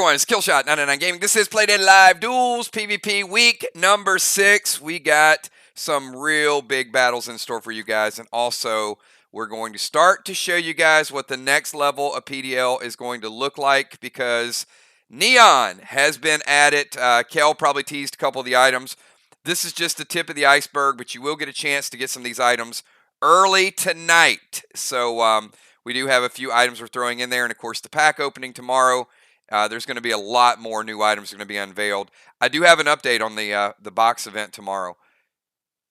everyone, it's Killshot 99 Gaming. This is Play Dead Live Duels PvP week number 6. We got some real big battles in store for you guys, and also we're going to start to show you guys what the next level of PDL is going to look like, because Neon has been at it. Kel probably teased a couple of the items. This is just the tip of the iceberg, but you will get a chance to get some of these items early tonight. So we do have a few items we're throwing in there, and of course the pack opening tomorrow. There's going to be a lot more new items going to be unveiled. I do have an update on the box event tomorrow.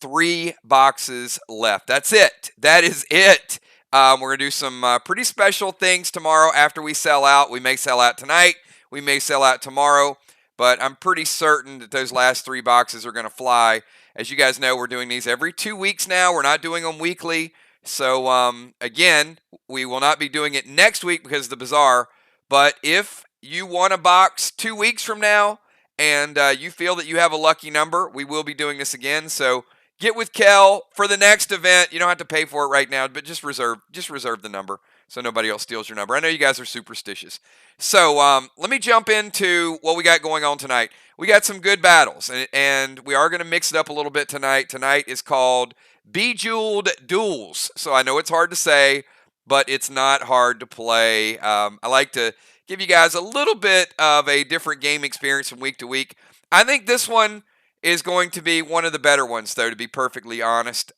3 boxes left. That's it. That is it. We're going to do some pretty special things tomorrow after we sell out. We may sell out tonight. We may sell out tomorrow. But I'm pretty certain that those last 3 boxes are going to fly. As you guys know, we're doing these every 2 weeks now. We're not doing them weekly. So, again, we will not be doing it next week because of the Bazaar. But if you want a box 2 weeks from now, and you feel that you have a lucky number, we will be doing this again. So get with Kel for the next event. You don't have to pay for it right now, but just reserve the number so nobody else steals your number. I know you guys are superstitious. So let me jump into what we got going on tonight. We got some good battles, and we are going to mix it up a little bit tonight. Tonight is called Bejeweled Duels. So I know it's hard to say, but it's not hard to play. I like to give you guys a little bit of a different game experience from week to week. I think this one is going to be one of the better ones, though, to be perfectly honest,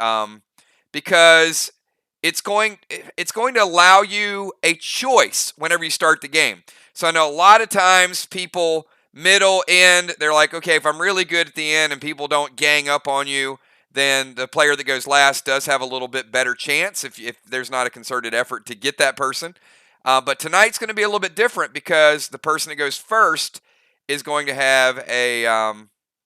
because it's going to allow you a choice whenever you start the game. So I know a lot of times people middle end, they're like, okay, if I'm really good at the end and people don't gang up on you, then the player that goes last does have a little bit better chance if there's not a concerted effort to get that person. But tonight's going to be a little bit different because the person that goes first is going to have a,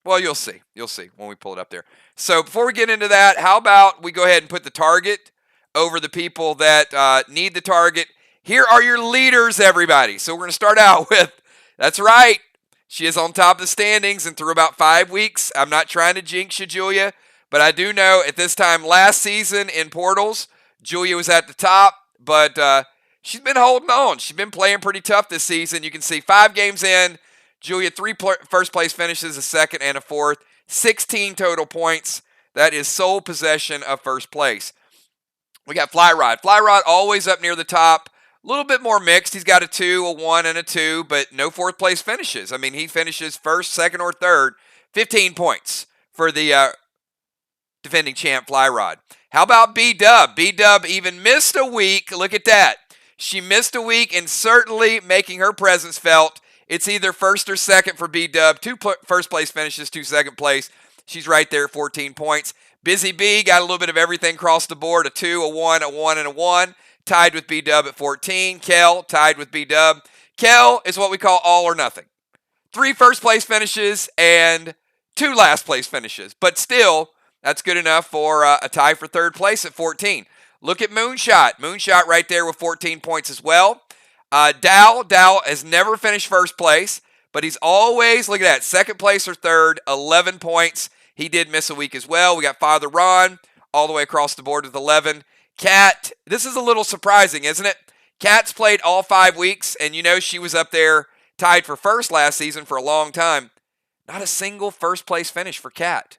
well, you'll see. You'll see when we pull it up there. So before we get into that, how about we go ahead and put the target over the people that need the target. Here are your leaders, everybody. So we're going to start out with, that's right, she is on top of the standings, and through about 5 weeks, I'm not trying to jinx you, Julia, but I do know at this time last season in Portals, Julia was at the top, but she's been holding on. She's been playing pretty tough this season. You can see 5 games in, Julia 3 first place finishes, a second and a fourth, 16 total points. That is sole possession of first place. We got Flyrod. Flyrod always up near the top. A little bit more mixed. He's got a 2, a 1, and a 2, but no 4th place finishes. I mean, he finishes first, second, or third. 15 points for the defending champ Flyrod. How about B-Dub? B-Dub even missed a week. Look at that. She missed a week and certainly making her presence felt. It's either first or second for B-Dub. 2 first place finishes, 2 second place. She's right there at 14 points. Busy B got a little bit of everything across the board. A 2, a 1, a 1, and a 1. Tied with B-Dub at 14. Kel tied with B-Dub. Kel is what we call all or nothing. 3 first place finishes and 2 last place finishes. But still, that's good enough for a tie for third place at 14. Look at Moonshot. Moonshot right there with 14 points as well. Dow has never finished first place, but he's always, look at that, second place or third, 11 points. He did miss a week as well. We got Father Ron all the way across the board with 11. Kat, this is a little surprising, isn't it? Kat's played all 5 weeks, and you know she was up there tied for first last season for a long time. Not a single first place finish for Kat.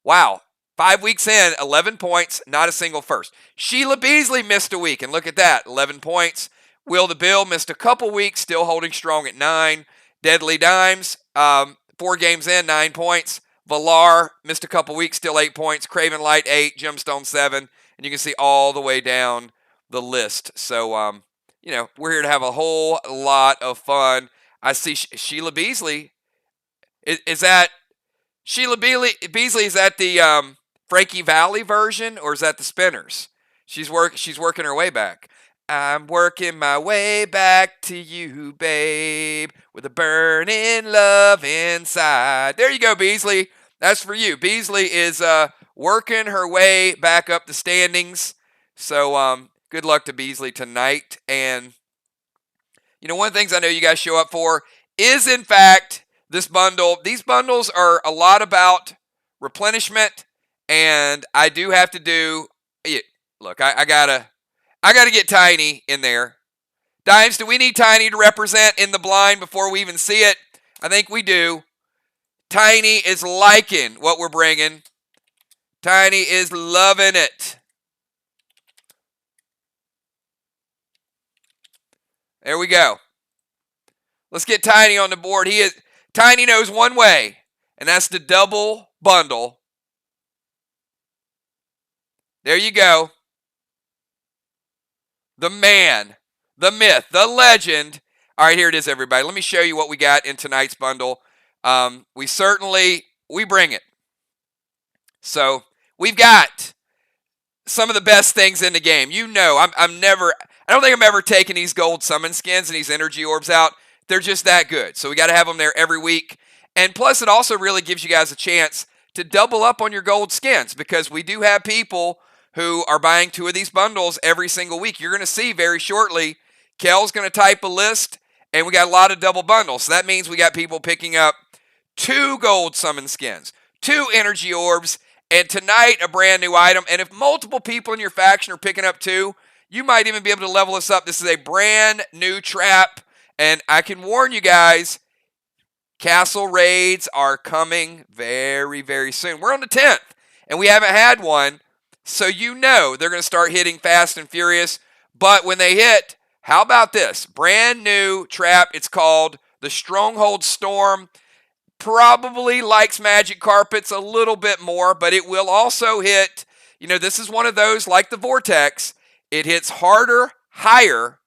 Wow. 5 weeks in, 11 points, not a single first. Sheila Beasley missed a week, and look at that, 11 points. Will the Bill missed a couple weeks, still holding strong at 9. Deadly Dimes, 4 games in, 9 points. Valar missed a couple weeks, still 8 points. Craven Light, 8. Gemstone, 7. And you can see all the way down the list. So, you know, we're here to have a whole lot of fun. I see Sheila Beasley. Is that Sheila Beasley? Is that the Frankie Valli version, or is that the Spinners? She's working her way back. I'm working my way back to you, babe, with a burning love inside. There you go, Beasley. That's for you. Beasley is working her way back up the standings. So good luck to Beasley tonight. And, you know, one of the things I know you guys show up for is, in fact, this bundle. These bundles are a lot about replenishment, and I do have to do, look, I gotta get Tiny in there. Dimes, do we need Tiny to represent in the blind before we even see it? I think we do. Tiny is liking what we're bringing. Tiny is loving it. There we go. Let's get Tiny on the board. Tiny knows one way, and that's the double bundle. There you go. The man, the myth, the legend. All right, here it is, everybody. Let me show you what we got in tonight's bundle. We bring it. So we've got some of the best things in the game. You know, I don't think I'm ever taking these gold summon skins and these energy orbs out. They're just that good. So we got to have them there every week. And plus, it also really gives you guys a chance to double up on your gold skins, because we do have people who are buying 2 of these bundles every single week. You're going to see very shortly, Kel's going to type a list, and we got a lot of double bundles. So that means we got people picking up 2 gold summon skins, 2 energy orbs, and tonight a brand new item. And if multiple people in your faction are picking up 2, you might even be able to level this up. This is a brand new trap, and I can warn you guys, castle raids are coming very, very soon. We're on the 10th, and we haven't had one, so you know they're going to start hitting fast and furious. But when they hit, how about this? Brand new trap. It's called the Stronghold Storm. Probably likes magic carpets a little bit more, but it will also hit, you know, this is one of those like the Vortex. It hits harder, higher,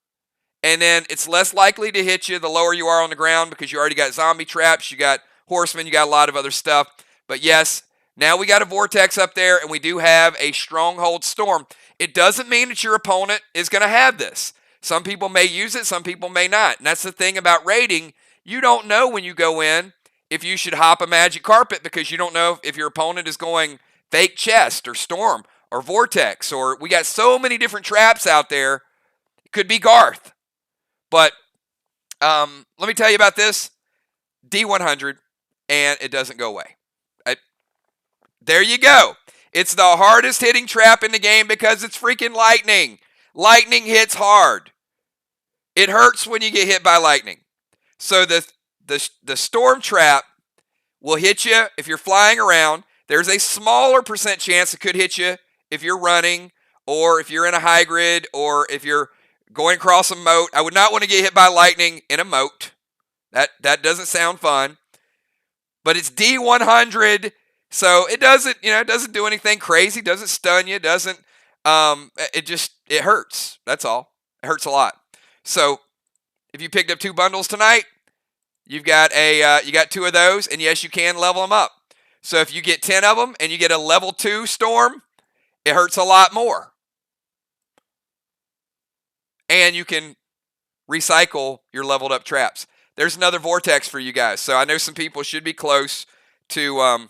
and then it's less likely to hit you the lower you are on the ground, because you already got zombie traps, you got horsemen, you got a lot of other stuff. But yes, now we got a Vortex up there, and we do have a Stronghold Storm. It doesn't mean that your opponent is going to have this. Some people may use it, some people may not. And that's the thing about raiding. You don't know when you go in if you should hop a magic carpet, because you don't know if your opponent is going fake chest or storm or vortex, or we got so many different traps out there. It could be Garth. But let me tell you about this. D100, and it doesn't go away. There you go. It's the hardest hitting trap in the game because it's freaking lightning. Lightning hits hard. It hurts when you get hit by lightning. So the storm trap will hit you if you're flying around. There's a smaller percent chance it could hit you if you're running, or if you're in a high grid, or if you're going across a moat. I would not want to get hit by lightning in a moat. That doesn't sound fun. But it's D100, so it doesn't do anything crazy. Doesn't stun you. Doesn't it hurts. That's all. It hurts a lot. So if you picked up 2 bundles tonight, you got 2 of those, and yes, you can level them up. So if you get 10 of them and you get a level 2 storm, it hurts a lot more. And you can recycle your leveled up traps. There's another vortex for you guys. So I know some people should be close to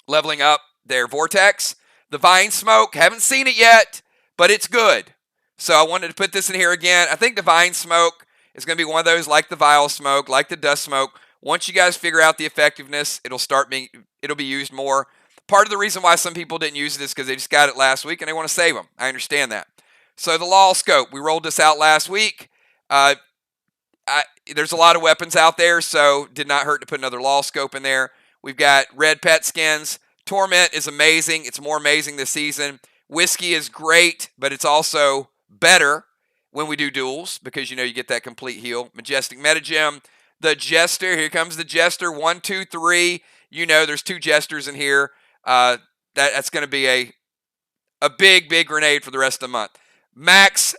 leveling up their vortex. The vine smoke, haven't seen it yet, but it's good. So I wanted to put this in here again. I think the vine smoke is going to be one of those like the vial smoke, like the dust smoke. Once you guys figure out the effectiveness, it'll be used more. Part of the reason why some people didn't use it is because they just got it last week and they want to save them. I understand that. So the law scope, we rolled this out last week. There's a lot of weapons out there, so did not hurt to put another law scope in there. We've got red pet skins. Torment is amazing. It's more amazing this season. Whiskey is great, but it's also better when we do duels, because you get that complete heal. Majestic Metagem. The Jester, here comes the Jester. 1, 2, 3. There's 2 Jesters in here. That's going to be a big, big grenade for the rest of the month. Max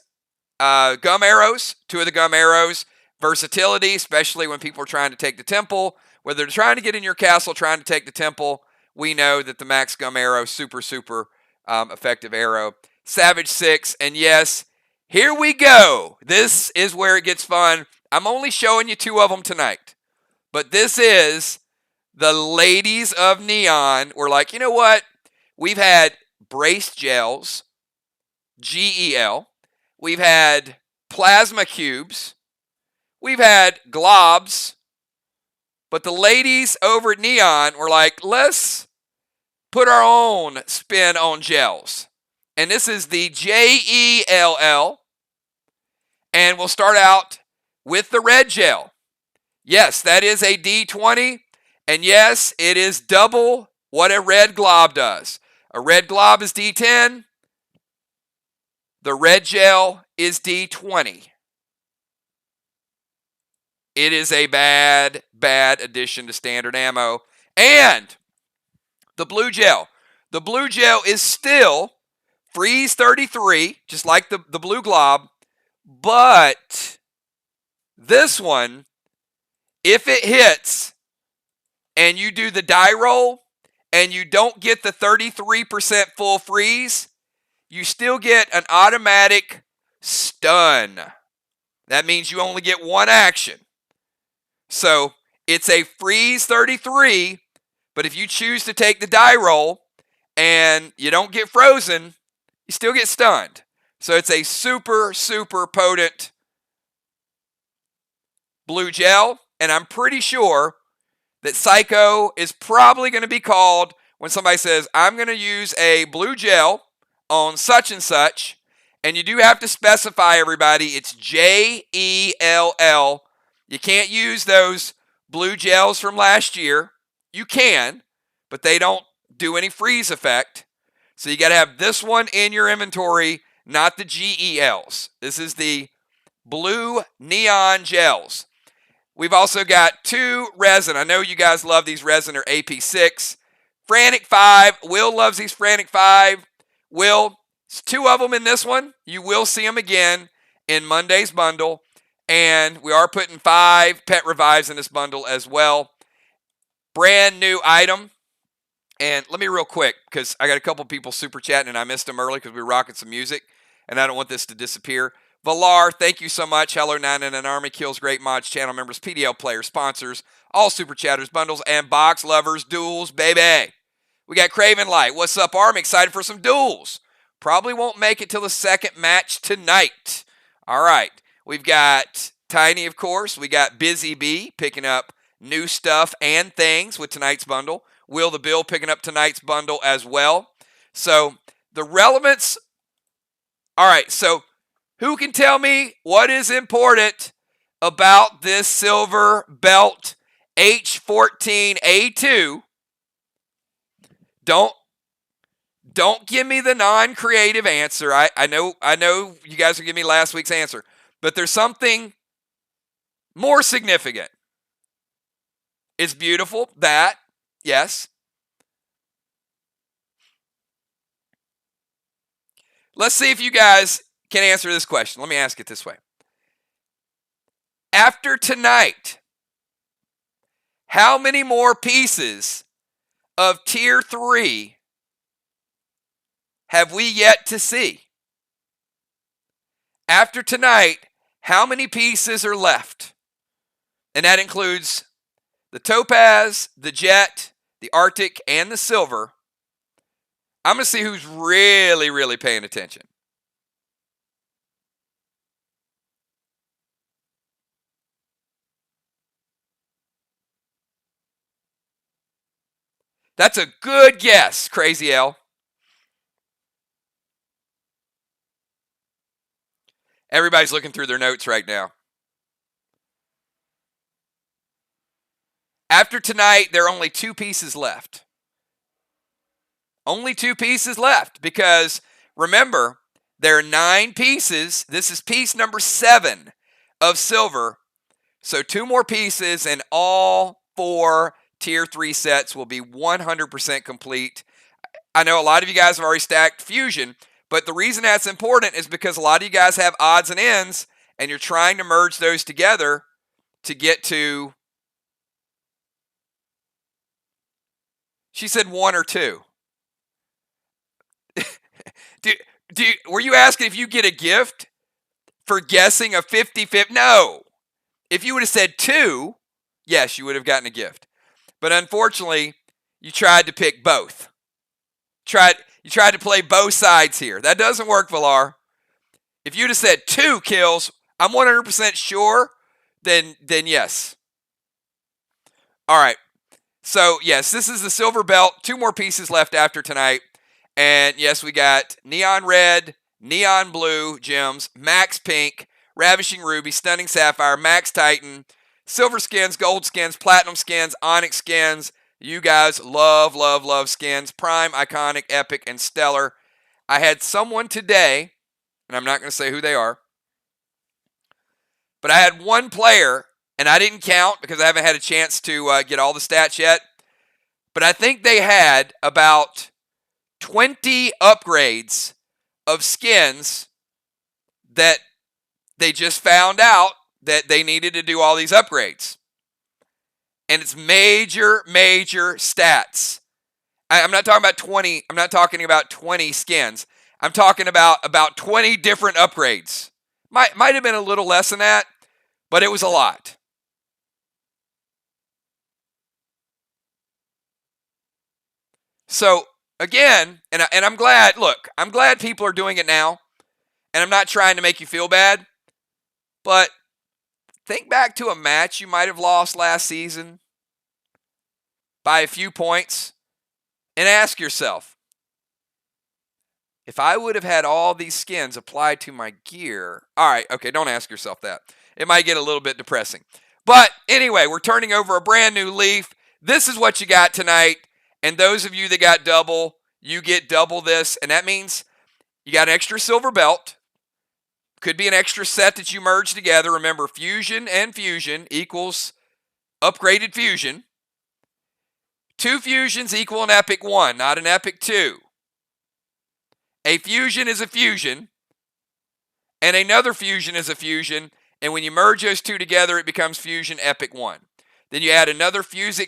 gum arrows, 2 of the gum arrows. Versatility, especially when people are trying to take the temple. Whether they're trying to get in your castle, trying to take the temple, we know that the max gum arrow, super, super effective arrow. Savage 6, and yes, here we go. This is where it gets fun. I'm only showing you 2 of them tonight. But this is the Ladies of Neon. We're like, you know what? We've had Braced Gels, GEL. We've had Plasma Cubes. We've had Globs. But the ladies over at Neon were like, let's put our own spin on gels. And this is the JELL. And we'll start out with the red gel. Yes, that is a D20. And yes, it is double what a red glob does. A red glob is D10. The red gel is D20. It is a bad, bad addition to standard ammo. And the blue gel. The blue gel is still freeze 33, just like the blue glob. But this one, if it hits and you do the die roll and you don't get the 33% full freeze, you still get an automatic stun. That means you only get one action. So it's a freeze 33, but if you choose to take the die roll and you don't get frozen, you still get stunned. So it's a super, super potent blue gel, and I'm pretty sure that Psycho is probably going to be called when somebody says, I'm going to use a blue gel on such and such, and you do have to specify, everybody, it's JELL. You can't use those blue gels from last year. You can, but they don't do any freeze effect. So you got to have this one in your inventory, not the GELs. This is the blue neon gels. We've also got 2 resin. I know you guys love these resin or AP6. Frantic 5. Will loves these Frantic 5. Will, it's 2 of them in this one. You will see them again in Monday's bundle. And we are putting 5 pet revives in this bundle as well. Brand new item. And let me real quick, because I got a couple people super chatting and I missed them early because we were rocking some music. And I don't want this to disappear. Valar, thank you so much. Hello, 9 and an Army Kills, Great Mods, channel members, PDL players, sponsors, all super chatters, bundles, and box lovers, duels, baby. We got Craven Light. What's up, Arm? Excited for some duels. Probably won't make it till the second match tonight. All right. We've got Tiny, of course. We got Busy Bee picking up new stuff and things with tonight's bundle. Will the Bill picking up tonight's bundle as well. So the relevance. All right. So who can tell me what is important about this silver belt H14A2? Don't give me the non-creative answer. I know you guys are giving me last week's answer, but there's something more significant. It's beautiful. That, yes. Let's see if you guys can answer this question. Let me ask it this way. After tonight, how many more pieces of Tier 3 have we yet to see? After tonight, how many pieces are left? And that includes the Topaz, the Jet, the Arctic, and the Silver. I'm going to see who's really, really paying attention. That's a good guess, Crazy L. Everybody's looking through their notes right now. After tonight, there are only 2 pieces left. Only 2 pieces left because, remember, there are 9 pieces. This is piece number 7 of silver. So 2 more pieces and all 4 Tier 3 sets will be 100% complete. I know a lot of you guys have already stacked Fusion, but the reason that's important is because a lot of you guys have odds and ends, and you're trying to merge those together to get to... She said 1 or 2. Were you asking if you get a gift for guessing a 50-50? No. If you would have said 2, yes, you would have gotten a gift. But unfortunately, you tried to pick both. You tried to play both sides here. That doesn't work, Valar. If you'd have said 2 kills, I'm 100% sure, then yes. All right. So, yes, this is the silver belt. 2 more pieces left after tonight. And, yes, we got neon red, neon blue gems, max pink, Ravishing Ruby, Stunning Sapphire, Max Titan, Silver skins, Gold skins, Platinum skins, Onyx skins. You guys love, love, love skins. Prime, Iconic, Epic, and Stellar. I had someone today, and I'm not going to say who they are, but I had one player, and I didn't count because I haven't had a chance to get all the stats yet, but I think they had about 20 upgrades of skins that they just found out that they needed to do all these upgrades. And it's major, major stats. I'm not talking about 20. I'm not talking about 20 skins. I'm talking about 20 different upgrades. Might have been a little less than that, but it was a lot. So again, and I'm glad. Look, I'm glad people are doing it now, and I'm not trying to make you feel bad, but think back to a match you might have lost last season by a few points and ask yourself, if I would have had all these skins applied to my gear. All right, okay, don't ask yourself that. It might get a little bit depressing. But anyway, we're turning over a brand new leaf. This is what you got tonight. And those of you that got double, you get double this. And that means you got an extra silver belt. Could be an extra set that you merge together. Remember, fusion and fusion equals upgraded fusion. 2 fusions equal an epic 1, not an epic 2. A fusion is a fusion, and another fusion is a fusion, and when you merge those two together, it becomes fusion epic 1. Then you add another fusion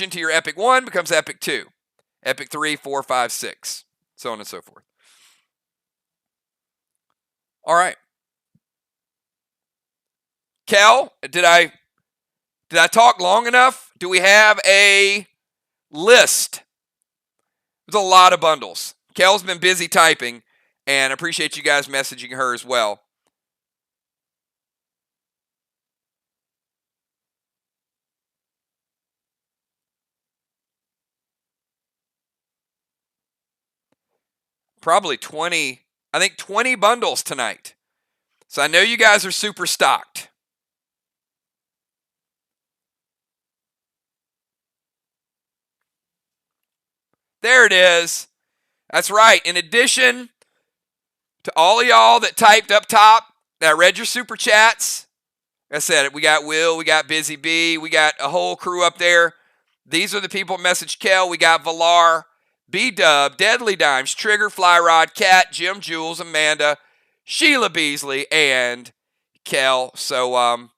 to your epic 1, becomes epic 2, epic 3, 4, 5, 6, so on and so forth. All right. Kel, did I talk long enough? Do we have a list? There's a lot of bundles. Kel's been busy typing, and I appreciate you guys messaging her as well. Probably 20, I think 20 bundles tonight. So I know you guys are super stocked. There it is. That's right. In addition to all of y'all that typed up top, that read your super chats, like I said, we got Will, we got Busy Bee, we got a whole crew up there. These are the people that messaged Kel. We got Valar, B-Dub, Deadly Dimes, Trigger, Flyrod, Cat, Jim Jules, Amanda, Sheila Beasley, and Kel. So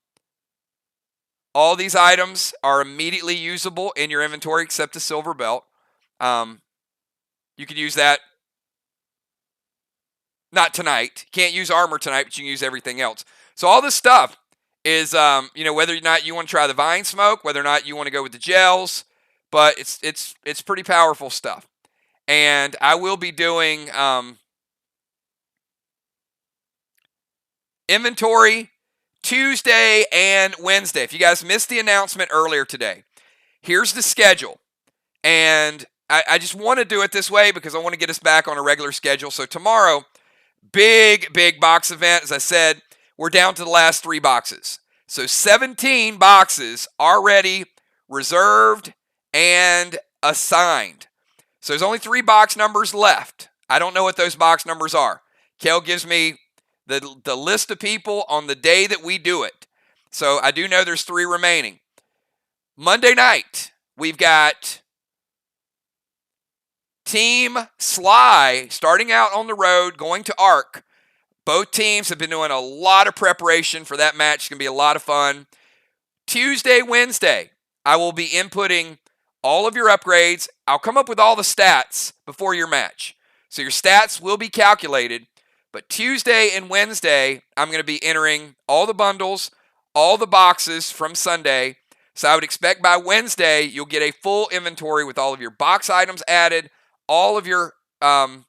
all these items are immediately usable in your inventory except the silver belt. You could use that, not tonight. You can't use armor tonight, but you can use everything else. So all this stuff is, whether or not you want to try the Vine Smoke, whether or not you want to go with the gels, but it's pretty powerful stuff. And I will be doing inventory Tuesday and Wednesday. If you guys missed the announcement earlier today, here's the schedule. And I just want to do it this way because I want to get us back on a regular schedule. So tomorrow, big box event. As I said, we're down to the last 3 boxes. So 17 boxes already reserved and assigned. So there's only 3 box numbers left. I don't know what those box numbers are. Kel gives me the list of people on the day that we do it. So I do know there's 3 remaining. Monday night, we've got Team Sly starting out on the road, going to Arc. Both teams have been doing a lot of preparation for that match. It's going to be a lot of fun. Tuesday, Wednesday, I will be inputting all of your upgrades. I'll come up with all the stats before your match. So your stats will be calculated. But Tuesday and Wednesday, I'm going to be entering all the bundles, all the boxes from Sunday. So I would expect by Wednesday, you'll get a full inventory with all of your box items added, all of your upgrades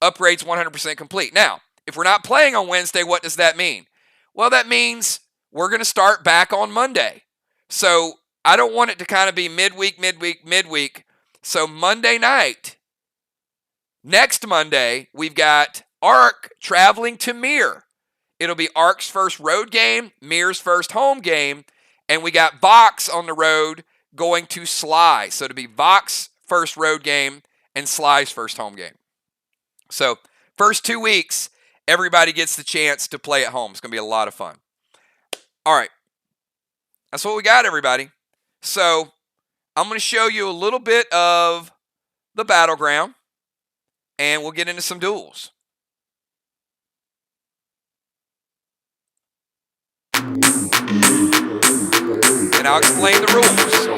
100% complete. Now, if we're not playing on Wednesday, what does that mean? Well, that means we're going to start back on Monday. So I don't want it to kind of be midweek. So Monday night, next Monday, we've got Arc traveling to Mir it'll be Ark's first road game, Mir's first home game, and we got Vox on the road going to Sly. So it'll be Vox first road game and Sly's first home game. So first 2 weeks, everybody gets the chance to play at home. It's going to be a lot of fun. All right. That's what we got, everybody. So I'm going to show you a little bit of the battleground, and we'll get into some duels. And I'll explain the rules.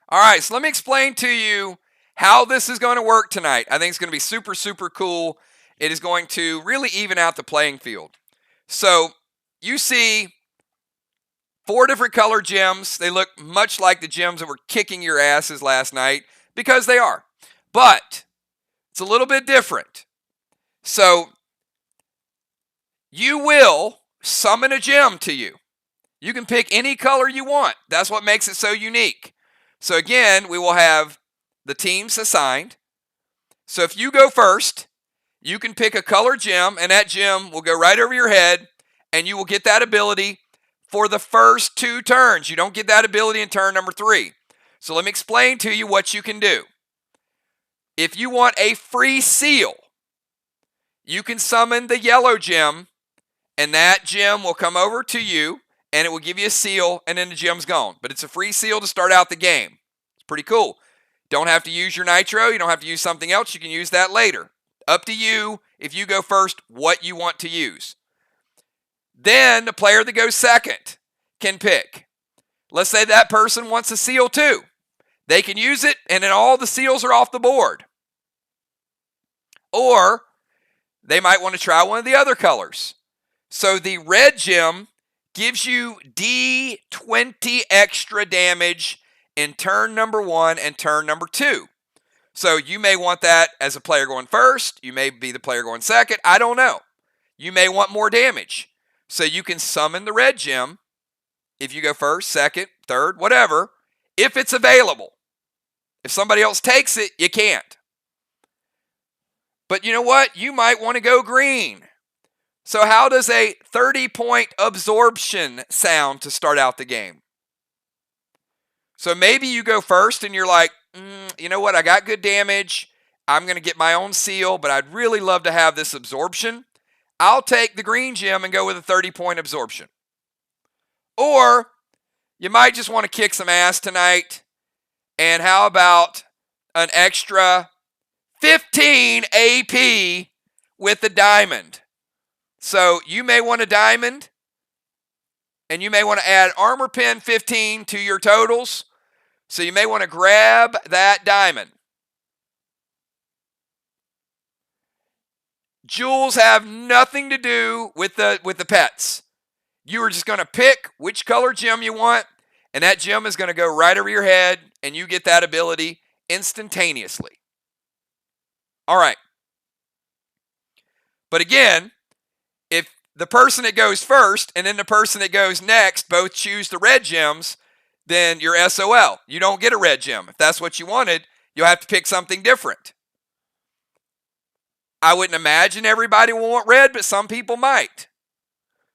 All right, so let me explain to you how this is going to work tonight. I think it's going to be super, super cool. It is going to really even out the playing field. So you see 4 different color gems. They look much like the gems that were kicking your asses last night, because they are. But it's a little bit different. So you will summon a gem to you. You can pick any color you want. That's what makes it so unique. So again, we will have the teams assigned. So if you go first, you can pick a color gem, and that gem will go right over your head, and you will get that ability for the first 2 turns. You don't get that ability in turn number 3. So let me explain to you what you can do. If you want a free seal, you can summon the yellow gem, and that gem will come over to you, and it will give you a seal, and then the gem's gone. But it's a free seal to start out the game. It's pretty cool. Don't have to use your nitro. You don't have to use something else. You can use that later. Up to you, if you go first, what you want to use. Then the player that goes second can pick. Let's say that person wants a seal too. They can use it, and then all the seals are off the board. Or they might want to try one of the other colors. So the red gem gives you D20 extra damage in turn number 1 and turn number 2. So you may want that as a player going first. You may be the player going second. I don't know. You may want more damage. So you can summon the red gem if you go first, second, third, whatever, if it's available. If somebody else takes it, you can't. But you know what? You might want to go green. So how does a 30-point absorption sound to start out the game? So maybe you go first and you're like, you know what? I got good damage. I'm going to get my own seal, but I'd really love to have this absorption. I'll take the green gem and go with a 30-point absorption. Or you might just want to kick some ass tonight. And how about an extra 15 AP with the diamond? So you may want a diamond, and you may want to add armor pen 15 to your totals. So you may want to grab that diamond. Jewels have nothing to do with the pets. You are just going to pick which color gem you want, and that gem is going to go right over your head, and you get that ability instantaneously. All right. But again, if the person that goes first and then the person that goes next both choose the red gems, then you're SOL. You don't get a red gem. If that's what you wanted, you'll have to pick something different. I wouldn't imagine everybody will want red, but some people might.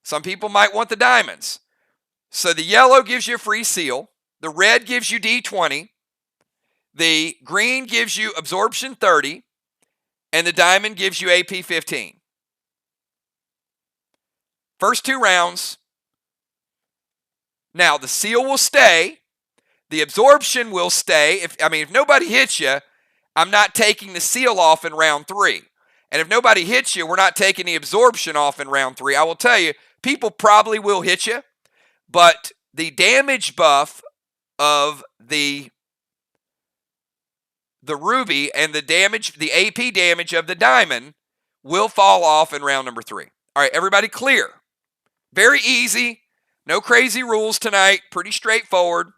Some people might want the diamonds. So the yellow gives you a free seal. The red gives you D20. The green gives you absorption 30. And the diamond gives you AP 15. First 2 rounds. Now, the seal will stay. The absorption will stay. If nobody hits you, I'm not taking the seal off in round 3. And if nobody hits you, we're not taking the absorption off in round 3. I will tell you, people probably will hit you, but the damage buff of the ruby and the AP damage of the diamond will fall off in round number 3. All right, everybody clear? Very easy. No crazy rules tonight. Pretty straightforward.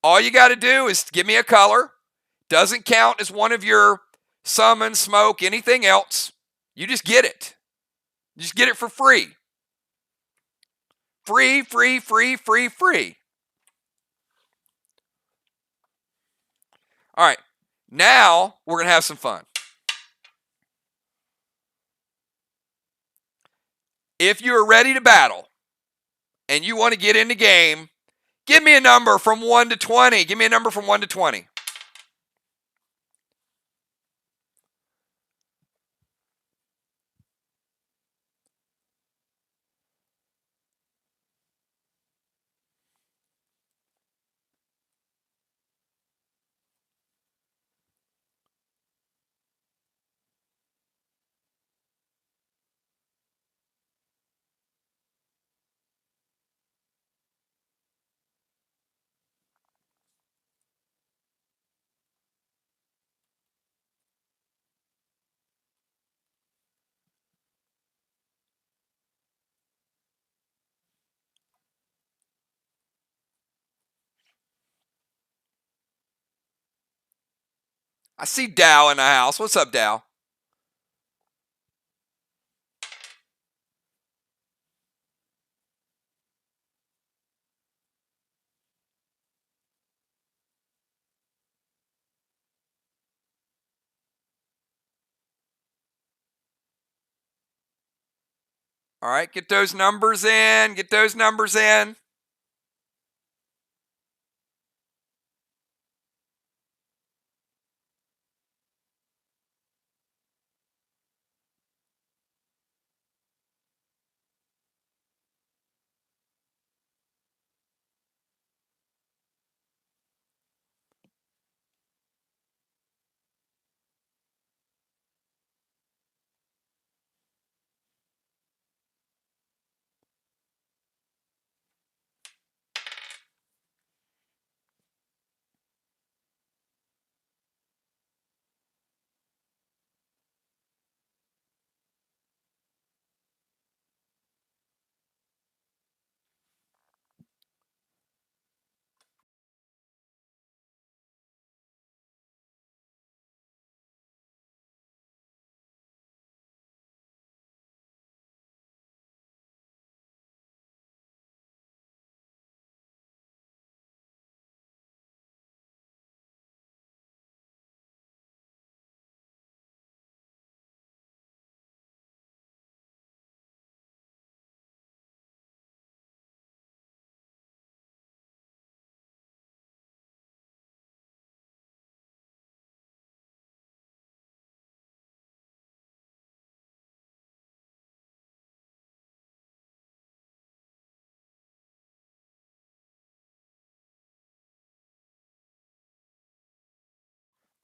All you got to do is give me a color. Doesn't count as one of your summon, smoke, anything else. You just get it. Just get it for free. Free, free, free, free, free. All right. Now we're going to have some fun. If you're ready to battle and you want to get in the game, give me a number from 1 to 20. Give me a number from 1 to 20. I see Dow in the house. What's up, Dow? All right, get those numbers in. Get those numbers in.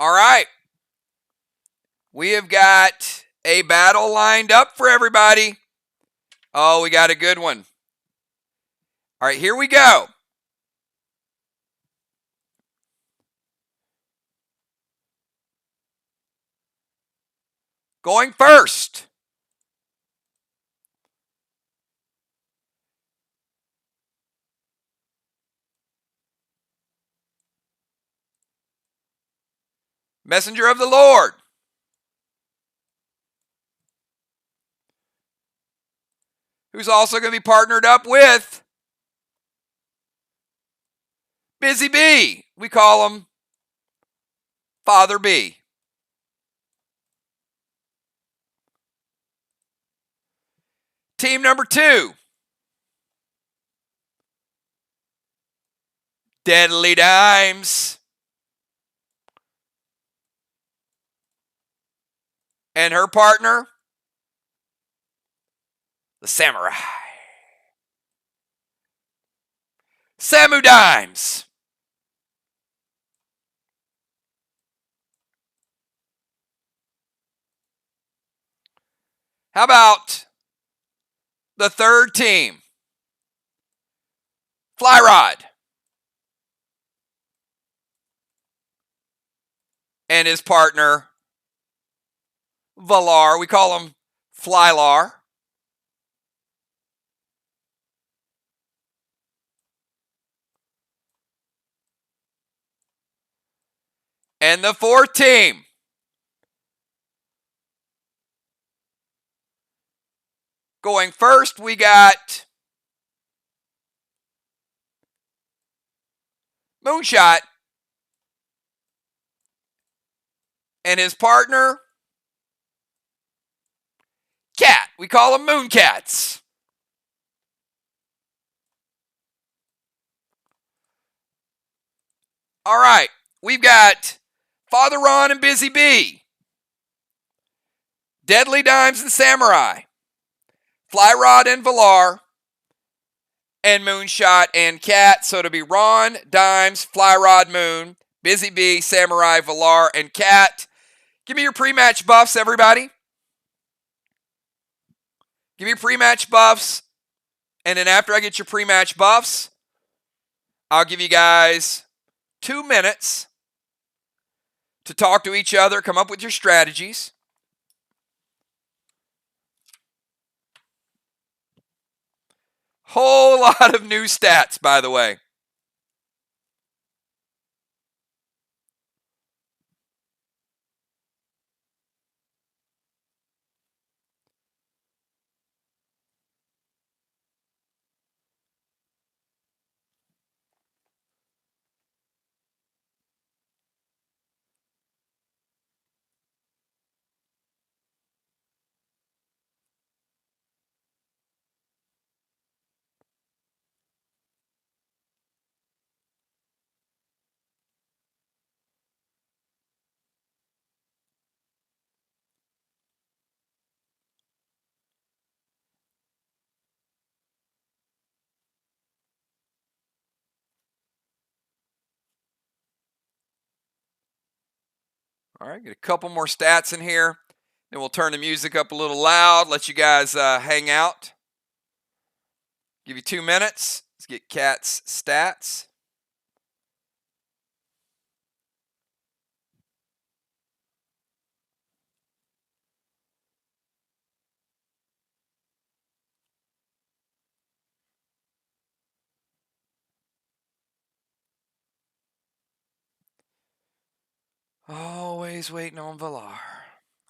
All right. We have got a battle lined up for everybody. Oh, we got a good one. All right, here we go. Going first. Messenger of the Lord. Who's also going to be partnered up with Busy Bee. We call him Father B. Team number 2. Deadly Dimes. And her partner, the Samurai. Samu Dimes. How about the third team? Fly Rod. And his partner, Valar. We call him Flylar. And the fourth team, Going first, we got Moonshot and his partner, Cat. We call them Mooncats. All right, we've got Father Ron and Busy Bee, Deadly Dimes and Samurai, Fly Rod and Valar, and Moonshot and Cat. So it'll be Ron, Dimes, Fly Rod, Moon, Busy Bee, Samurai, Valar, and Cat. Give me your pre-match buffs, everybody. Give me your pre-match buffs. And then after I get your pre-match buffs, I'll give you guys 2 minutes to talk to each other, come up with your strategies. Whole lot of new stats, by the way. All right, get a couple more stats in here. Then we'll turn the music up a little loud, let you guys hang out. Give you 2 minutes. Let's get Cat's stats. Always waiting on Valar.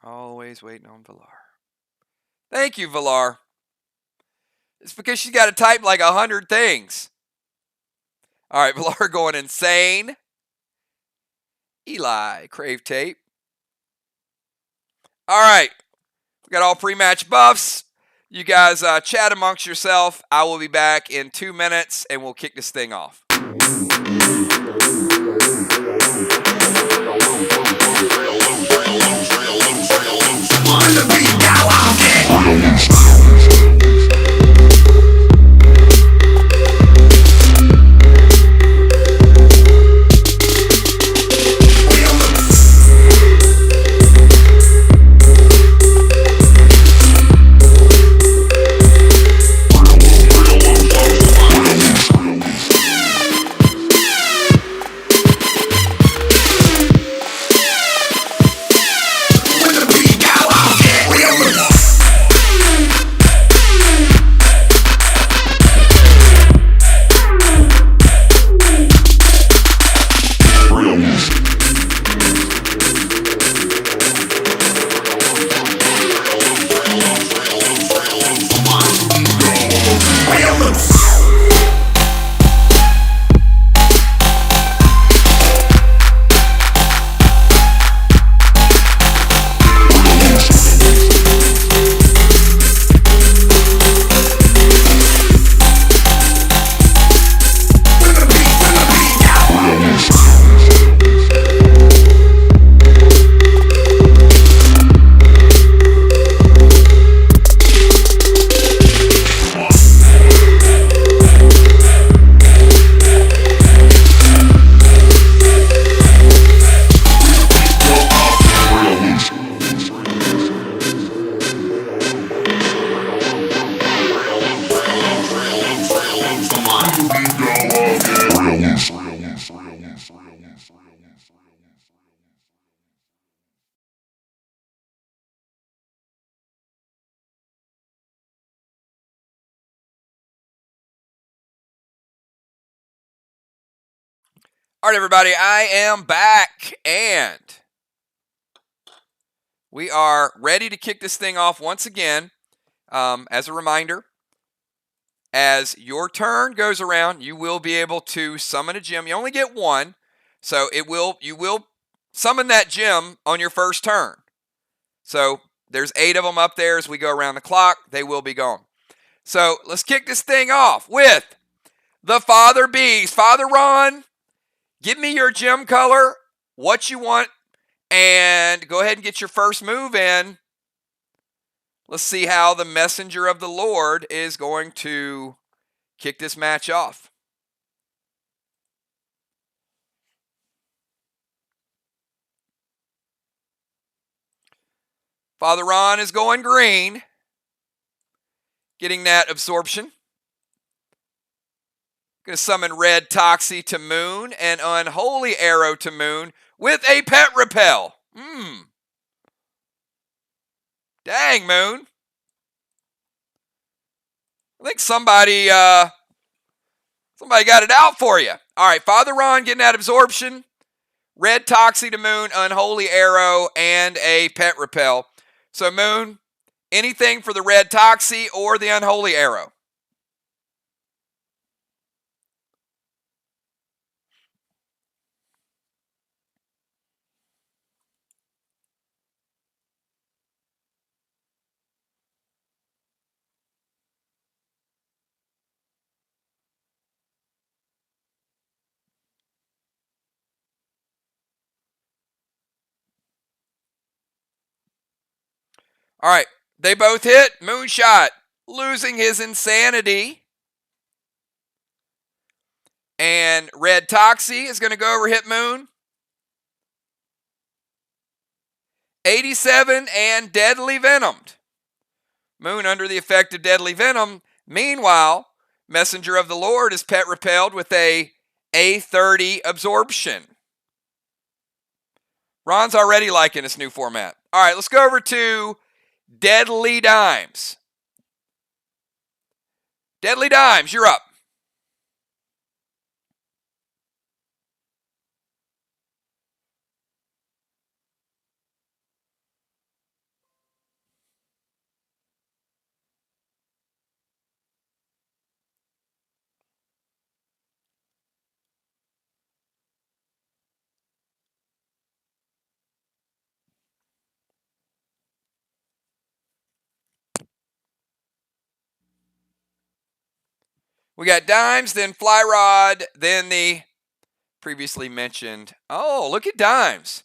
Always waiting on Valar. Thank you, Valar. It's because she's got to type like 100 things. All right, Valar going insane. Eli, Crave Tape. All right, we got all pre-match buffs. You guys chat amongst yourself. I will be back in 2 minutes, and we'll kick this thing off. All right, everybody, I am back, and we are ready to kick this thing off once again. As a reminder, as your turn goes around, you will be able to summon a gem. You only get one, so you will summon that gem on your first turn. So there's 8 of them up there as we go around the clock. They will be gone. So let's kick this thing off with the Father Beast. Father Ron, give me your gem color, what you want, and go ahead and get your first move in. Let's see how the Messenger of the Lord is going to kick this match off. Father Ron is going green, getting that absorption. Going to summon Red Toxie to Moon and Unholy Arrow to Moon with a Pet Repel. Dang, Moon. I think somebody got it out for you. All right, Father Ron getting that absorption. Red Toxie to Moon, Unholy Arrow, and a Pet Repel. So, Moon, anything for the Red Toxie or the Unholy Arrow? All right, they both hit. Moonshot losing his insanity. And Red Toxie is going to go over hit Moon. 87 and Deadly Venomed. Moon under the effect of Deadly Venom. Meanwhile, Messenger of the Lord is Pet Repelled with a A30 absorption. Ron's already liking this new format. All right, let's go over to Deadly Dimes. Deadly Dimes, you're up. We got Dimes, then Fly Rod, then the previously mentioned. Oh, look at Dimes.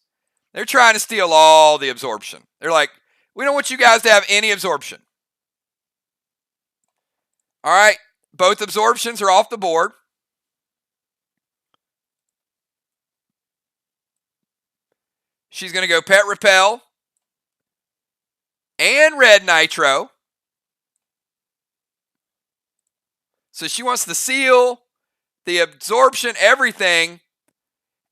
They're trying to steal all the absorption. They're like, we don't want you guys to have any absorption. All right, both absorptions are off the board. She's going to go Pet Repel and Red Nitro. So she wants the seal, the absorption, everything.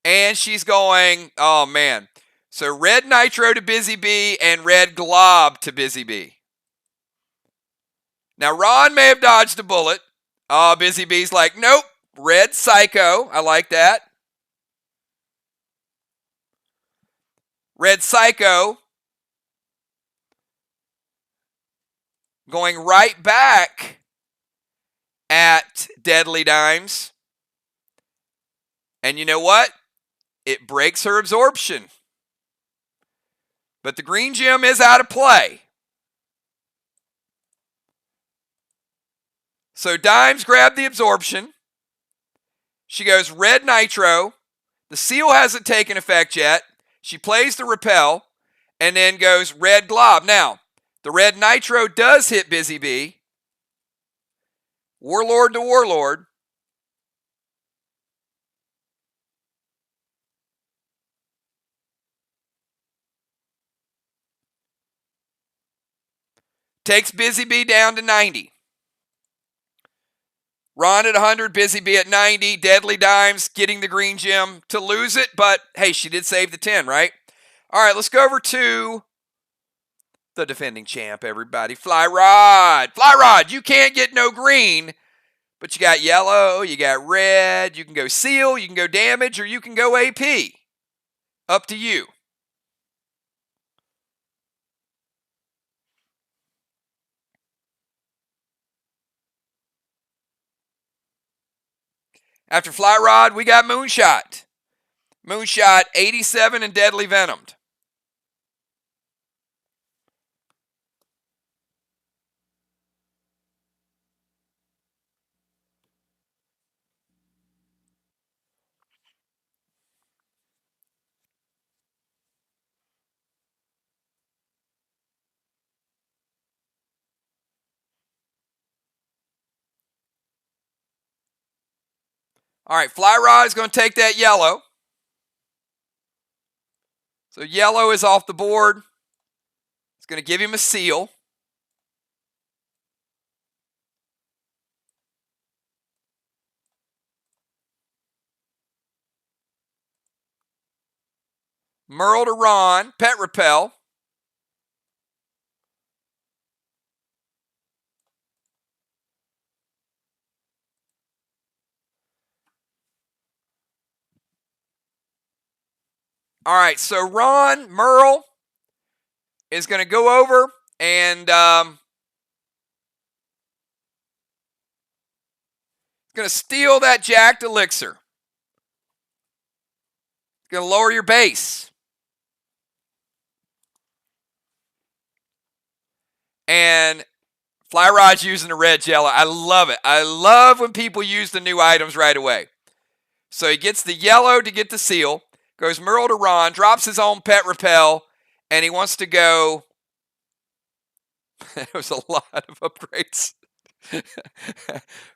And she's going, oh man. So Red Nitro to Busy Bee and Red Glob to Busy Bee. Now Ron may have dodged a bullet. Busy Bee's like, nope. Red Psycho. I like that. Red Psycho going right back at Deadly Dimes. And you know what? It breaks her absorption. But the green gem is out of play. So Dimes grabbed the absorption. She goes Red Nitro. The seal hasn't taken effect yet. She plays the repel and then goes Red Glob. Now, the Red Nitro does hit Busy Bee. Warlord to Warlord. Takes Busy Bee down to 90. Ron at 100, Busy Bee at 90. Deadly Dimes getting the green gem to lose it, but hey, she did save the 10, right? All right, let's go over to the defending champ, everybody. Fly Rod. Fly Rod, you can't get no green, but you got yellow, you got red. You can go seal, you can go damage, or you can go AP. Up to you. After Fly Rod, we got Moonshot. Moonshot 87 and Deadly Venomed. All right, Fly Rod is going to take that yellow. So yellow is off the board. It's going to give him a seal. Merle to Ron, Pet Repel. All right, so Ron, Merle is going to go over and going to steal that jacked elixir. Going to lower your base. And Fly Rod's using the red jello. I love it. I love when people use the new items right away. So he gets the yellow to get the seal. Goes Merle to Ron, drops his own Pet Repel, and he wants to go. It was a lot of upgrades.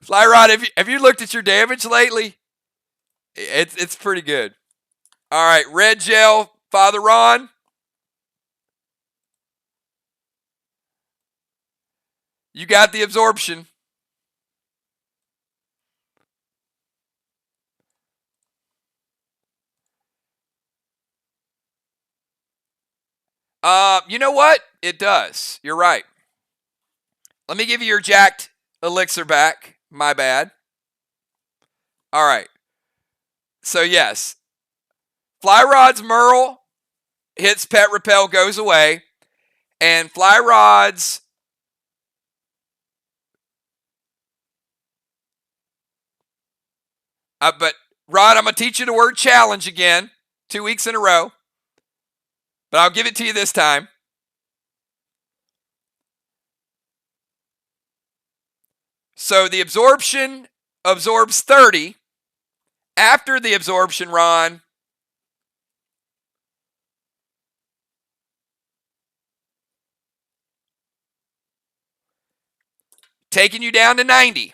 Fly Rod, have you looked at your damage lately? It's pretty good. All right, red gel, Father Ron. You got the absorption. You know what? It does. You're right. Let me give you your jacked elixir back. My bad. All right. So, yes. Fly Rod's Merle hits Pet Repel, goes away. And Fly Rod's but Rod, I'm going to teach you the word challenge again. 2 weeks in a row. But I'll give it to you this time. So the absorption absorbs 30. After the absorption, Ron, taking you down to 90.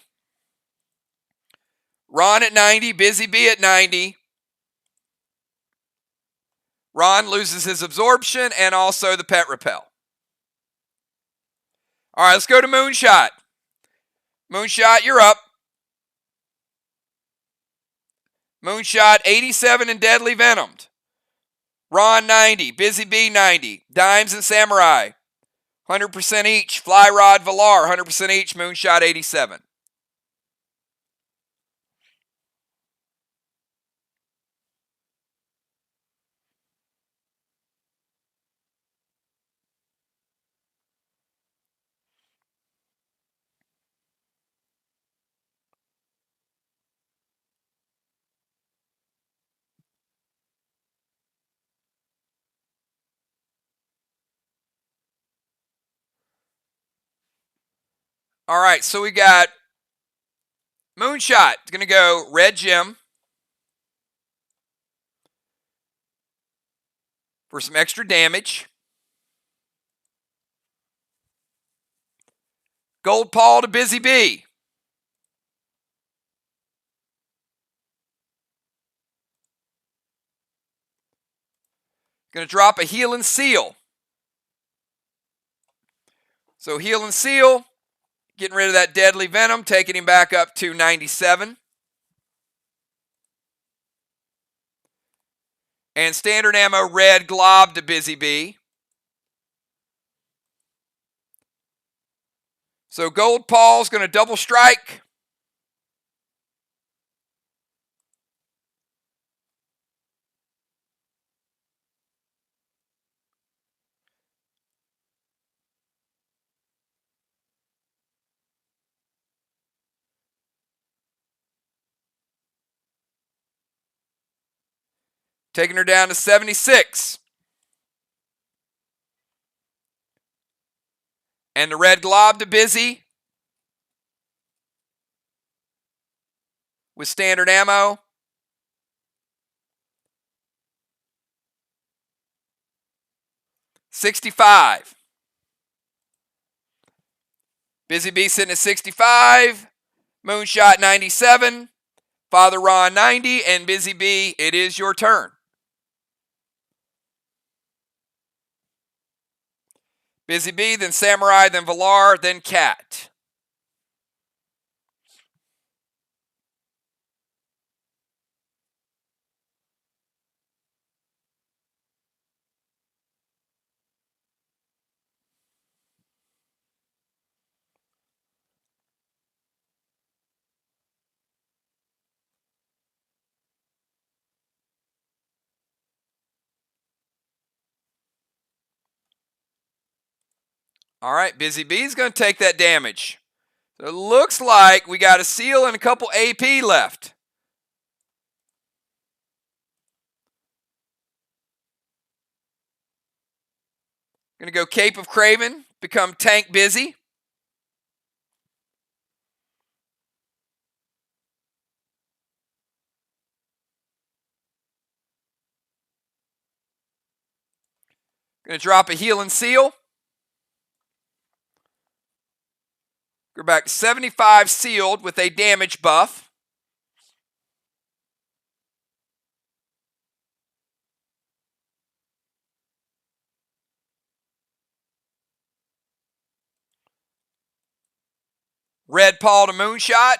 Ron at 90, Busy Bee at 90. Ron loses his absorption and also the Pet Repel. All right, let's go to Moonshot. Moonshot, you're up. Moonshot 87 and Deadly Venomed. Ron 90, Busy Bee 90, Dimes and Samurai 100% each. Fly Rod Valar 100% each. Moonshot 87. All right, so we got Moonshot. It's going to go red gem for some extra damage. Gold Paul to Busy Bee. Going to drop a Heal and Seal. So Heal and Seal, getting rid of that Deadly Venom, taking him back up to 97. And standard ammo red glob to Busy Bee. So Gold Paul's going to double strike. Taking her down to 76. And the red glob to Busy with standard ammo. $65. Busy Bee sitting at 65. Moonshot 97. Father Ron 90. And Busy Bee, it is your turn. Busy Bee, then Samurai, then Valar, then Cat. All right, Busy Bee's going to take that damage. So it looks like we got a seal and a couple AP left. Going to go Cape of Craven, become Tank Busy. Going to drop a heal and seal. Go back to 75 sealed with a damage buff. Red Paw to Moonshot.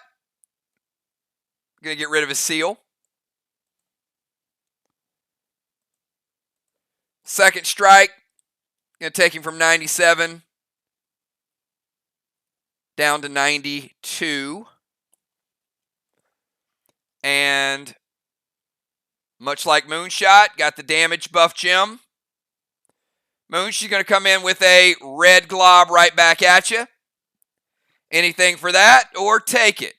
Going to get rid of his seal. Second strike. Going to take him from 97 down to 92. And much like Moonshot, got the damage buff gem. Moonshot's going to come in with a red glob right back at you. Anything for that or take it.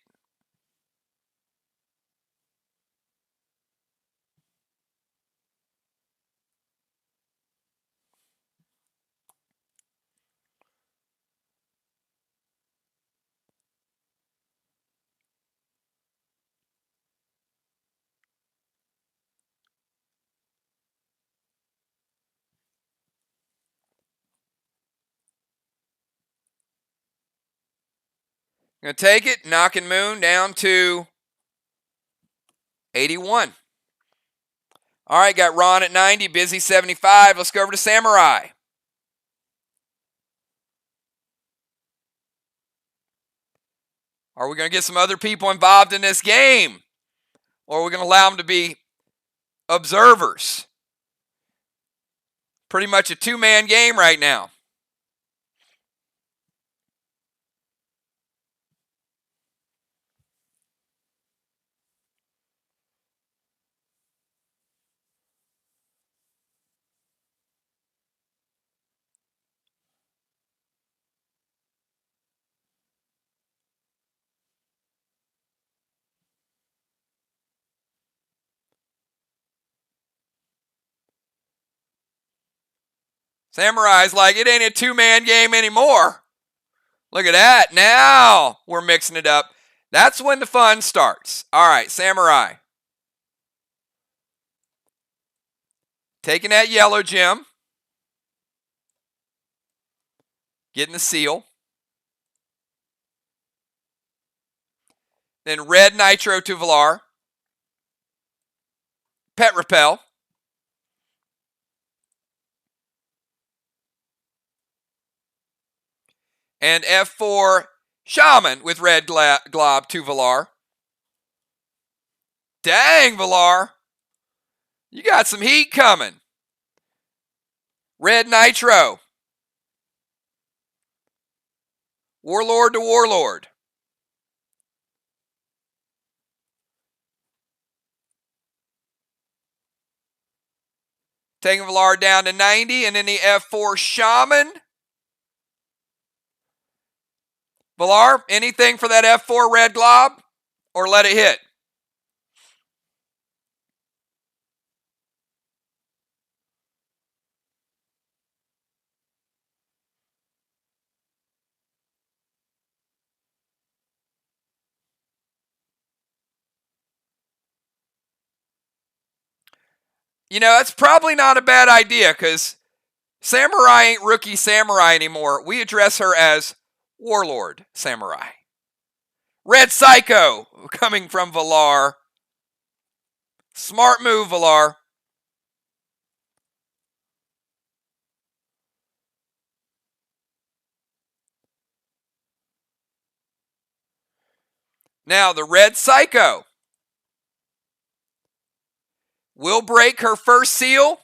Going to take it, knocking Moon down to 81. All right, got Ron at 90, Busy 75. Let's go over to Samurai. Are we going to get some other people involved in this game? Or are we going to allow them to be observers? Pretty much a two-man game right now. Samurai's like, it ain't a two-man game anymore. Look at that. Now we're mixing it up. That's when the fun starts. All right, Samurai. Taking that yellow gem. Getting the seal. Then red nitro to Valar. Pet repel. And F4 Shaman with red glob to Valar. Dang, Valar. You got some heat coming. Red nitro. Warlord to Warlord. Taking Valar down to 90, and then the F4 Shaman. Valar, anything for that F4 red glob? Or let it hit? You know, that's probably not a bad idea because Samurai ain't Rookie Samurai anymore. We address her as Warlord Samurai. Red Psycho coming from Valar. Smart move, Valar. Now, the Red Psycho will break her first seal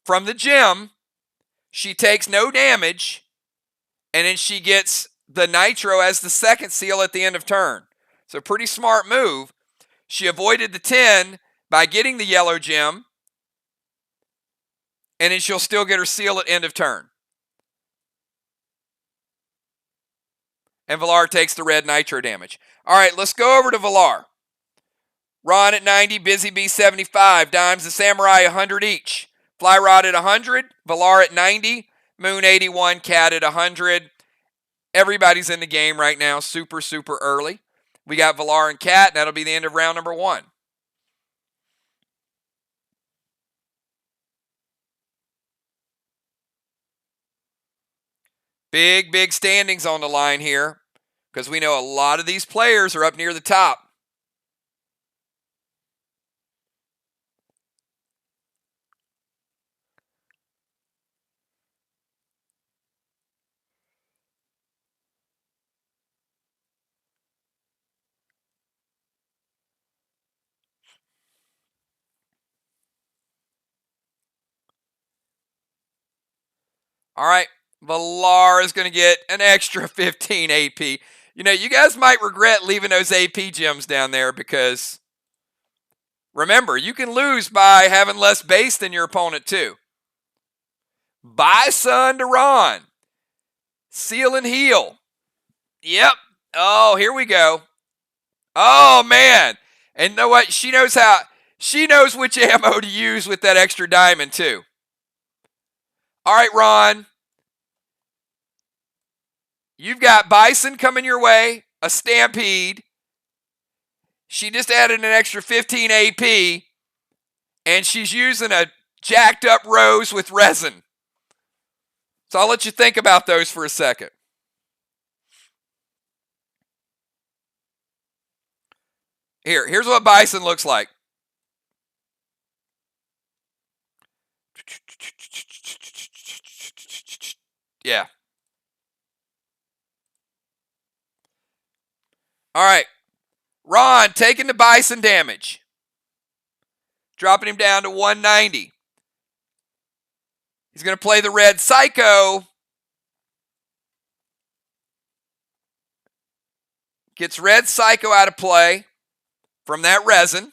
from the gem. She takes no damage, and then she gets the Nitro as the second seal at the end of turn. So pretty smart move. She avoided the 10 by getting the yellow gem, and then she'll still get her seal at end of turn. And Valar takes the red Nitro damage. All right, let's go over to Valar. Ron at 90, Busy Bee 75, Dimes and Samurai 100 each. Fly Rod at 100, Valar at 90, Moon 81, Cat at 100. Everybody's in the game right now, super, super early. We got Valar and Cat, and that'll be the end of round number 1. Big, big standings on the line here because we know a lot of these players are up near the top. All right, Valar is going to get an extra 15 AP. You know, you guys might regret leaving those AP gems down there because, remember, you can lose by having less base than your opponent too. Bison to Ron. Seal and heal. Yep. Oh, here we go. Oh, man. And you know what? She knows which ammo to use with that extra diamond too. All right, Ron. You've got Bison coming your way, a Stampede. She just added an extra 15 AP, and she's using a jacked up rose with resin. So I'll let you think about those for a second. Here's what Bison looks like. Yeah. All right. Ron taking the Bison damage. Dropping him down to 190. He's going to play the Red Psycho. Gets Red Psycho out of play from that resin.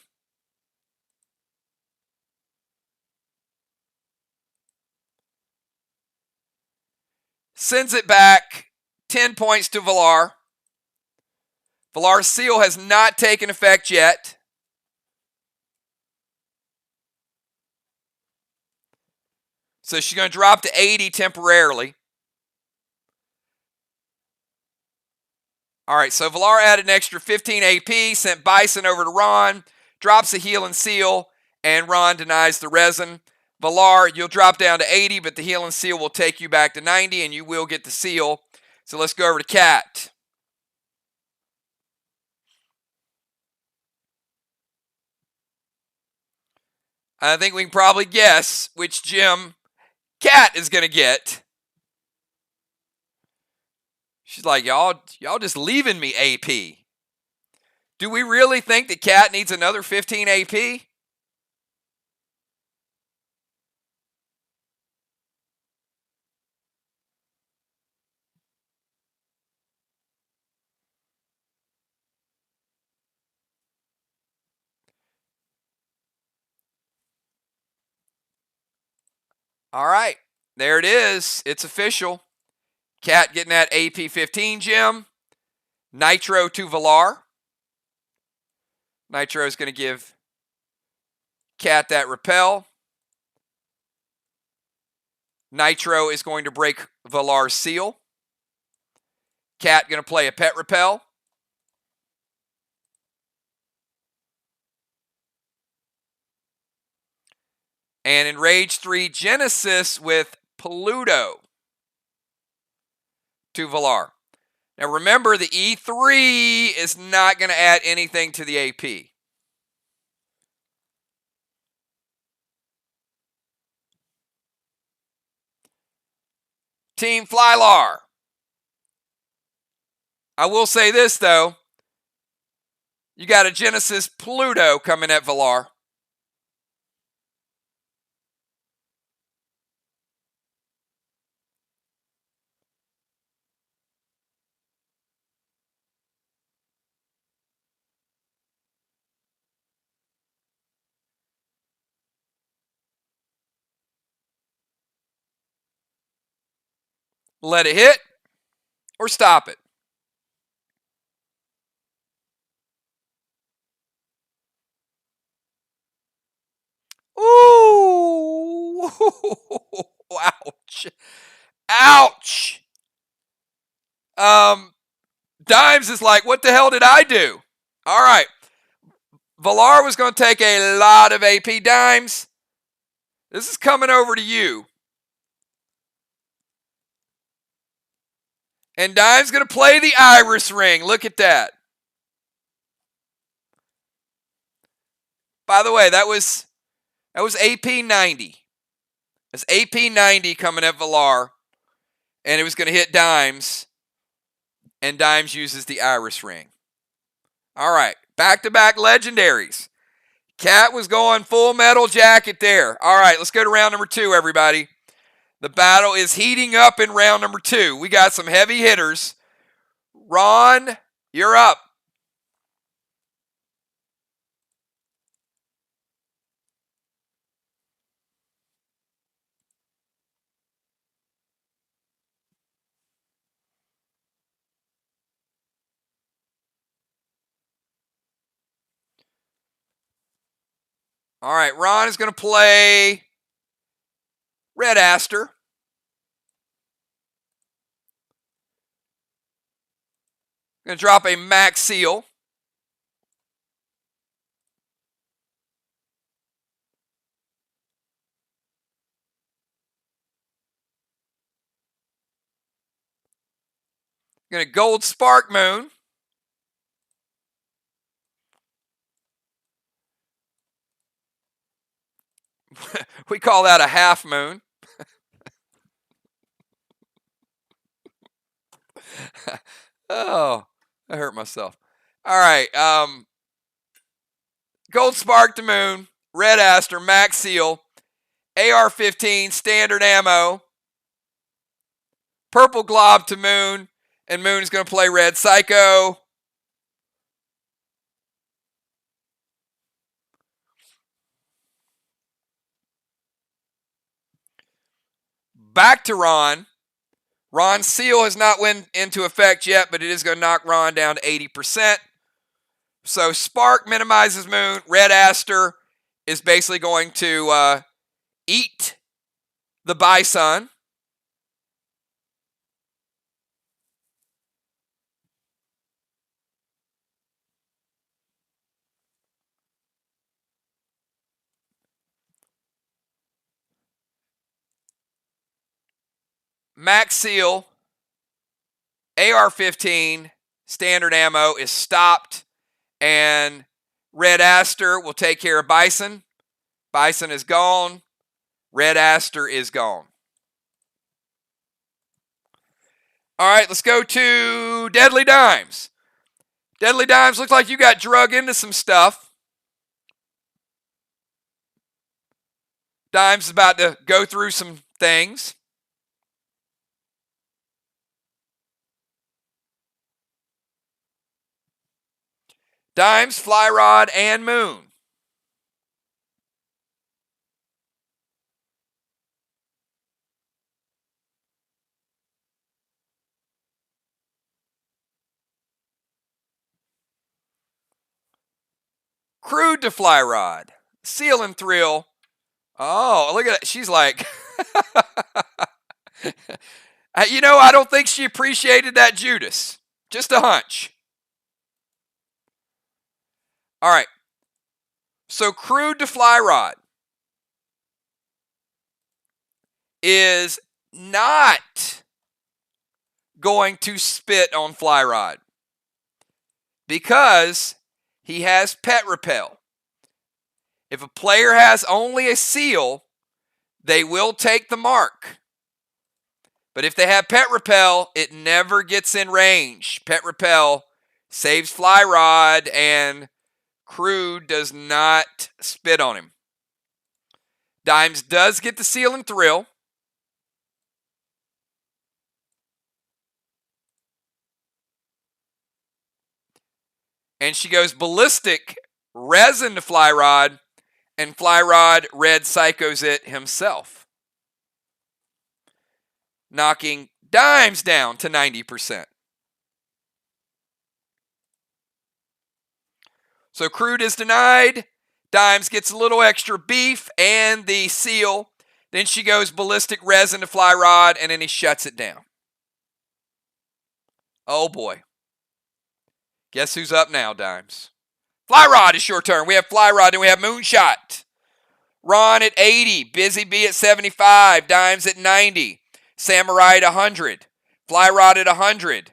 Sends it back 10 points to Valar. Valar's seal has not taken effect yet. So she's going to drop to 80 temporarily. All right, so Valar added an extra 15 AP, sent Bison over to Ron, drops a heal and seal, and Ron denies the resin. Valar, you'll drop down to 80, but the heal and seal will take you back to 90, and you will get the seal. So let's go over to Cat. I think we can probably guess which gem Cat is going to get. She's like, y'all just leaving me AP. Do we really think that Cat needs another 15 AP? All right, there it is. It's official. Cat getting that AP 15 gem. Nitro to Valar. Nitro is going to give Cat that repel. Nitro is going to break Valar's seal. Cat going to play a pet repel. And in Rage 3, Genesis with Pluto to Valar. Now remember, the E3 is not going to add anything to the AP. Team Flylar. I will say this, though. You got a Genesis Pluto coming at Valar. Let it hit or stop it. Ooh. Ouch. Ouch. Dimes is like, what the hell did I do? All right. Valar was going to take a lot of AP. Dimes, this is coming over to you. And Dime's going to play the Iris Ring. Look at that. By the way, that was AP 90. That's AP 90 coming at Valar. And it was going to hit Dimes. And Dimes uses the Iris Ring. All right. Back-to-back legendaries. Cat was going full metal jacket there. All right, let's go to round number 2, everybody. The battle is heating up in round number 2. We got some heavy hitters. Ron, you're up. All right, Ron is going to play Red Aster. Going to drop a Max Seal. Going to Gold Spark Moon. We call that a half moon. Oh, I hurt myself. All right. Gold Spark to Moon, Red Aster, Max Seal, AR-15, standard ammo, Purple Glob to Moon, and Moon is going to play Red Psycho. Back to Ron. Ron's Seal has not went into effect yet, but it is going to knock Ron down to 80%. So Spark minimizes Moon. Red Aster is basically going to eat the Bison. Max Seal, AR-15, standard ammo is stopped, and Red Aster will take care of Bison. Bison is gone. Red Aster is gone. All right, let's go to Deadly Dimes. Deadly Dimes, looks like you got drug into some stuff. Dimes is about to go through some things. Dimes, Fly Rod, and Moon. Crude to Fly Rod. Seal and Thrill. Oh, look at it. She's like, you know, I don't think she appreciated that Judas. Just a hunch. All right. So Crude to Fly Rod. is not going to spit on Fly Rod because he has pet repel. If a player has only a seal, they will take the mark. But if they have pet repel, it never gets in range. Pet repel saves Fly Rod, and Crew does not spit on him. Dimes does get the seal and thrill. And she goes ballistic resin to Fly Rod, and Fly Rod red psychos it himself, knocking Dimes down to 90%. So Crude is denied. Dimes gets a little extra beef and the seal. Then she goes ballistic resin to Fly Rod, and then he shuts it down. Oh boy. Guess who's up now, Dimes? Fly Rod, it's your turn. We have Fly Rod, and we have Moonshot. Ron at 80, Busy Bee at 75, Dimes at 90, Samurai at 100, Fly Rod at 100,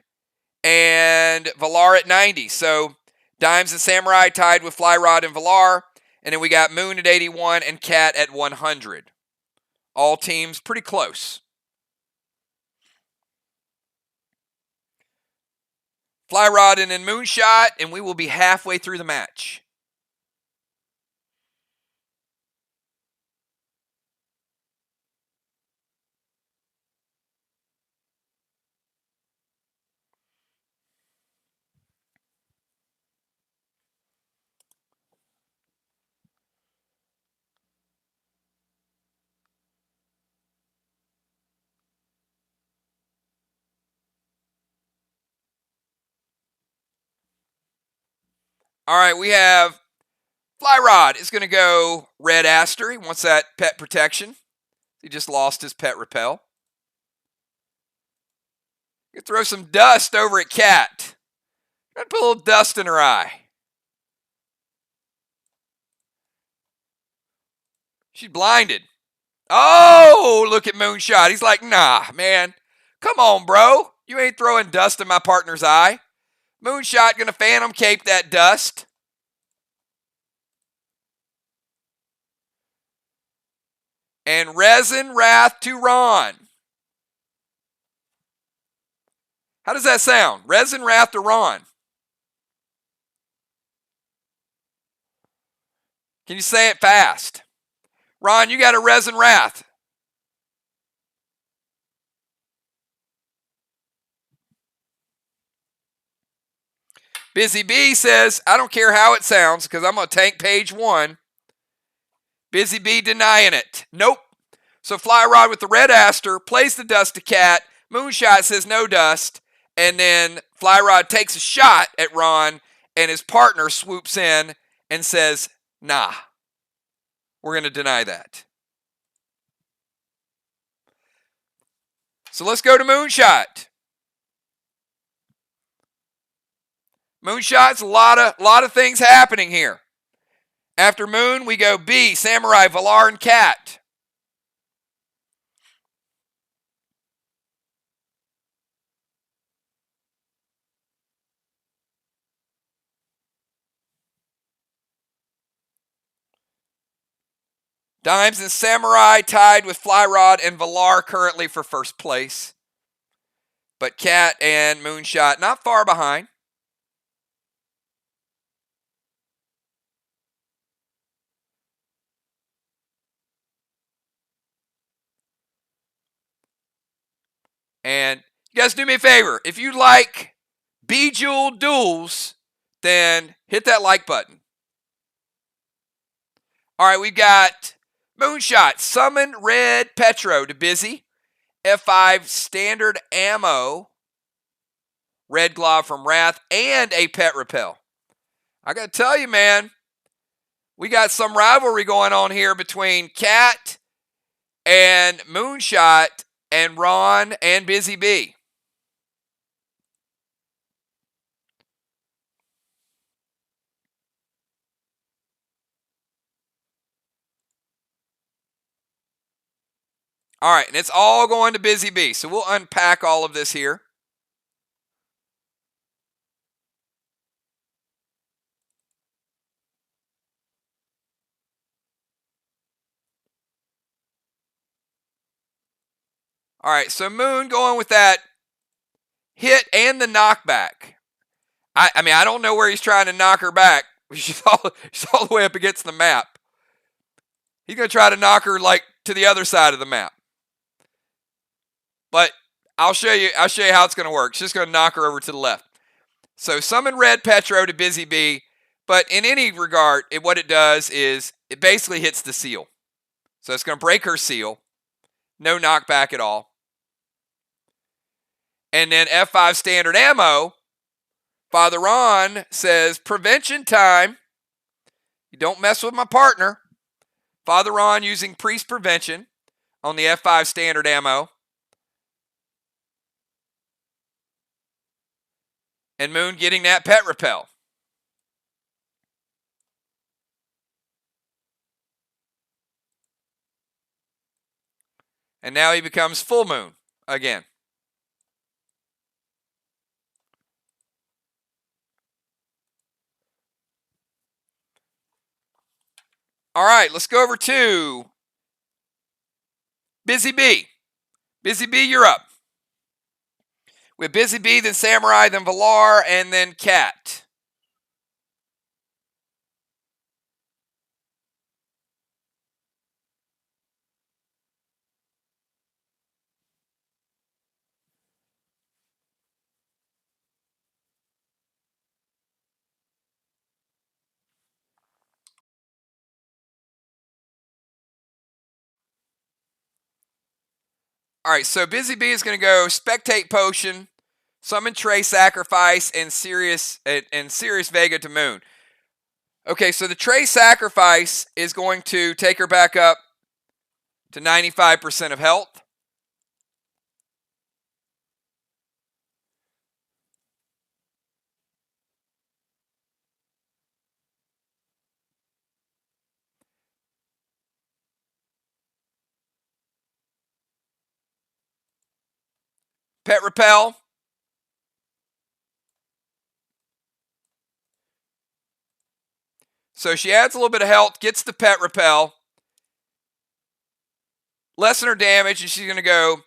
and Valar at 90. So Dimes and Samurai tied with Fly Rod and Valar. And then we got Moon at 81 and Cat at 100. All teams pretty close. Fly Rod and then Moonshot, and we will be halfway through the match. All right, we have Fly Rod is going to go Red Aster. He wants that pet protection. He just lost his pet repel. You throw some dust over at Cat. Put a little dust in her eye. She's blinded. Oh, look at Moonshot. He's like, nah, man. Come on, bro. You ain't throwing dust in my partner's eye. Moonshot going to Phantom Cape that dust. And Resin Wrath to Ron. How does that sound? Resin Wrath to Ron. Can you say it fast? Ron, you got a Resin Wrath. Busy Bee says, I don't care how it sounds because I'm going to tank page 1. Busy Bee denying it. Nope. So Fly Rod with the Red Aster plays the dust to Cat. Moonshot says no dust. And then Fly Rod takes a shot at Ron, and his partner swoops in and says, nah, we're going to deny that. So let's go to Moonshot. Moonshot's a lot of things happening here. After Moon, we go B, Samurai, Valar, and Cat. Dimes and Samurai tied with Fly Rod and Valar currently for first place. But Cat and Moonshot not far behind. And you guys do me a favor. If you like Bejeweled Duels, then hit that like button. All right, we've got Moonshot, Summon Red Petro to Busy. F5 Standard Ammo, Red Glove from Wrath, and a Pet Repel. I got to tell you, man, we got some rivalry going on here between Cat and Moonshot and Ron and Busy Bee. All right, and it's all going to Busy Bee. So we'll unpack all of this here. All right, so Moon going with that hit and the knockback. I mean, I don't know where he's trying to knock her back. She's all the way up against the map. He's going to try to knock her like to the other side of the map. But I'll show you how it's going to work. She's just going to knock her over to the left. So summon Red Petro to Busy Bee. But in any regard, what it does is it basically hits the seal. So it's going to break her seal. No knockback at all. And then F5 standard ammo. Father Ron says, prevention time. You don't mess with my partner. Father Ron using priest prevention on the F5 standard ammo. And Moon getting that pet repel. And now he becomes full Moon again. All right, let's go over to Busy Bee. Busy Bee, you're up. With Busy Bee, then Samurai, then Valar, and then Cat. All right, so Busy Bee is going to go Spectate Potion, Summon Trey Sacrifice, and Sirius Vega to Moon. Okay, so the Trey Sacrifice is going to take her back up to 95% of health. Pet Repel. So she adds a little bit of health, gets the Pet Repel, lessen her damage, and she's going to go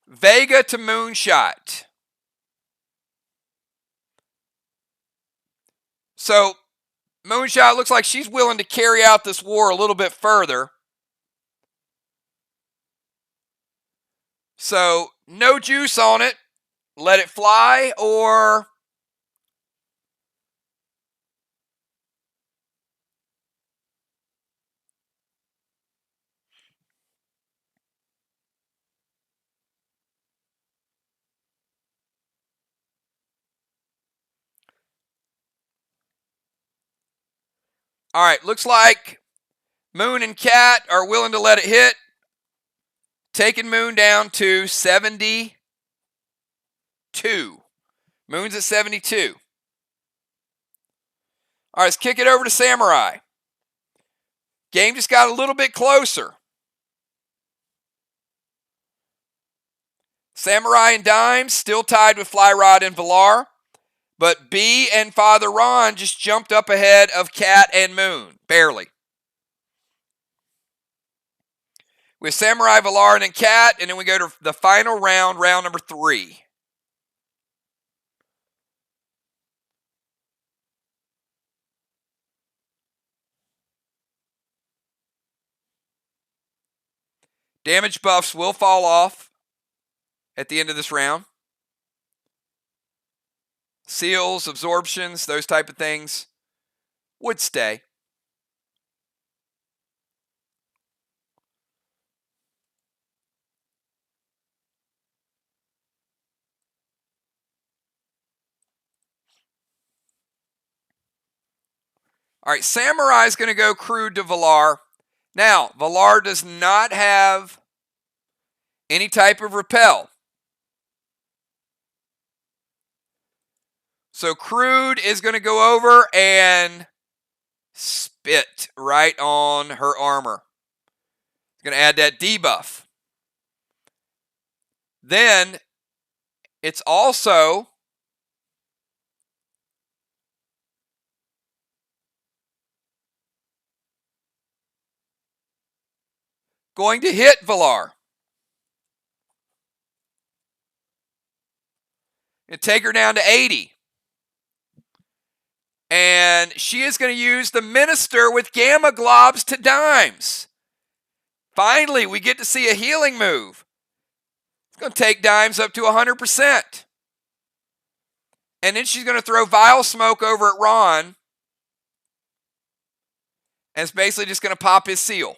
Vega to Moonshot. So Moonshot looks like she's willing to carry out this war a little bit further. So no juice on it. Let it fly, or all right, looks like Moon and Cat are willing to let it hit. Taking Moon down to 72. Moon's at 72. All right, let's kick it over to Samurai. Game just got a little bit closer. Samurai and Dimes still tied with Flyrod and Valar. But B and Father Ron just jumped up ahead of Cat and Moon. Barely. With Samurai, Valar, and Cat, and then we go to the final round, round number 3. Damage buffs will fall off at the end of this round. Seals, absorptions, those type of things would stay. All right, Samurai is going to go crude to Valar. Now, Valar does not have any type of repel. So crude is going to go over and spit right on her armor. It's going to add that debuff. Then it's also going to hit Valar and take her down to 80. And she is going to use the Minister with Gamma Globs to Dimes. Finally, we get to see a healing move. It's going to take Dimes up to 100%. And then she's going to throw Vile Smoke over at Ron. And it's basically just going to pop his seal.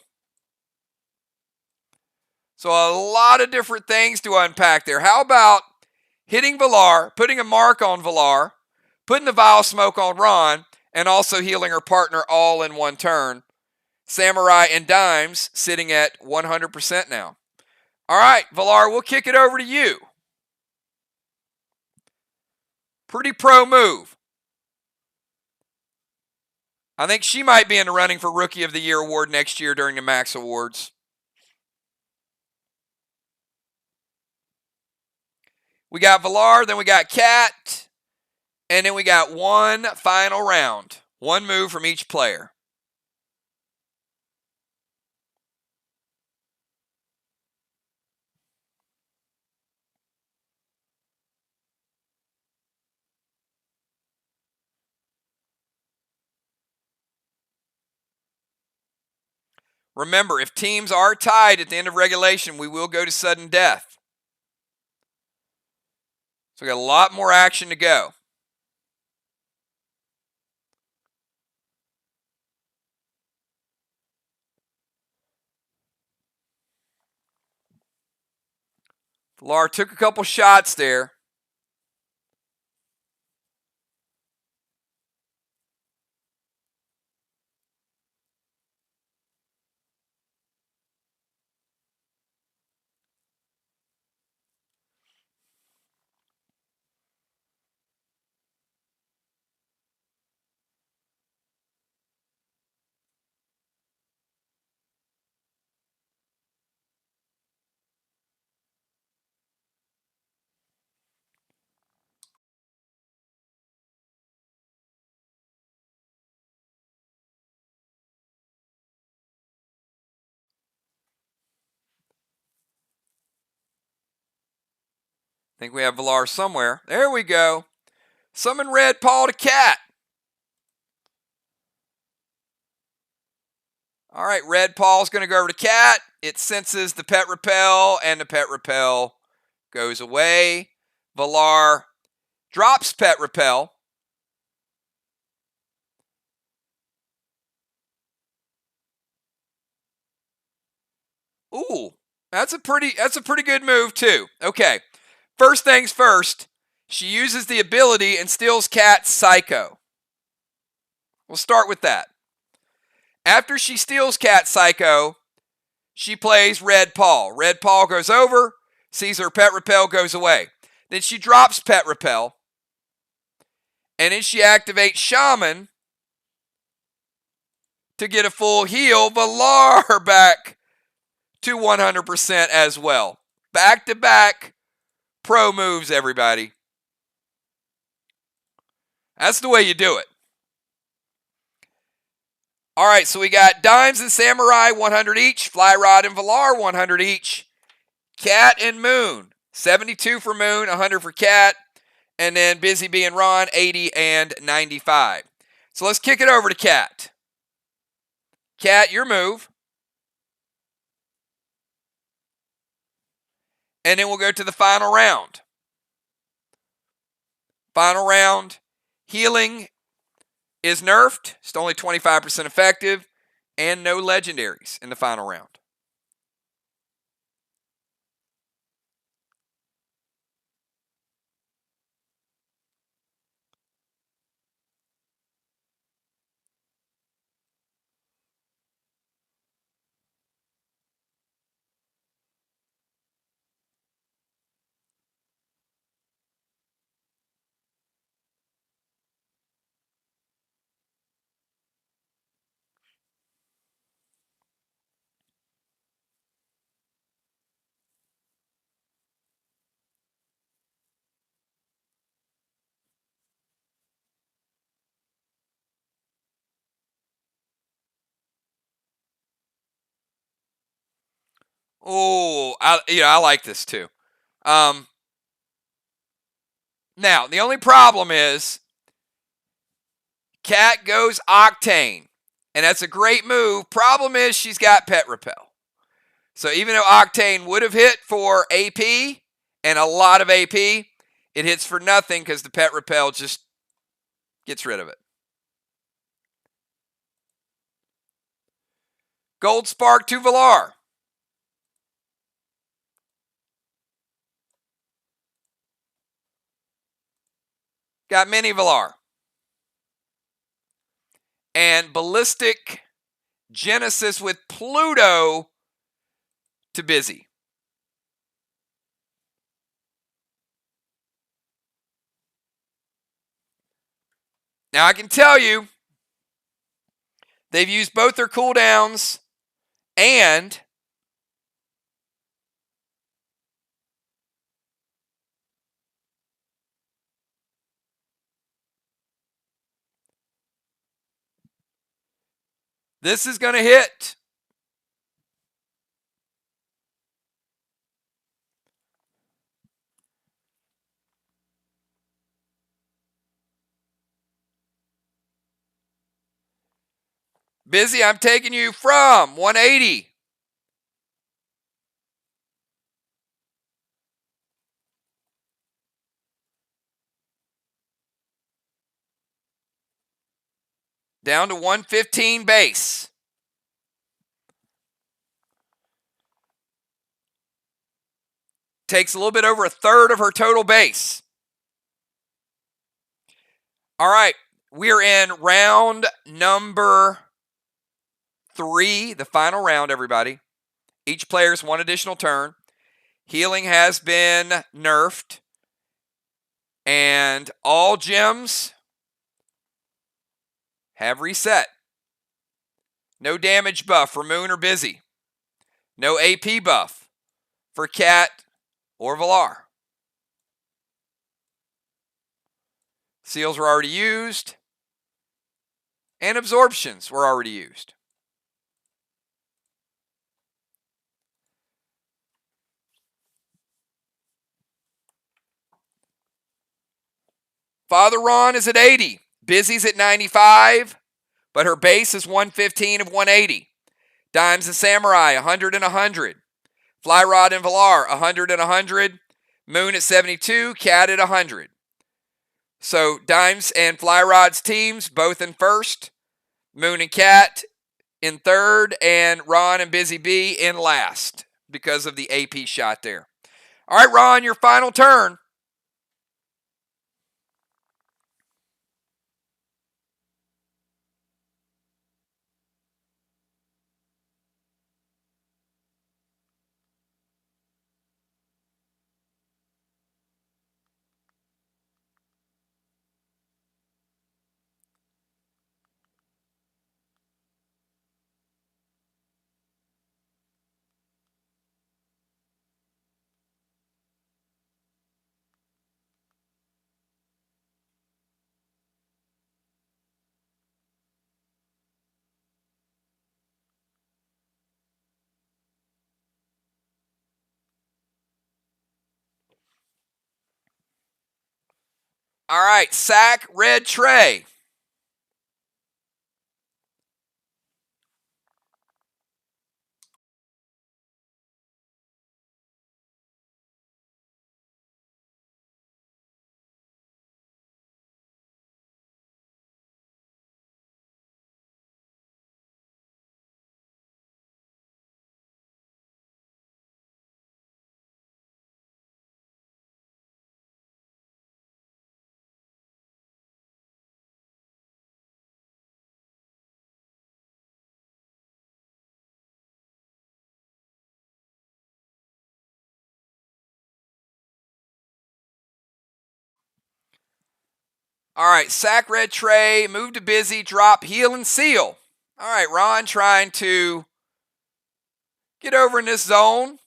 So a lot of different things to unpack there. How about hitting Valar, putting a mark on Valar, putting the Vile Smoke on Ron, and also healing her partner all in one turn. Samurai and Dimes sitting at 100% now. All right, Valar, we'll kick it over to you. Pretty pro move. I think she might be in the running for Rookie of the Year award next year during the Max Awards. We got Valar, then we got Cat, and then we got one final round. One move from each player. Remember, if teams are tied at the end of regulation, we will go to sudden death. So we got a lot more action to go. Valar took a couple shots there. I think we have Valar somewhere. There we go. Summon Red Paw to Cat. All right, Red Paw's going to go over to Cat. It senses the pet repel, and the pet repel goes away. Valar drops pet repel. Ooh, that's a pretty good move too. Okay. First things first, she uses the ability and steals Cat's Psycho. We'll start with that. After she steals Cat Psycho, she plays Red Paw. Red Paw goes over, sees her pet repel, goes away. Then she drops pet repel, and then she activates Shaman to get a full heal. Valar back to 100% as well. Back to back pro moves, everybody. That's the way you do it. All right, so we got Dimes and Samurai, 100 each. Fly Rod and Valar, 100 each. Cat and Moon, 72 for Moon, 100 for Cat. And then Busy Bee and Ron, 80 and 95. So let's kick it over to Cat. Cat, your move. And then we'll go to the final round. Final round, healing is nerfed. It's only 25% effective. And no legendaries in the final round. Oh, I like this too. Now, the only problem is Cat goes Octane, and that's a great move. Problem is she's got Pet Repel. So even though Octane would have hit for AP and a lot of AP, it hits for nothing because the Pet Repel just gets rid of it. Gold Spark to Valar. Got Mini Valar. And Ballistic Genesis with Pluto to Busy. Now I can tell you, they've used both their cooldowns, and this is going to hit. Busy, I'm taking you from 180. Down to 115 base. Takes a little bit over a third of her total base. All right, we're in round number 3, the final round, everybody. Each player's one additional turn. Healing has been nerfed. And all gems have reset. No damage buff for Moon or Busy. No AP buff for Cat or Valar. Seals were already used. And absorptions were already used. Father Ron is at 80. Busy's at 95, but her base is 115 of 180. Dimes and Samurai, 100 and 100. Flyrod and Valar, 100 and 100. Moon at 72, Cat at 100. So Dimes and Flyrod's teams both in first. Moon and Cat in third, and Ron and Busy Bee in last because of the AP shot there. All right, Ron, your final turn. All right, sack red tray. All right, sack red tray, move to Busy, drop, heal, and seal. All right, Ron trying to get over in this zone,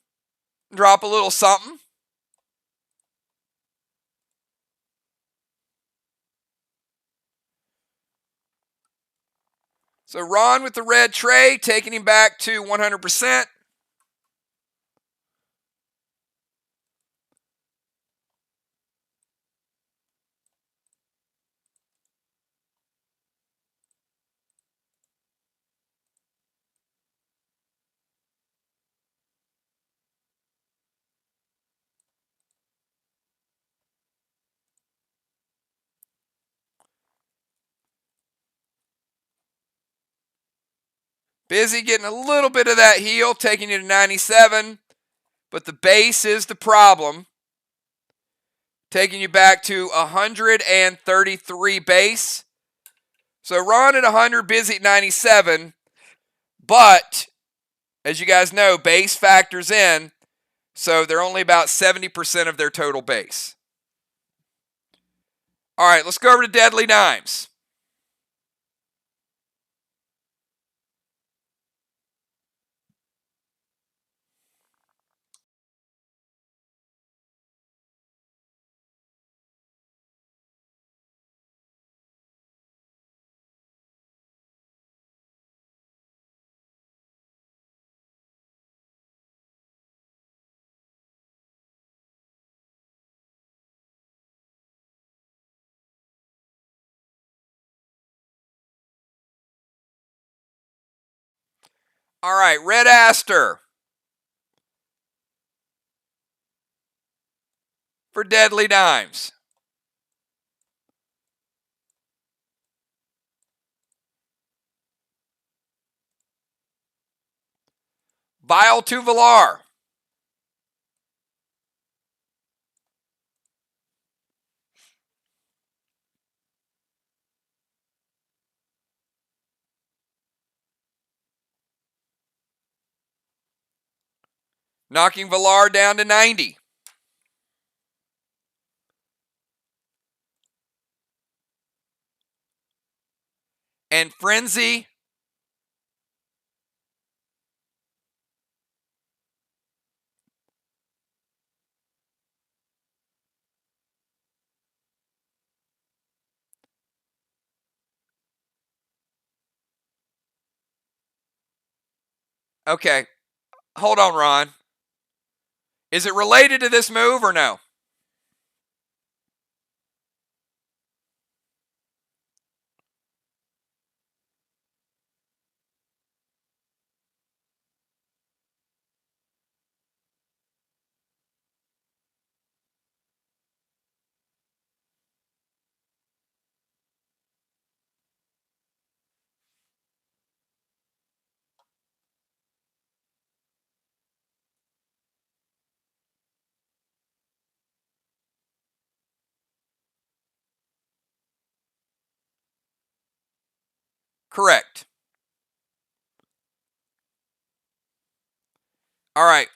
drop a little something. So Ron with the red tray, taking him back to 100%. Busy getting a little bit of that heal, taking you to 97. But the base is the problem. Taking you back to 133 base. So Ron at 100, Busy at 97. But, as you guys know, base factors in. So they're only about 70% of their total base. All right, let's go over to Deadly Dimes. All right, Red Aster for Deadly Dimes. Vile to Valar. Knocking Valar down to 90. And Frenzy. Okay, hold on, Ron. Is it related to this move or no? Correct. All right.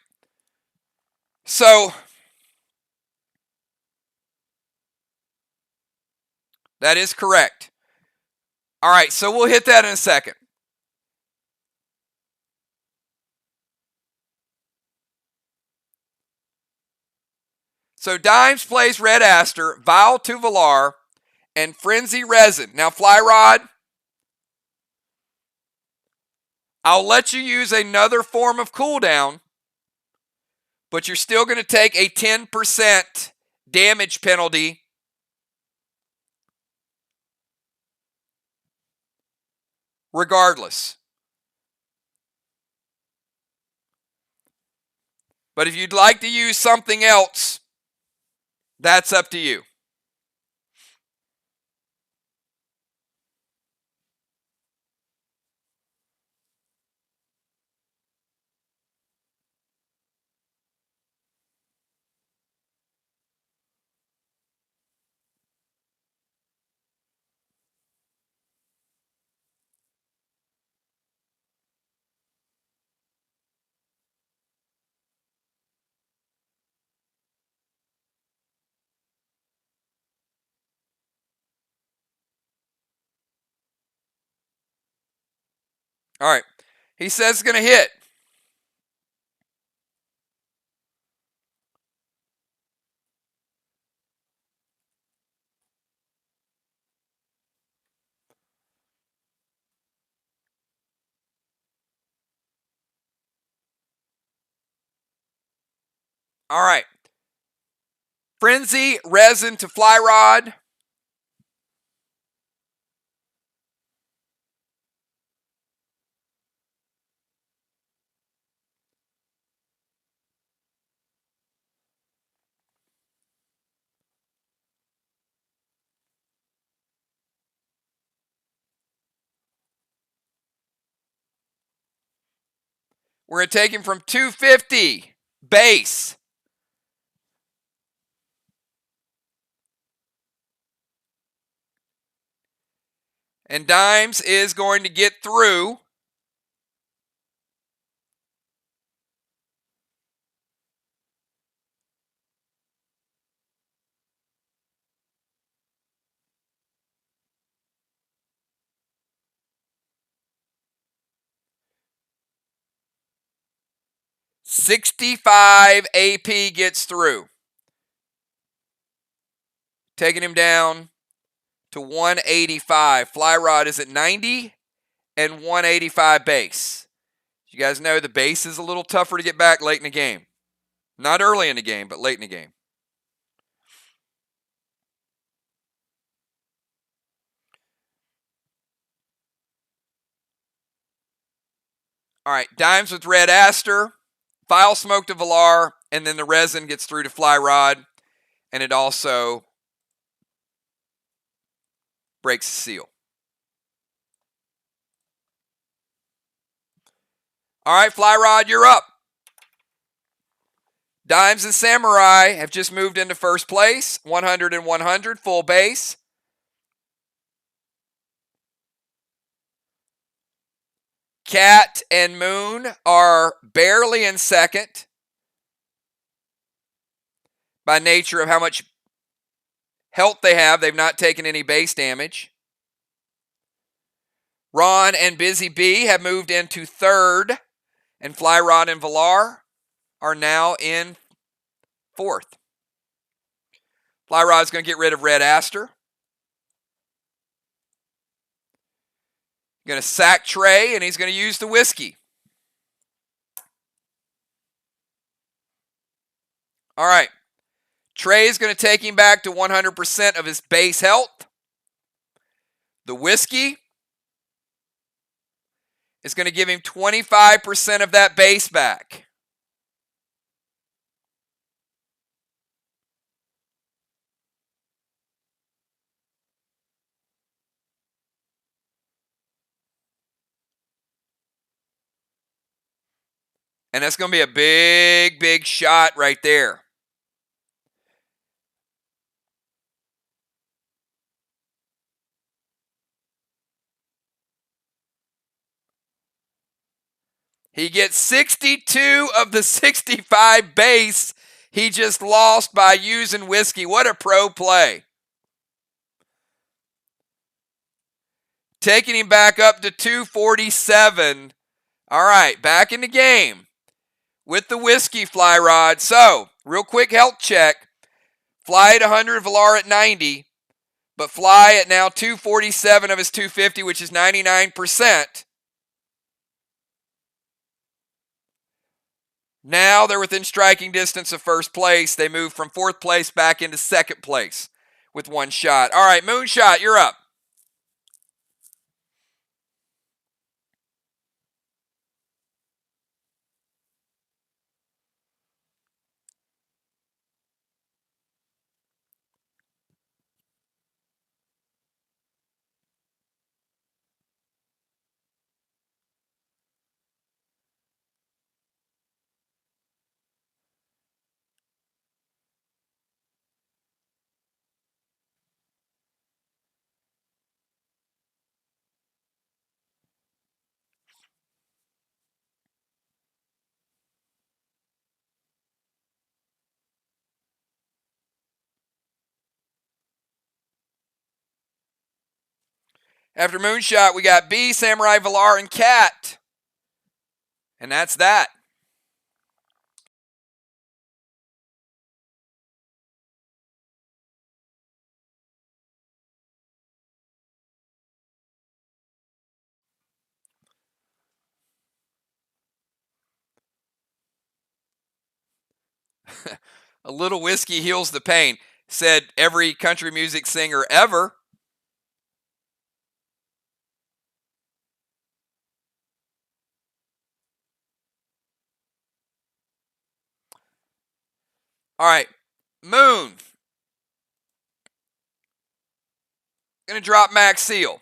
So that is correct. All right, so we'll hit that in a second. So Dimes plays Red Aster, Vile to Valar, and Frenzy Resin. Now, Flyrod, I'll let you use another form of cooldown, but you're still going to take a 10% damage penalty regardless. But if you'd like to use something else, that's up to you. All right. He says it's going to hit. All right. Frenzy, Resin to Flyrod. We're going to take him from 250 base. And Dimes is going to get through. $65 AP gets through. Taking him down to 185. Fly Rod is at 90 and 185 base. You guys know the base is a little tougher to get back late in the game. Not early in the game, but late in the game. All right, Dimes with Red Aster, File Smoke to Valar, and then the resin gets through to Fly Rod, and it also breaks the seal. All right, Fly Rod, you're up. Dimes and Samurai have just moved into first place, 100 and 100, full base. Cat and Moon are barely in second by nature of how much health they have. They've not taken any base damage. Ron and Busy Bee have moved into third, and Fly Rod and Valar are now in fourth. Fly Rod's going to get rid of Red Aster. Going to sack Trey, and he's going to use the whiskey. All right. Trey is going to take him back to 100% of his base health. The whiskey is going to give him 25% of that base back. And that's going to be a big, big shot right there. He gets 62 of the 65 base he just lost by using whiskey. What a pro play. Taking him back up to 247. All right, back in the game with the whiskey, Fly Rod. So, real quick health check. Fly at 100, Valar at 90. But Fly at now 247 of his 250, which is 99%. Now they're within striking distance of first place. They move from fourth place back into second place with one shot. All right, Moonshot, you're up. After Moonshot, we got B, Samurai, Valar, and Cat. And that's that. A little whiskey heals the pain, said every country music singer ever. All right, Moon. Going to drop Max Seal.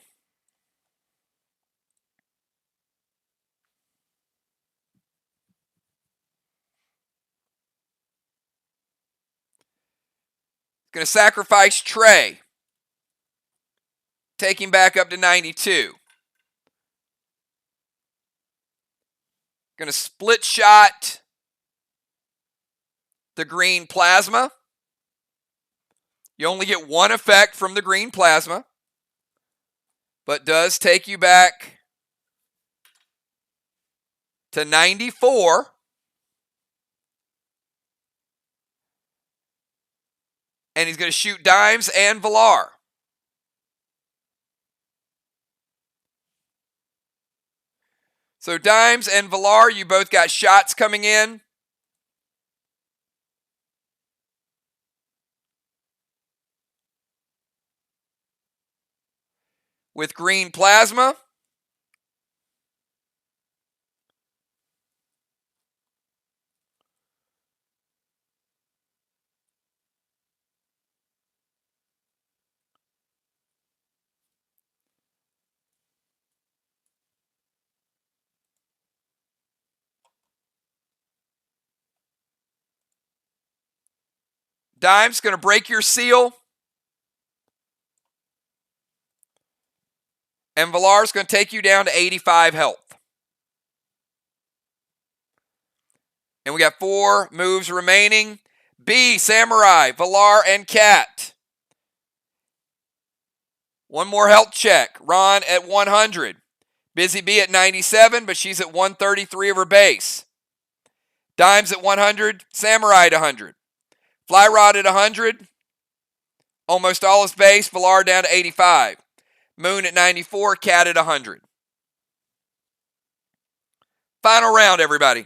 Going to sacrifice Trey. Take him back up to 92. Going to split shot the green plasma. You only get one effect from the green plasma, but does take you back to 94. And he's going to shoot Dimes and Villar. So Dimes and Villar, you both got shots coming in. With green plasma. Dimes going to break your seal. And Villar's going to take you down to 85 health. And we got 4 moves remaining. B, Samurai, Villar, and Cat. One more health check. Ron at 100. Busy Bee at 97, but she's at 133 of her base. Dimes at 100. Samurai at 100. Fly Rod at 100. Almost all his base. Villar down to 85. Moon at 94. Cat at 100. Final round, everybody.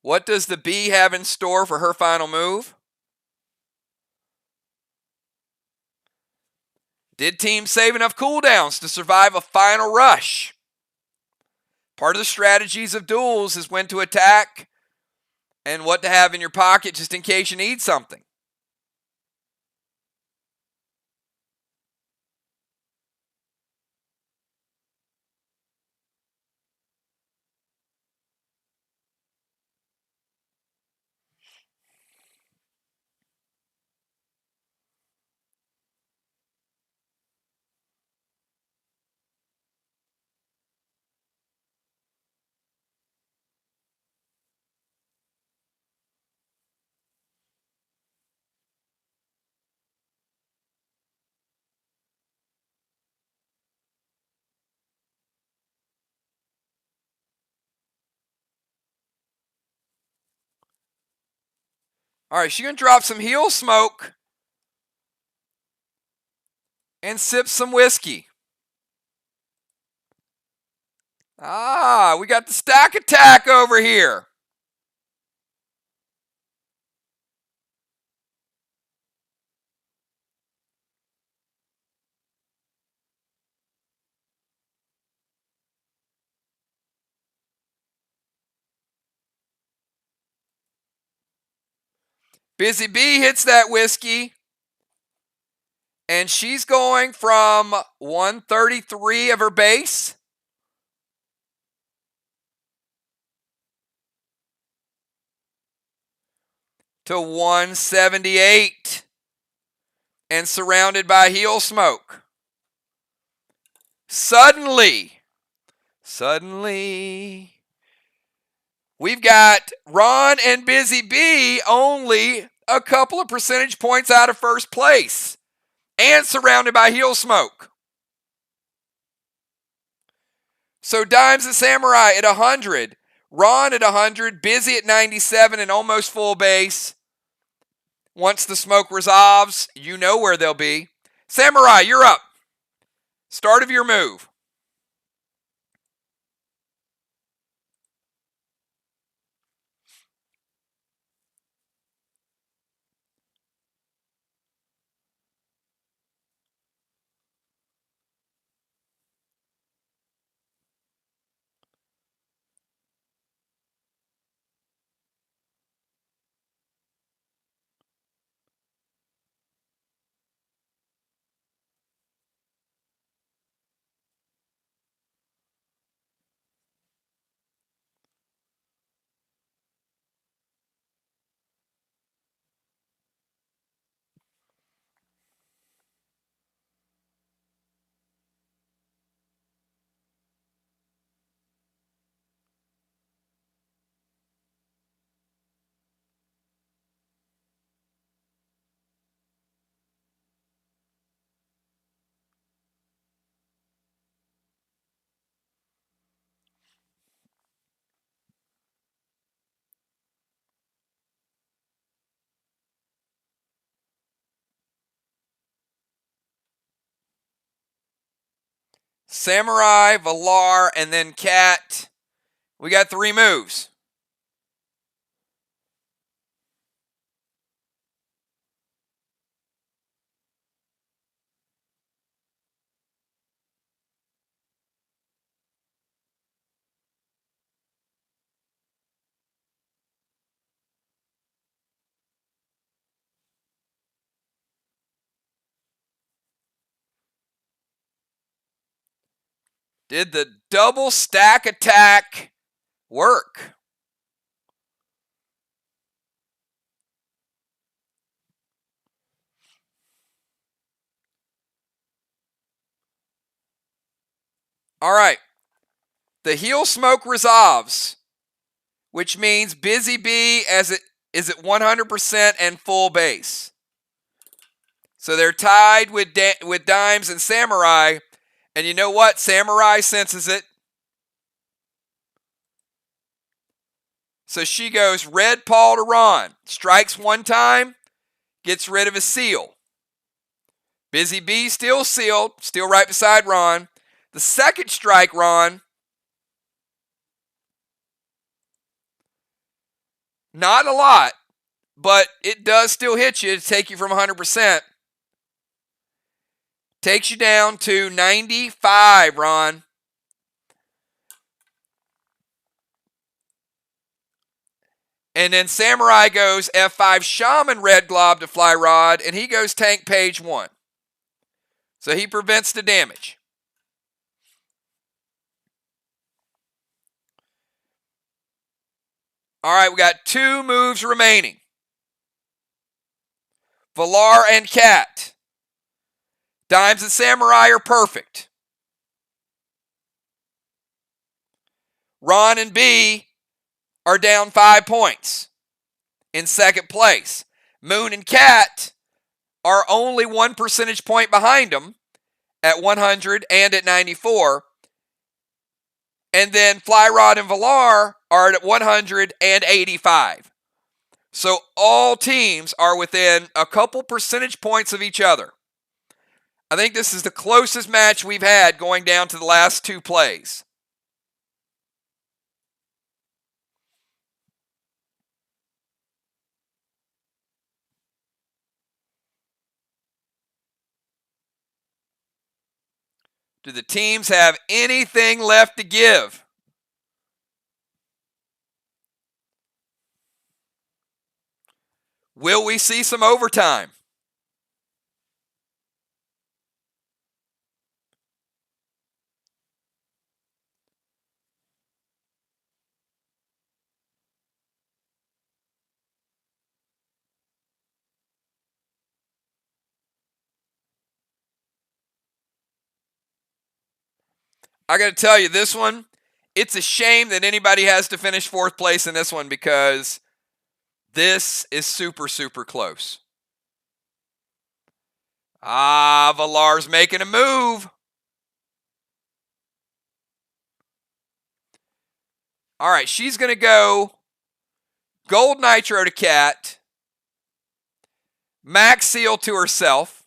What does the bee have in store for her final move? Did teams save enough cooldowns to survive a final rush? Part of the strategies of duels is when to attack and what to have in your pocket just in case you need something. All right, she's going to drop some heel smoke and sip some whiskey. Ah, we got the stack attack over here. Busy Bee hits that whiskey. And she's going from 133 of her base to 178 and surrounded by heel smoke. Suddenly, we've got Ron and Busy Bee only a couple of percentage points out of first place and surrounded by heel smoke. So Dimes and Samurai at 100, Ron at 100, Busy at 97 and almost full base. Once the smoke resolves, you know where they'll be. Samurai, you're up. Start of your move. Samurai, Valar, and then Cat. We got 3 moves. Did the double stack attack work? All right. The heel smoke resolves, which means Busy Bee is at 100% and full base. So they're tied with Dimes and Samurai. And you know what? Samurai senses it. So she goes red paw to Ron. Strikes 1 time, gets rid of his seal. Busy Bee still sealed, still right beside Ron. The second strike, Ron, not a lot, but it does still hit you to take you from 100%. Takes you down to 95, Ron. And then Samurai goes F5 Shaman Red Glob to Fly Rod, and he goes Tank Page 1. So he prevents the damage. All right, we got 2 moves remaining. Valar and Cat. Dimes and Samurai are perfect. Ron and B are down 5 points in second place. Moon and Cat are only 1 percentage point behind them at 100 and at 94. And then Flyrod and Valar are at 100 and 85. So all teams are within a couple percentage points of each other. I think this is the closest match we've had going down to the last 2 plays. Do the teams have anything left to give? Will we see some overtime? I got to tell you, this one, it's a shame that anybody has to finish 4th place in this one because this is super, super close. Valar's making a move. All right, she's going to go Gold Nitro to Cat, Max Seal to herself,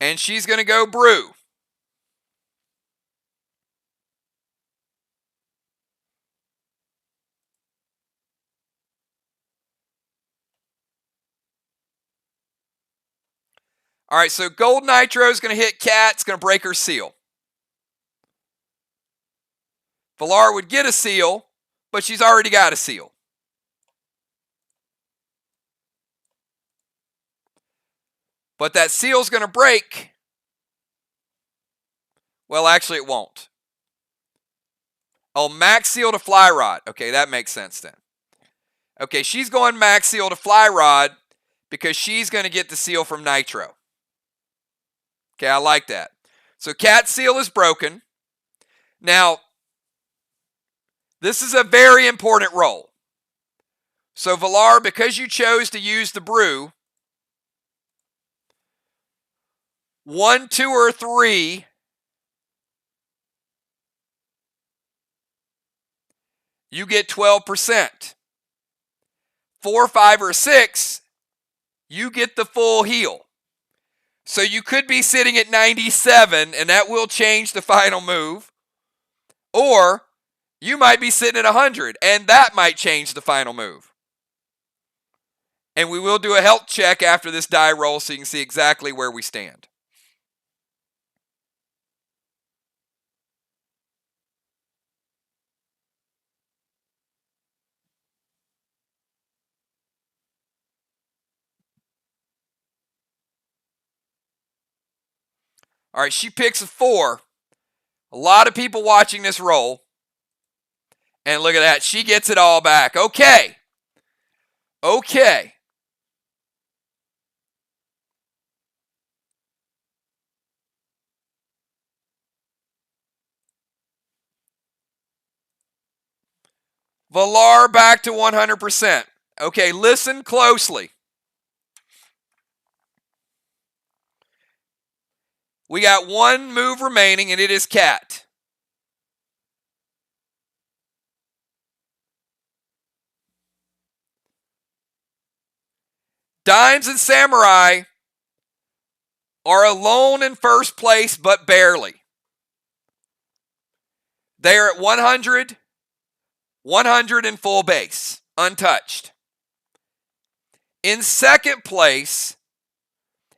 and she's going to go Brew. All right, so Gold Nitro is going to hit Cat. It's going to break her seal. Valar would get a seal, but she's already got a seal. But that seal's going to break. Well, actually, it won't. Oh, Max Seal to Fly Rod. Okay, that makes sense then. Okay, she's going Max Seal to Fly Rod because she's going to get the seal from Nitro. Okay, I like that. So Cat Seal is broken. Now, this is a very important roll. So Valar, because you chose to use the Brew, 1, 2, or 3 you get 12%. 4, 5, or 6, you get the full heal. So you could be sitting at 97, and that will change the final move. Or you might be sitting at 100, and that might change the final move. And we will do a health check after this die roll so you can see exactly where we stand. All right, she picks a 4. A lot of people watching this roll. And look at that. She gets it all back. Okay. Okay. Valar back to 100%. Okay, listen closely. We got one move remaining, and it is Cat. Dimes and Samurai are alone in first place, but barely. They are at 100, 100 in full base, untouched. In second place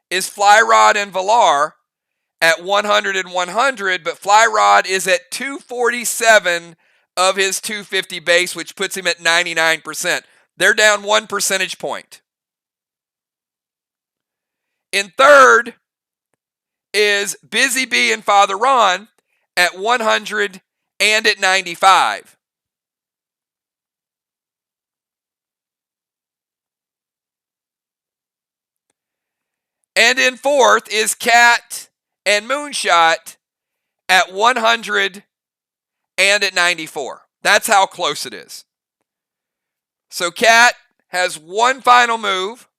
is Flyrod and Valar at 100 and 100, but Flyrod is at 247 of his 250 base, which puts him at 99%. They're down 1 percentage point. In third is Busy Bee and Father Ron at 100 and at 95. And in fourth is Cat and Moonshot at 100 and at 94. That's how close it is. So Cat has one final move.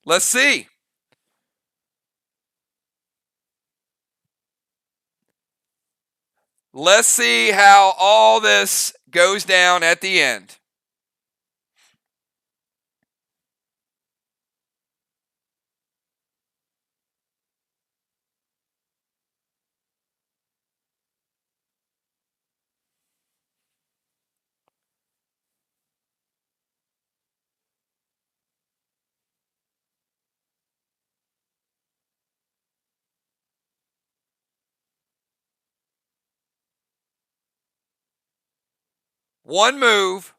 Let's see. Let's see how all this goes down at the end. One move,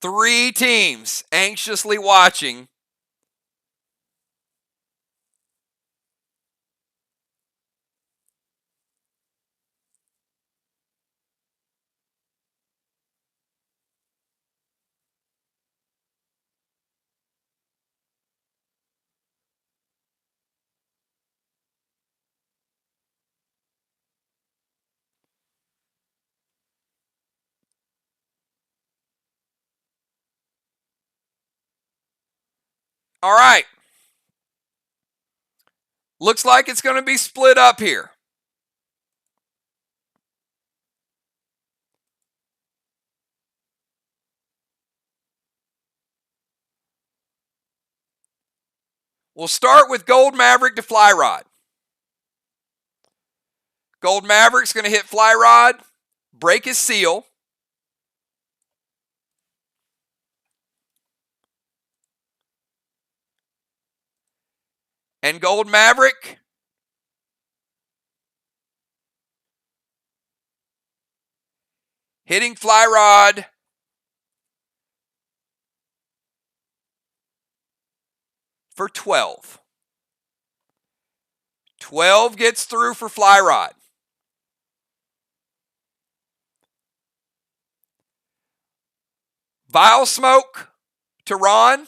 3 teams anxiously watching. All right. Looks like it's going to be split up here. We'll start with Gold Maverick to Flyrod. Gold Maverick's going to hit Flyrod, break his seal. And Gold Maverick hitting Flyrod for 12. 12 gets through for Flyrod. Vile Smoke to Ron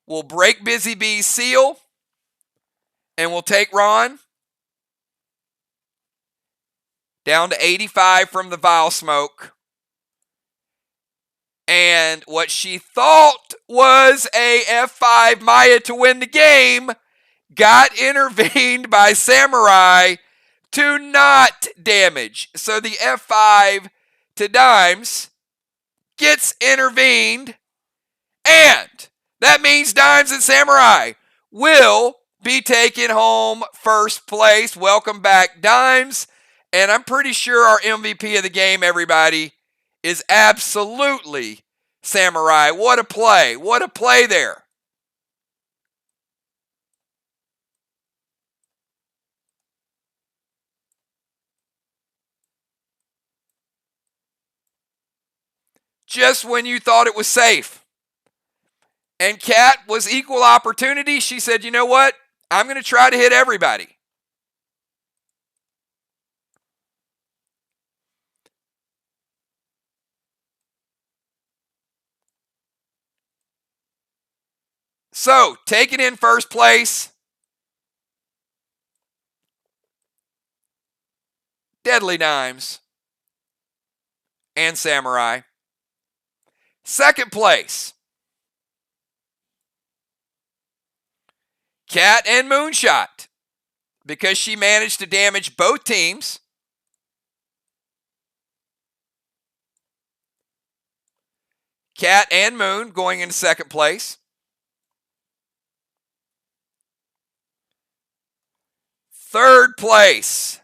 will break Busy Bee's seal, and we'll take Ron down to 85 from the Vile Smoke. And what she thought was a F5 Maya to win the game got intervened by Samurai to not damage. So the F5 to Dimes gets intervened, and that means Dimes and Samurai will be taking home first place. Welcome back, Dimes. And I'm pretty sure our MVP of the game, everybody, is absolutely Samurai. What a play. What a play there. Just when you thought it was safe. And Kat was equal opportunity. She said, you know what? I'm going to try to hit everybody. So, taking in first place, Deadly Dimes and Samurai. Second place, Cat and Moonshot, because she managed to damage both teams. Cat and Moon going into second place. Third place,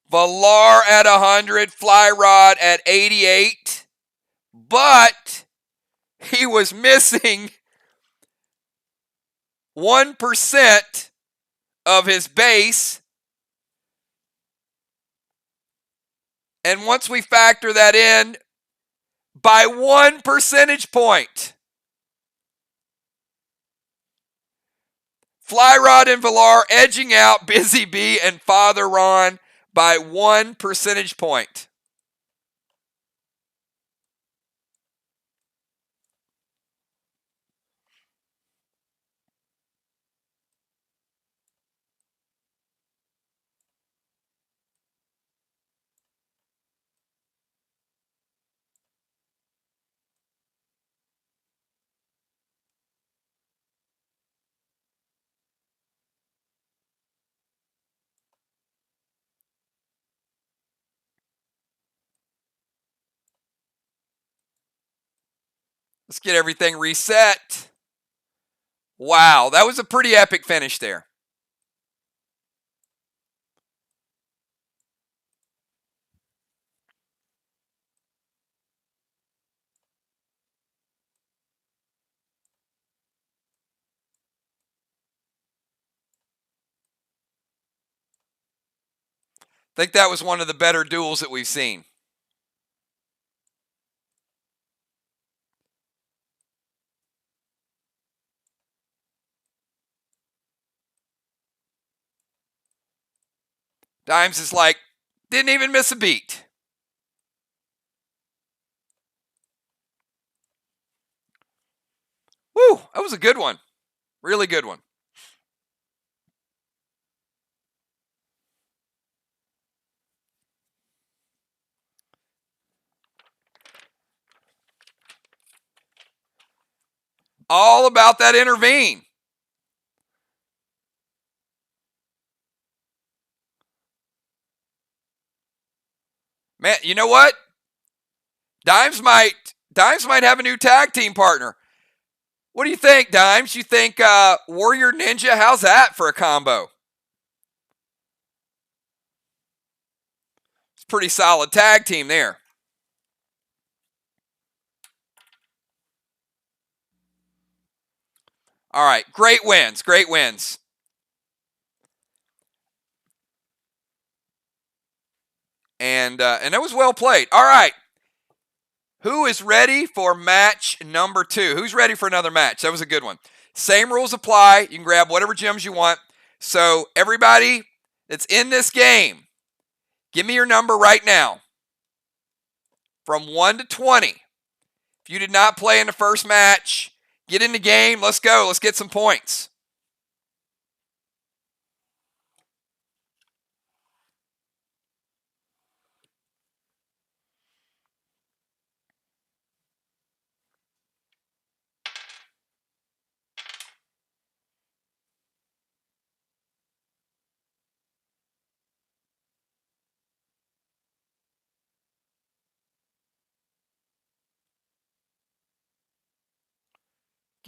Valar at 100, Fly Rod at 88, but he was missing 1% of his base. And once we factor that in, by 1 percentage point, Fly Rod and Valar edging out Busy Bee and Father Ron by 1 percentage point. Let's get everything reset. Wow, that was a pretty epic finish there. I think that was one of the better duels that we've seen. Dimes is like, didn't even miss a beat. Woo, that was a good one. Really good one. All about that intervene. Man, you know what? Dimes might have a new tag team partner. What do you think, Dimes? You think Warrior Ninja? How's that for a combo? It's a pretty solid tag team there. All right, great wins, great wins. And that was well played. All right. Who is ready for match number 2? Who's ready for another match? That was a good one. Same rules apply. You can grab whatever gems you want. So everybody that's in this game, give me your number right now. From 1 to 20. If you did not play in the first match, get in the game. Let's go. Let's get some points.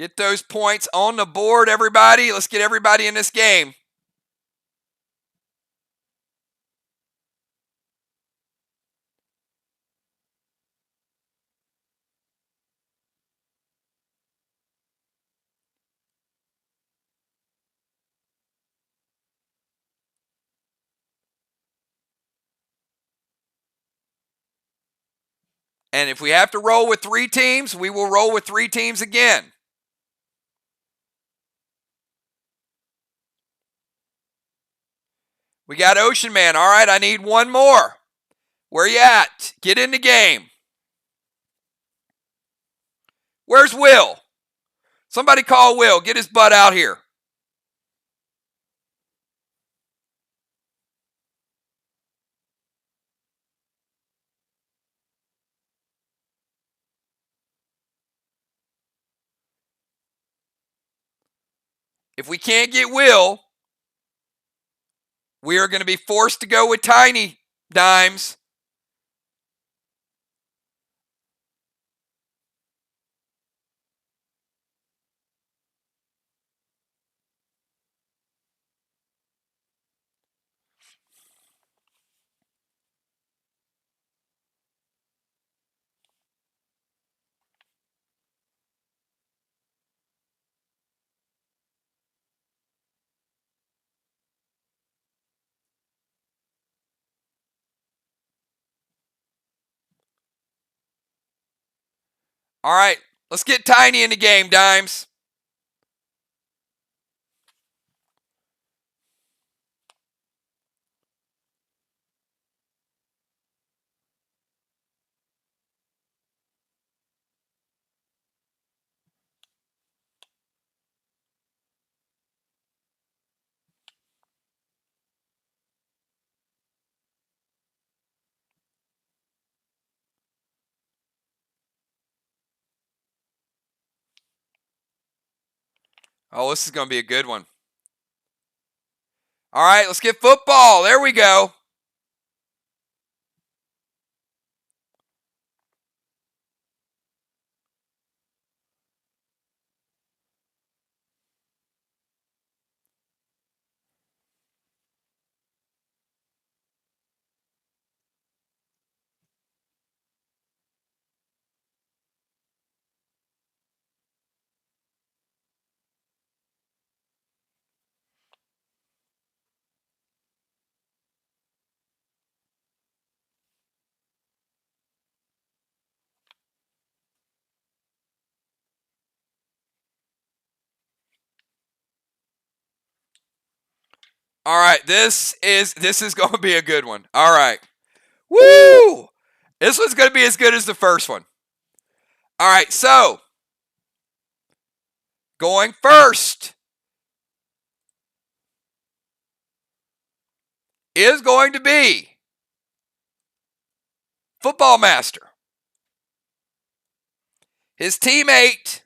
Get those points on the board, everybody. Let's get everybody in this game. And if we have to roll with 3 teams, we will roll with 3 teams again. We got Ocean Man. All right, I need one more. Where you at? Get in the game. Where's Will? Somebody call Will. Get his butt out here. If we can't get Will, we are going to be forced to go with Tiny Dimes. All right, let's get Tiny in the game, Dimes. Oh, this is going to be a good one. All right, let's get football. There we go. All right, this is going to be a good one. All right. Woo! This one's going to be as good as the first one. All right, so going first is going to be Football Master. His teammate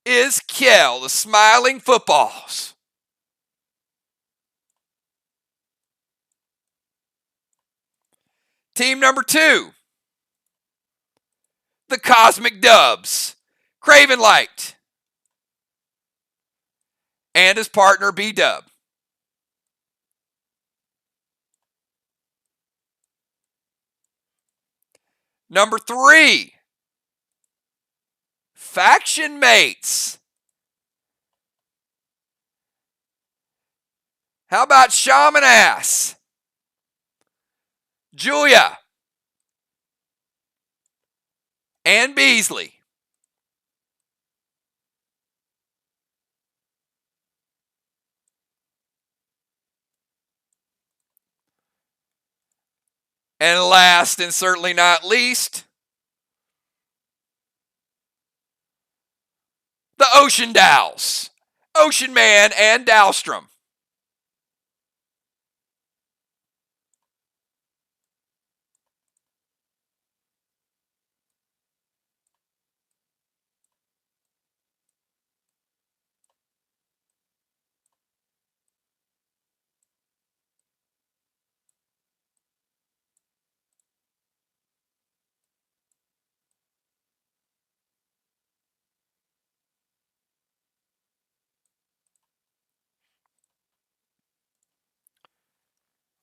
is Kel, the Smiling Footballs. Team number 2, the Cosmic Dubs, Craven Light, and his partner B-Dub. Number 3, Faction Mates. How about Shaman Ass, Julia, and Beasley? And last and certainly not least, the Ocean Dowls, Ocean Man and Dowstrom.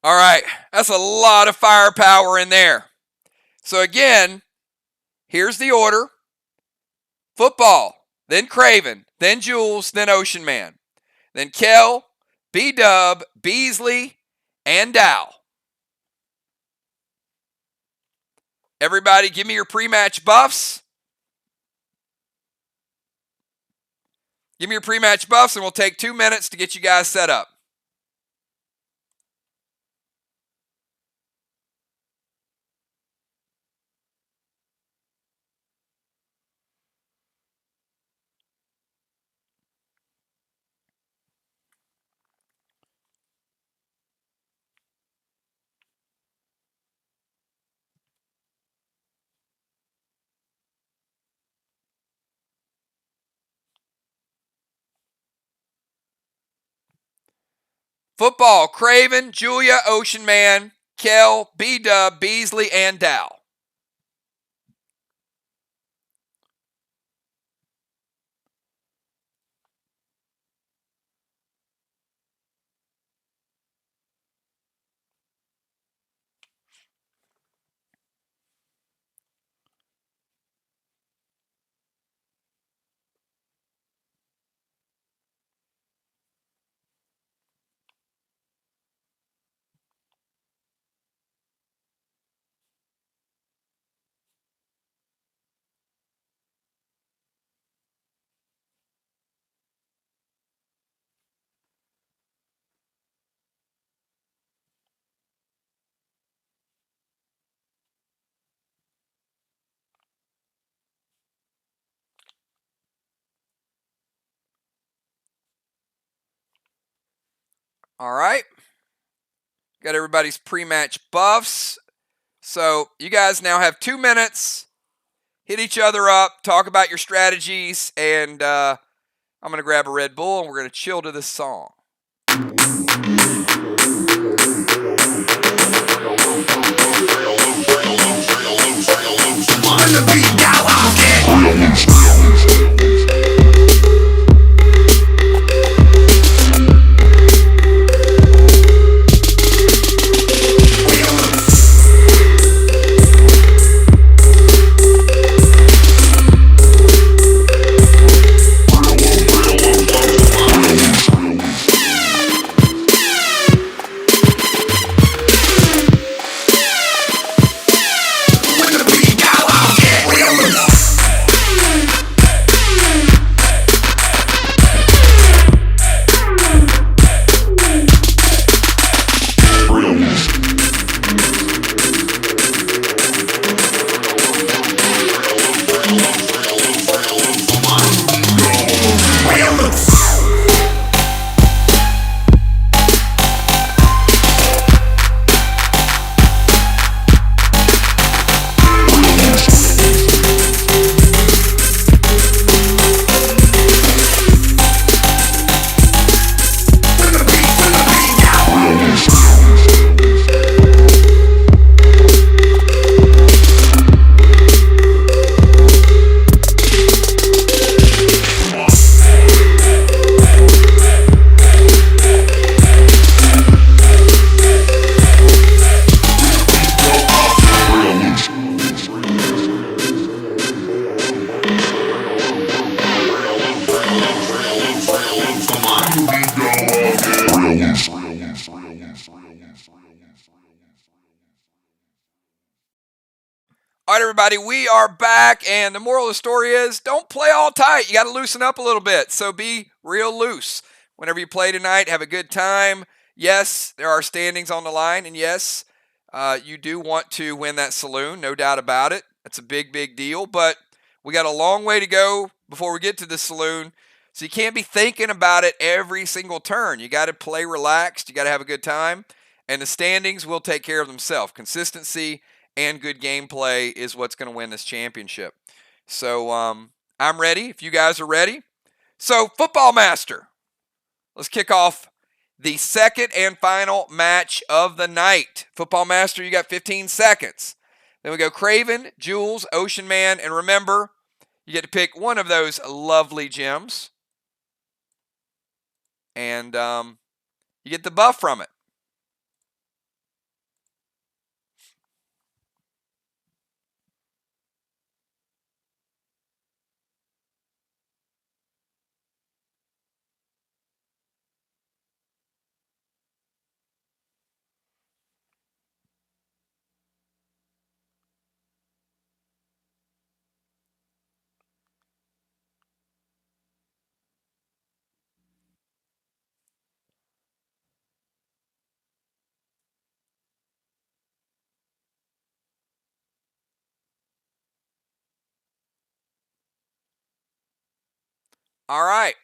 All right, that's a lot of firepower in there. So again, here's the order. Football, then Craven, then Jules, then Ocean Man. Then Kel, B-Dub, Beasley, and Dow. Everybody give me your pre-match buffs. Give me your pre-match buffs, and we'll take 2 minutes to get you guys set up. Football, Craven, Julia, Ocean Man, Kel, B-Dub, Beasley, and Dow. All right. Got everybody's pre-match buffs. So you guys now have 2 minutes. Hit each other up. Talk about your strategies. And I'm going to grab a Red Bull, and we're going to chill to this song. All right, everybody, we are back, and the moral of the story is don't play all tight. You got to loosen up a little bit, so be real loose. Whenever you play tonight, have a good time. Yes, there are standings on the line, and yes, you do want to win that saloon, no doubt about it. That's a big, big deal, but we got a long way to go before we get to the saloon, so you can't be thinking about it every single turn. You got to play relaxed. You got to have a good time, and the standings will take care of themselves. Consistency and good gameplay is what's going to win this championship. So I'm ready if you guys are ready. So Football Master, let's kick off the second and final match of the night. Football Master, you got 15 seconds. Then we go Craven, Jules, Ocean Man, and remember, you get to pick one of those lovely gems. And you get the buff from it. All right.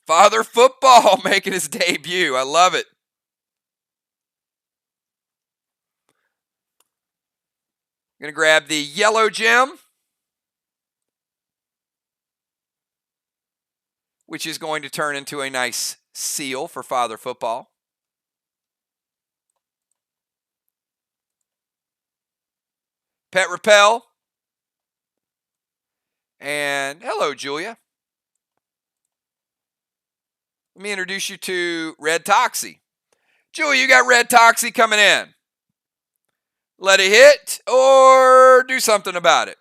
Father Football making his debut. I love it. I'm going to grab the yellow gem, which is going to turn into a nice seal for Father Football. Pet Repel. And hello, Julia. Let me introduce you to Red Toxie. Julia, you got Red Toxie coming in. Let it hit or do something about it.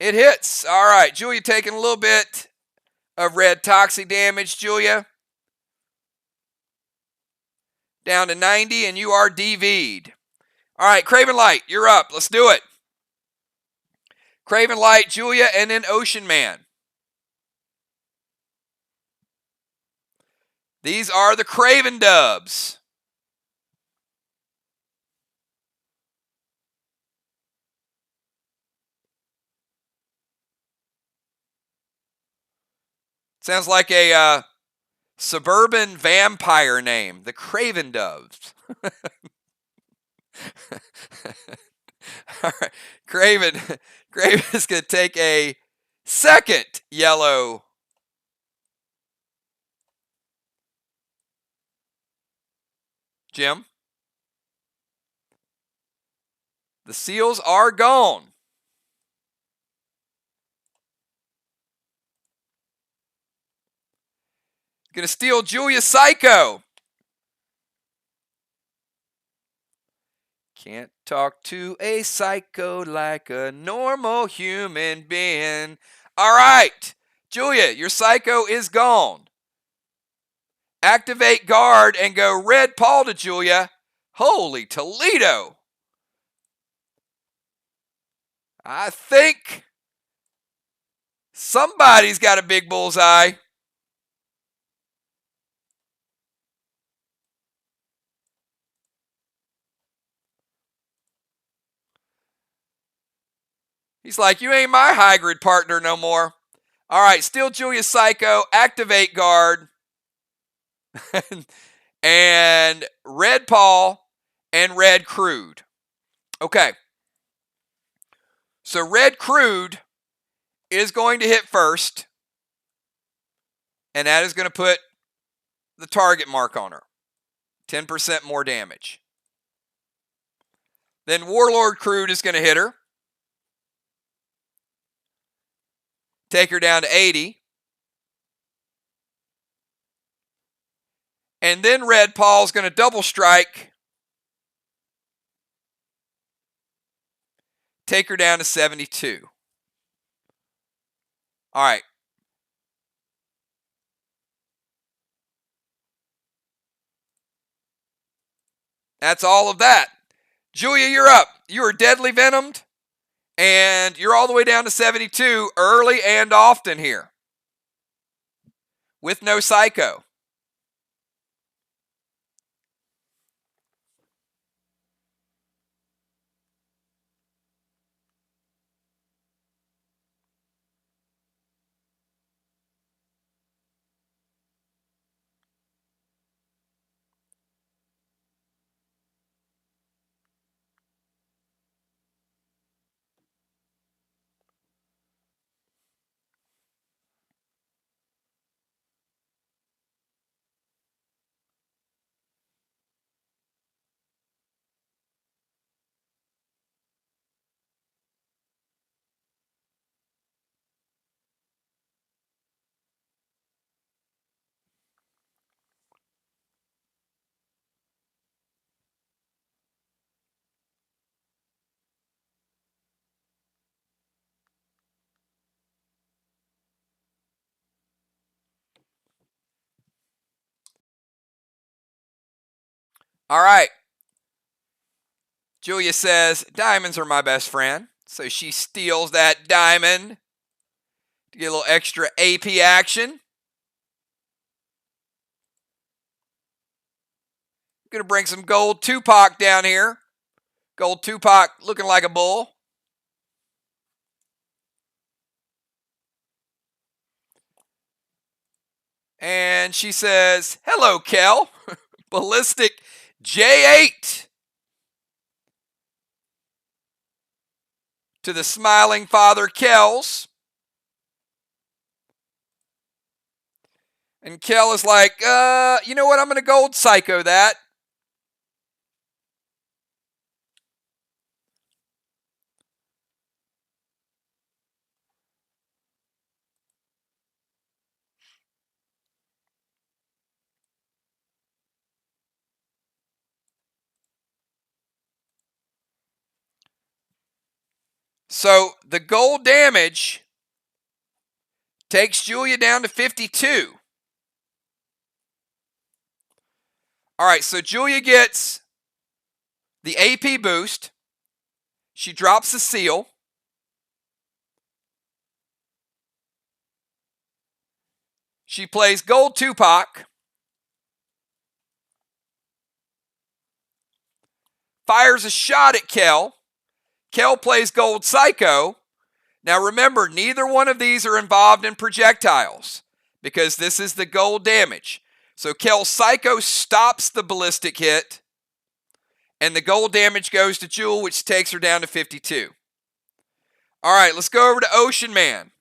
It hits. All right, Julia taking a little bit of Red Toxie damage, Julia. Down to 90, and you are DV'd. All right, Craven Light, you're up. Let's do it. Craven Light, Julia, and then Ocean Man. These are the Craven Dubs. Sounds like a suburban vampire name, the Craven Doves. All right, Craven is going to take a second yellow gem. The seals are gone. Going to steal Julia Psycho. Can't talk to a psycho like a normal human being. All right, Julia, your psycho is gone. Activate guard and go red paw to Julia. Holy Toledo. I think somebody's got a big bullseye. He's like, you ain't my high grid partner no more. All right, steal Julia Psycho, activate guard, and red paw and red crude. Okay. So red crude is going to hit first, and that is going to put the target mark on her. 10% more damage. Then Warlord Crude is going to hit her. Take her down to 80. And then Red Paul is going to double strike. Take her down to 72. All right. That's all of that. Julia, you're up. You are deadly venomed. And you're all the way down to 72 early and often here. With no psycho. All right. Julia says, diamonds are my best friend. So she steals that diamond to get a little extra AP action. Going to bring some gold Tupac down here. Gold Tupac looking like a bull. And she says, hello, Kel. Ballistic J8 to the smiling father, Kells. And Kel is like, you know what? I'm going to gold psycho that. So the gold damage takes Julia down to 52. All right, so Julia gets the AP boost. She drops the seal. She plays Gold Tupac. Fires a shot at Kel. Kel plays Gold Psycho. Now remember, neither one of these are involved in projectiles because this is the gold damage. So Kel Psycho stops the ballistic hit, and the gold damage goes to Jewel, which takes her down to 52. All right, let's go over to Ocean Man.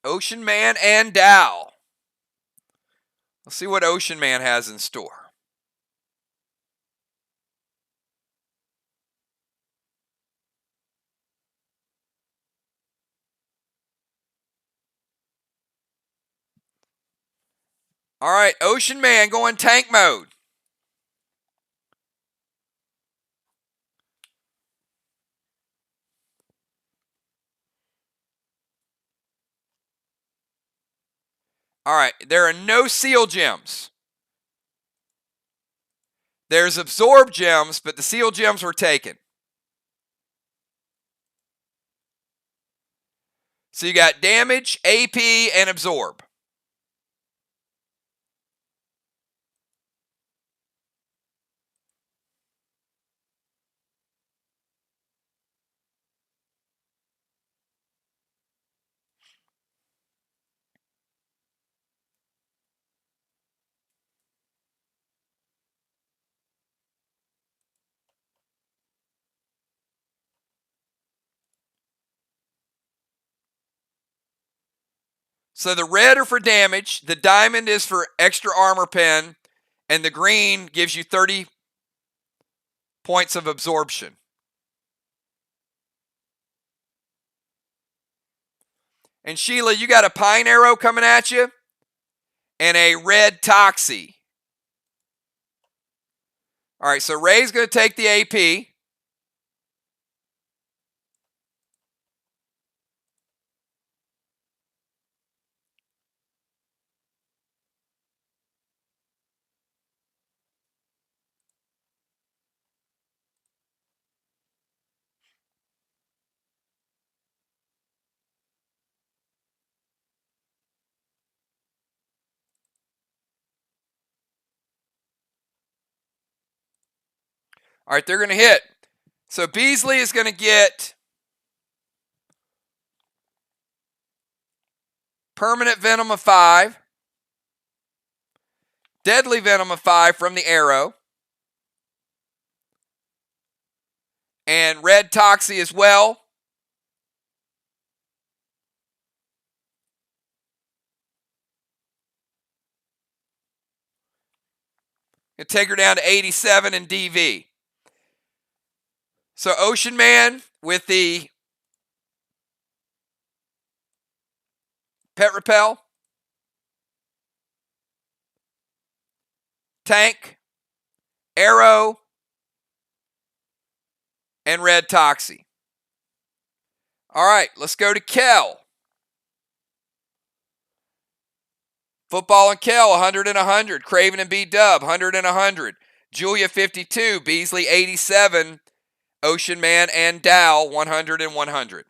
Ocean Man and Dow. Let's see what Ocean Man has in store. All right, Ocean Man going tank mode. All right, there are no seal gems. There's absorb gems, but the seal gems were taken. So you got damage, AP, and absorb. So the red are for damage, the diamond is for extra armor pen, and the green gives you 30 points of absorption. And Sheila, you got a pine arrow coming at you and a red toxie. All right, so Ray's going to take the AP. All right, they're going to hit. So Beasley is going to get permanent venom of 5, deadly venom of 5 from the arrow, and red toxie as well. Gonna take her down to 87 in DV. So Ocean Man with the pet repel, tank, arrow, and red toxie. All right, let's go to Kel. Football and Kel, 100 and 100. Craven and B-Dub, 100 and 100. Julia, 52. Beasley, 87. Ocean Man and Dow, 100 and 100.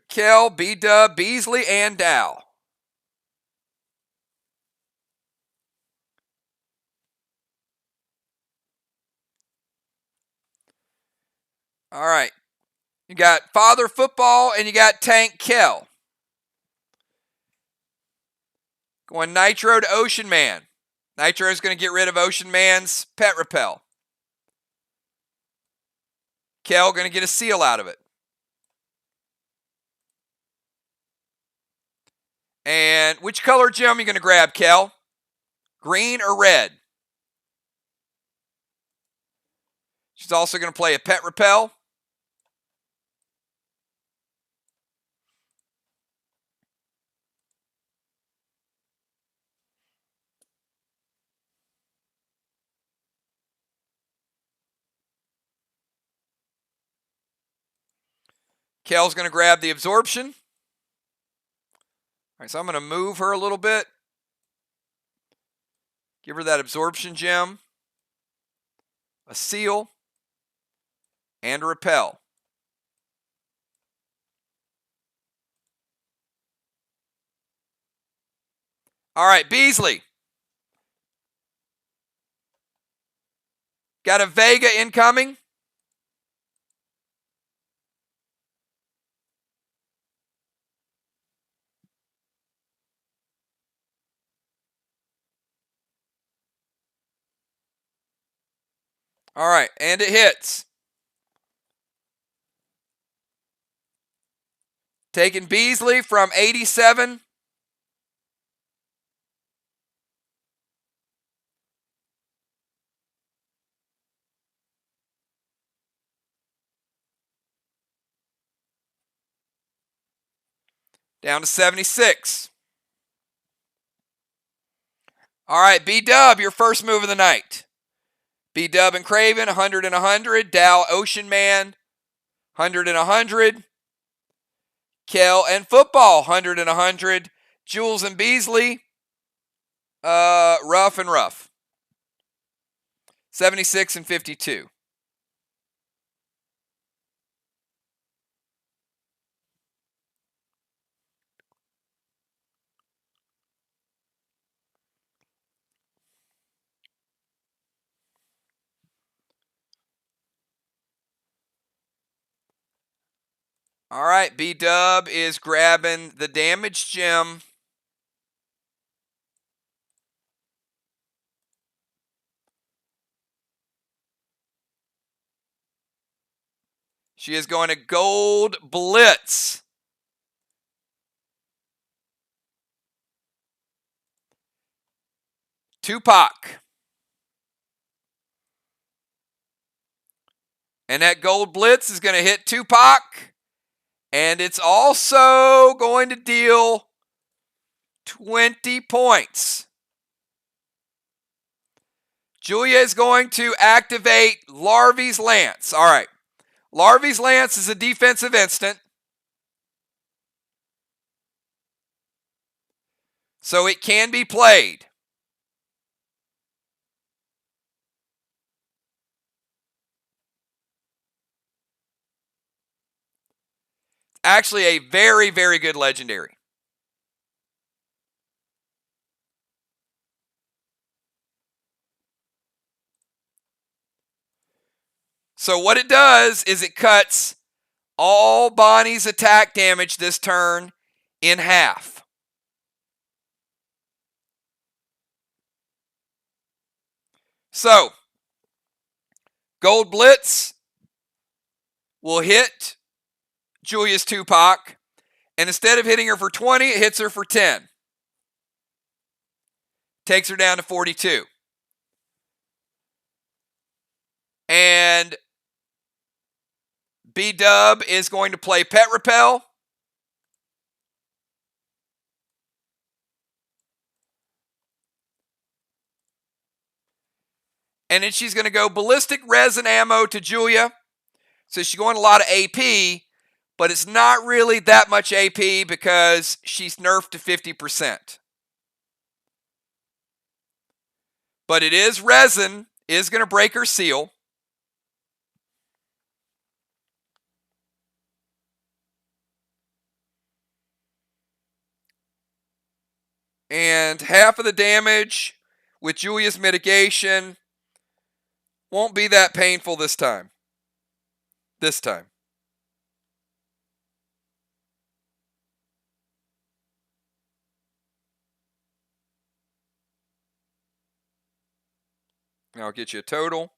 Kel, B-Dub, Beasley, and Dow. All right. You got Father Football and you got Tank Kel. Going Nitro to Ocean Man. Nitro is going to get rid of Ocean Man's Pet Repel. Kel going to get a seal out of it. And which color gem are you going to grab, Kel? Green or red? She's also going to play a Pet Repel. Kel's going to grab the Absorption. All right, so I'm going to move her a little bit. Give her that Absorption gem, a seal, and a Repel. All right, Beasley. Got a Vega incoming. All right, and it hits. Taking Beasley from 87. Down to 76. All right, B-Dub, your first move of the night. B-Dub and Craven, 100 and 100. Dow, Ocean Man, 100 and 100. Kel and Football, 100 and 100. Jules and Beasley, rough and rough. 76 and 52. All right, B-Dub is grabbing the damage gem. She is going to Gold Blitz. Tupac. And that Gold Blitz is going to hit Tupac. And it's also going to deal 20 points. Julia is going to activate Larvy's Lance. All right. Larvy's Lance is a defensive instant. So it can be played. Actually, a very, very good legendary. So what it does is it cuts all Bonnie's attack damage this turn in half. So, Gold Blitz will hit Julia's Tupac, and instead of hitting her for 20, it hits her for 10. Takes her down to 42. And B-Dub is going to play Pet Repel. And then she's going to go Ballistic Resin Ammo to Julia. So she's going a lot of AP, but it's not really that much AP because she's nerfed to 50%. But it is resin, is going to break her seal. And half of the damage with Julia's mitigation won't be that painful this time. This time. And I'll get you a total.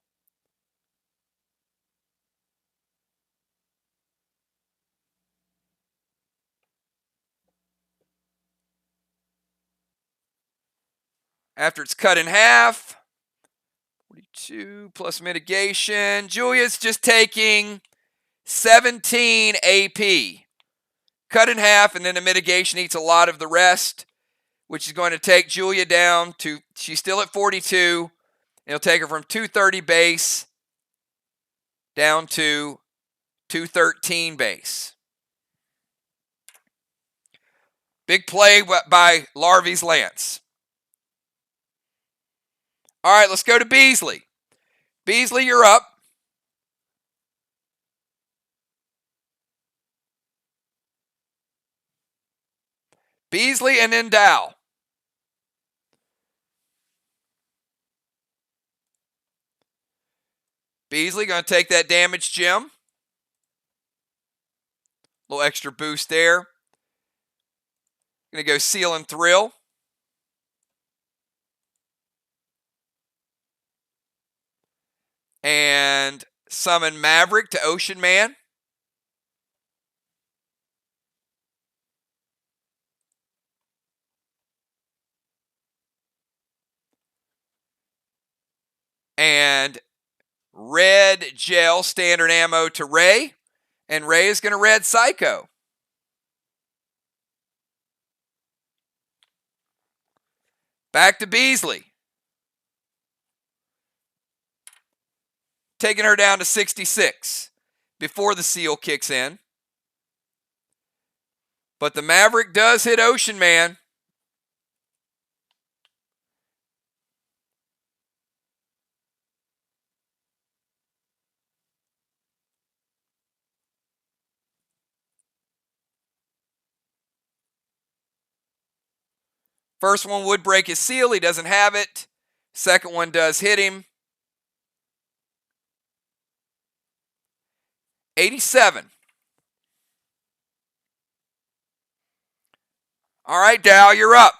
After it's cut in half, 42 plus mitigation, Julia's just taking 17 AP. Cut in half, and then the mitigation eats a lot of the rest, which is going to take Julia down to, she's still at 42. It'll take her from 230 base down to 213 base. Big play by Larvy's Lance. All right, let's go to Beasley. Beasley, you're up. Beasley and then Dow. Beasley going to take that damage gem. A little extra boost there. Going to go Seal and Thrill. And summon Maverick to Ocean Man. And red gel standard ammo to Ray. And Ray is going to red Psycho. Back to Beasley. Taking her down to 66 before the seal kicks in. But the Maverick does hit Ocean Man. First one would break his seal. He doesn't have it. Second one does hit him. 87. All right, Dow, you're up.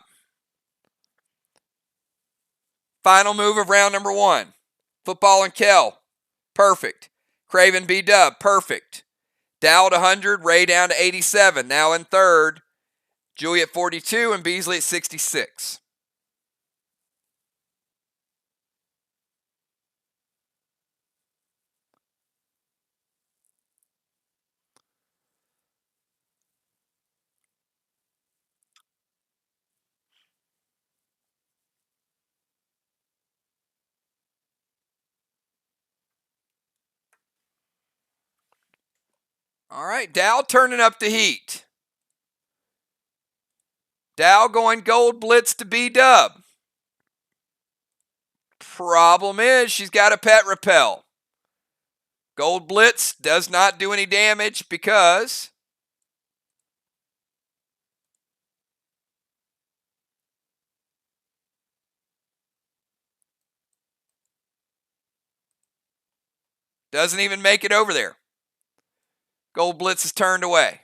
Final move of round number 1. Football and Kel. Perfect. Craven B-Dub. Perfect. Dow at 100. Ray down to 87. Now in third. Julia at 42 and Beasley at 66. All right, Dow turning up the heat. Dow going Gold Blitz to B-Dub. Problem is she's got a Pet Repel. Gold Blitz does not do any damage because doesn't even make it over there. Gold Blitz is turned away.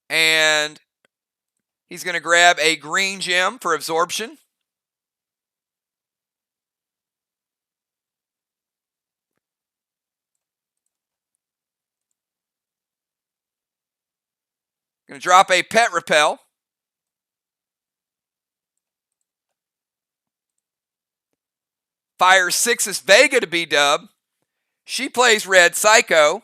And he's going to grab a green gem for absorption. Going to drop a Pet Repel. Fires Sixus Vega to B-Dub. She plays Red Psycho.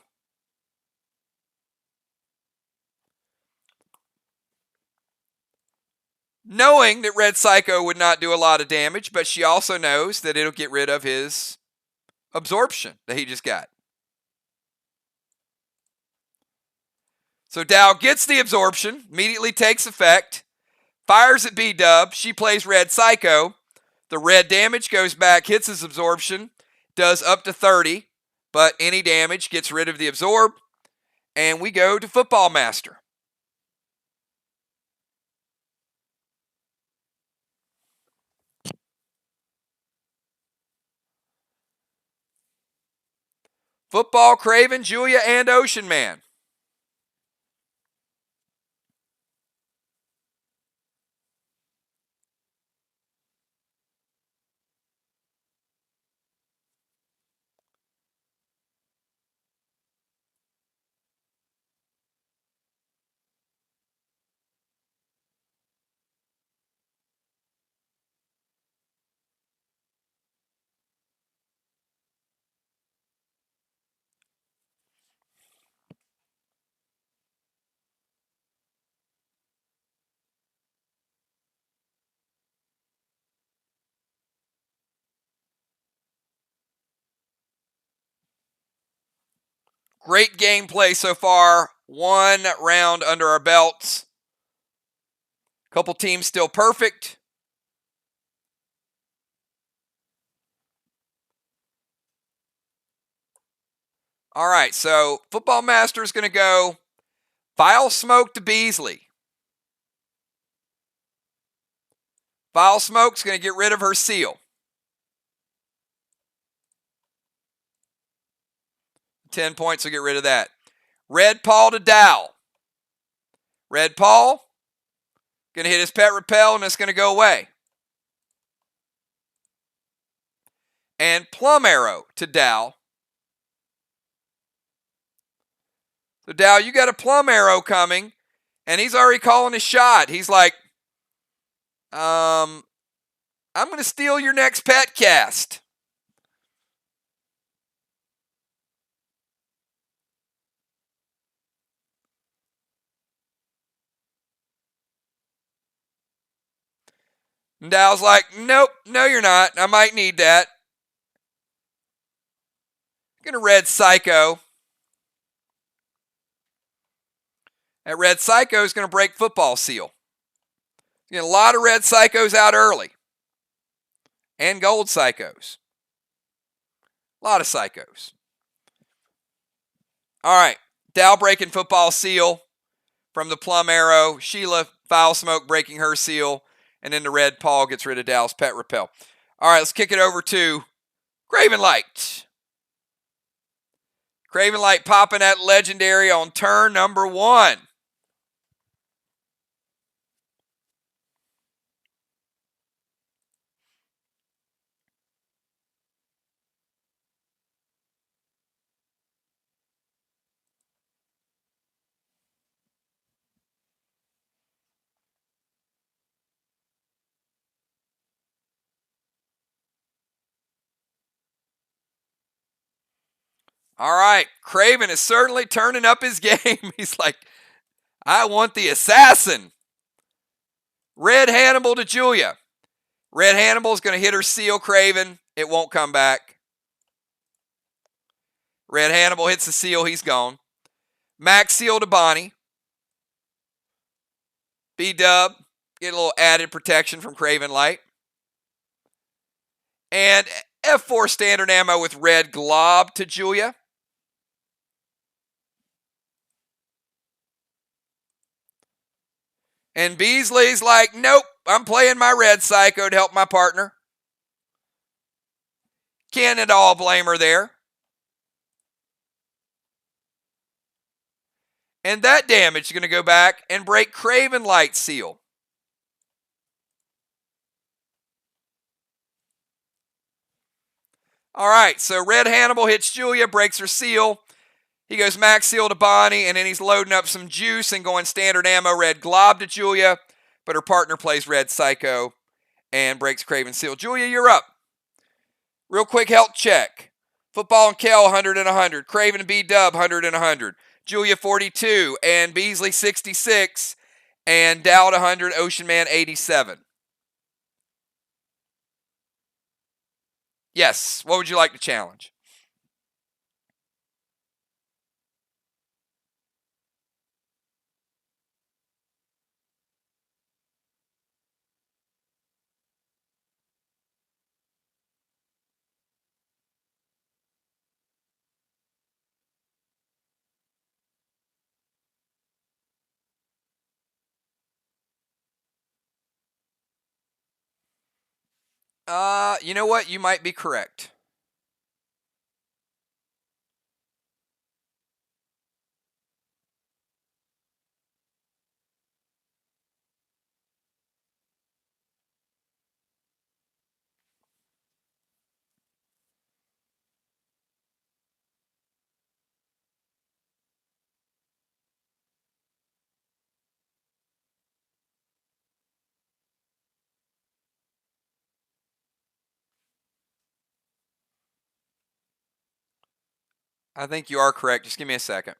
Knowing that Red Psycho would not do a lot of damage, but she also knows that it'll get rid of his absorption that he just got. So Dow gets the absorption, immediately takes effect, fires at B-Dub. She plays Red Psycho. The red damage goes back, hits his absorption, does up to 30, but any damage gets rid of the absorb, and we go to Football Master. Football, Craven, Julia, and Ocean Man. Great gameplay so far. One round under our belts. Couple teams still perfect. All right, so Football Master is going to go Vile Smoke to Beasley. Vile Smoke's going to get rid of her seal. 10 points will get rid of that. Red Paul to Dow. Red Paul going to hit his Pet Repel, and it's going to go away. And Plum Arrow to Dow. So Dow, you got a Plum Arrow coming, and he's already calling his shot. He's like, I'm going to steal your next pet cast. And Dow's like, nope, no you're not. I might need that. I'm going to Red Psycho. That Red Psycho is going to break Football Seal. You get a lot of Red Psychos out early. And Gold Psychos. A lot of Psychos. All right. Dow breaking Football Seal from the Plum Arrow. Sheila, Foul Smoke breaking her seal. And then the Red Paul gets rid of Dow's Pet Repel. All right, let's kick it over to Craven Light. Craven Light popping that legendary on turn number 1. All right, Craven is certainly turning up his game. He's like, I want the assassin. Red Hannibal to Julia. Red Hannibal is going to hit her seal, Craven. It won't come back. Red Hannibal hits the seal. He's gone. Max seal to Bonnie. B-Dub. Get a little added protection from Craven Light. And F4 standard ammo with Red Glob to Julia. And Beasley's like, nope, I'm playing my Red Psycho to help my partner. Can't at all blame her there. And that damage is going to go back and break Craven Light seal. All right, so Red Hannibal hits Julia, breaks her seal. He goes max seal to Bonnie, and then he's loading up some juice and going standard ammo red glob to Julia, but her partner plays red psycho and breaks Craven seal. Julia, you're up. Real quick health check. Football and Kel 100 and 100. Craven and B-Dub 100 and 100. Julia 42 and Beasley 66 and Dowd 100, Ocean Man 87. Yes, what would you like to challenge? You know what? You might be correct. I think you are correct. Just give me a second.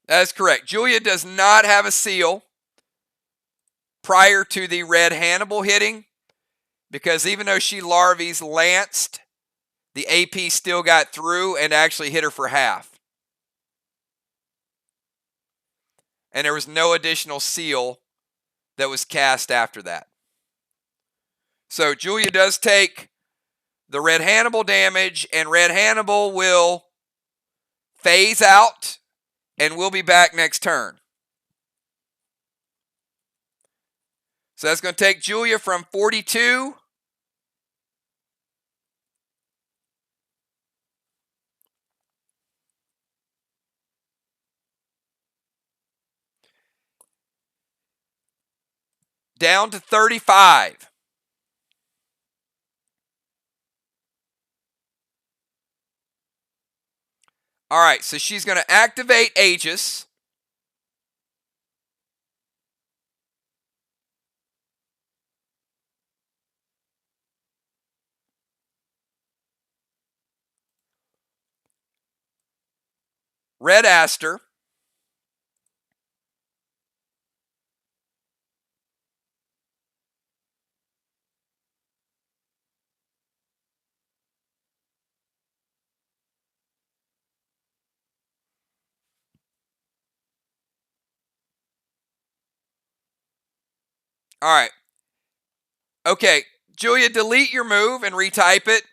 That is correct. Julia does not have a seal prior to the red Hannibal hitting, because even though she larvies lanced, the AP still got through and actually hit her for half. And there was no additional seal that was cast after that. So Julia does take the red Hannibal damage, and red Hannibal will phase out, and we'll be back next turn. So that's going to take Julia from 42 down to 35. All right, so she's going to activate Aegis. Red Aster. All right. Okay, Julia, delete your move and retype it.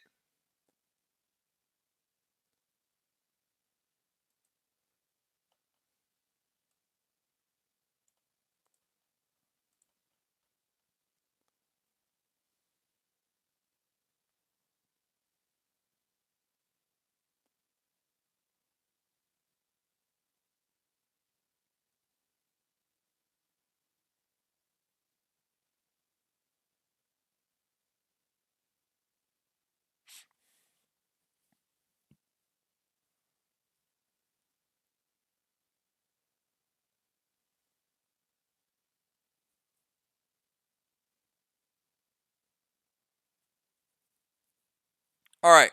All right.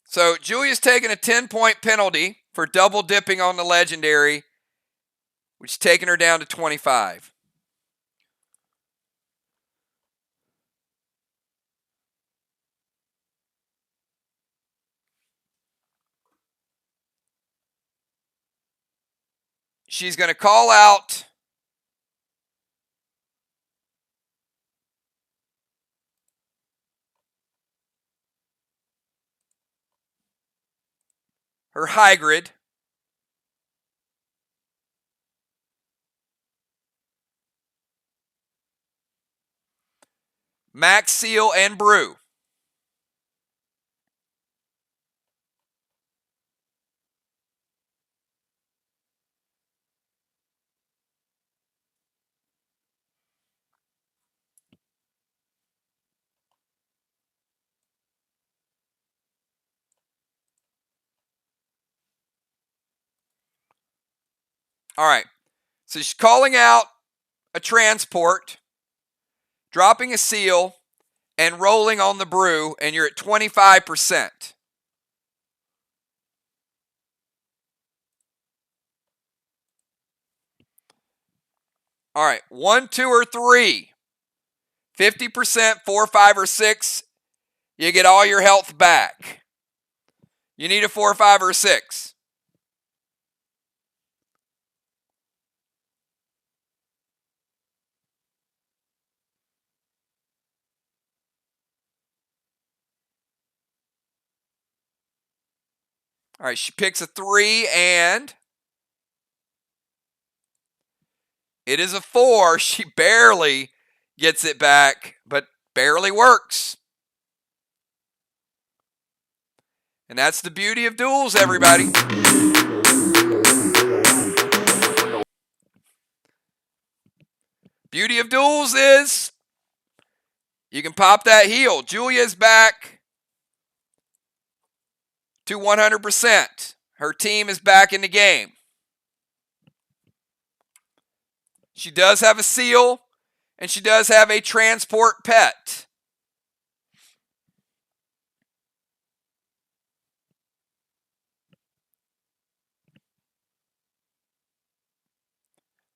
So Julia's taking a 10-point penalty for double dipping on the legendary, which is taking her down to 25. She's going to call out her Hygrid. Max Seal, and Brew. All right. So she's calling out a transport, dropping a seal, and rolling on the brew, and you're at 25%. All right. 1, 2, or 3. 50%, 4, 5, or 6. You get all your health back. You need a 4, 5, or 6. All right, she picks a 3, and it is a 4. She barely gets it back, but barely works. And that's the beauty of duels, everybody. Beauty of duels is you can pop that heal. Julia's back to 100%. Her team is back in the game. She does have a seal, and she does have a transport pet.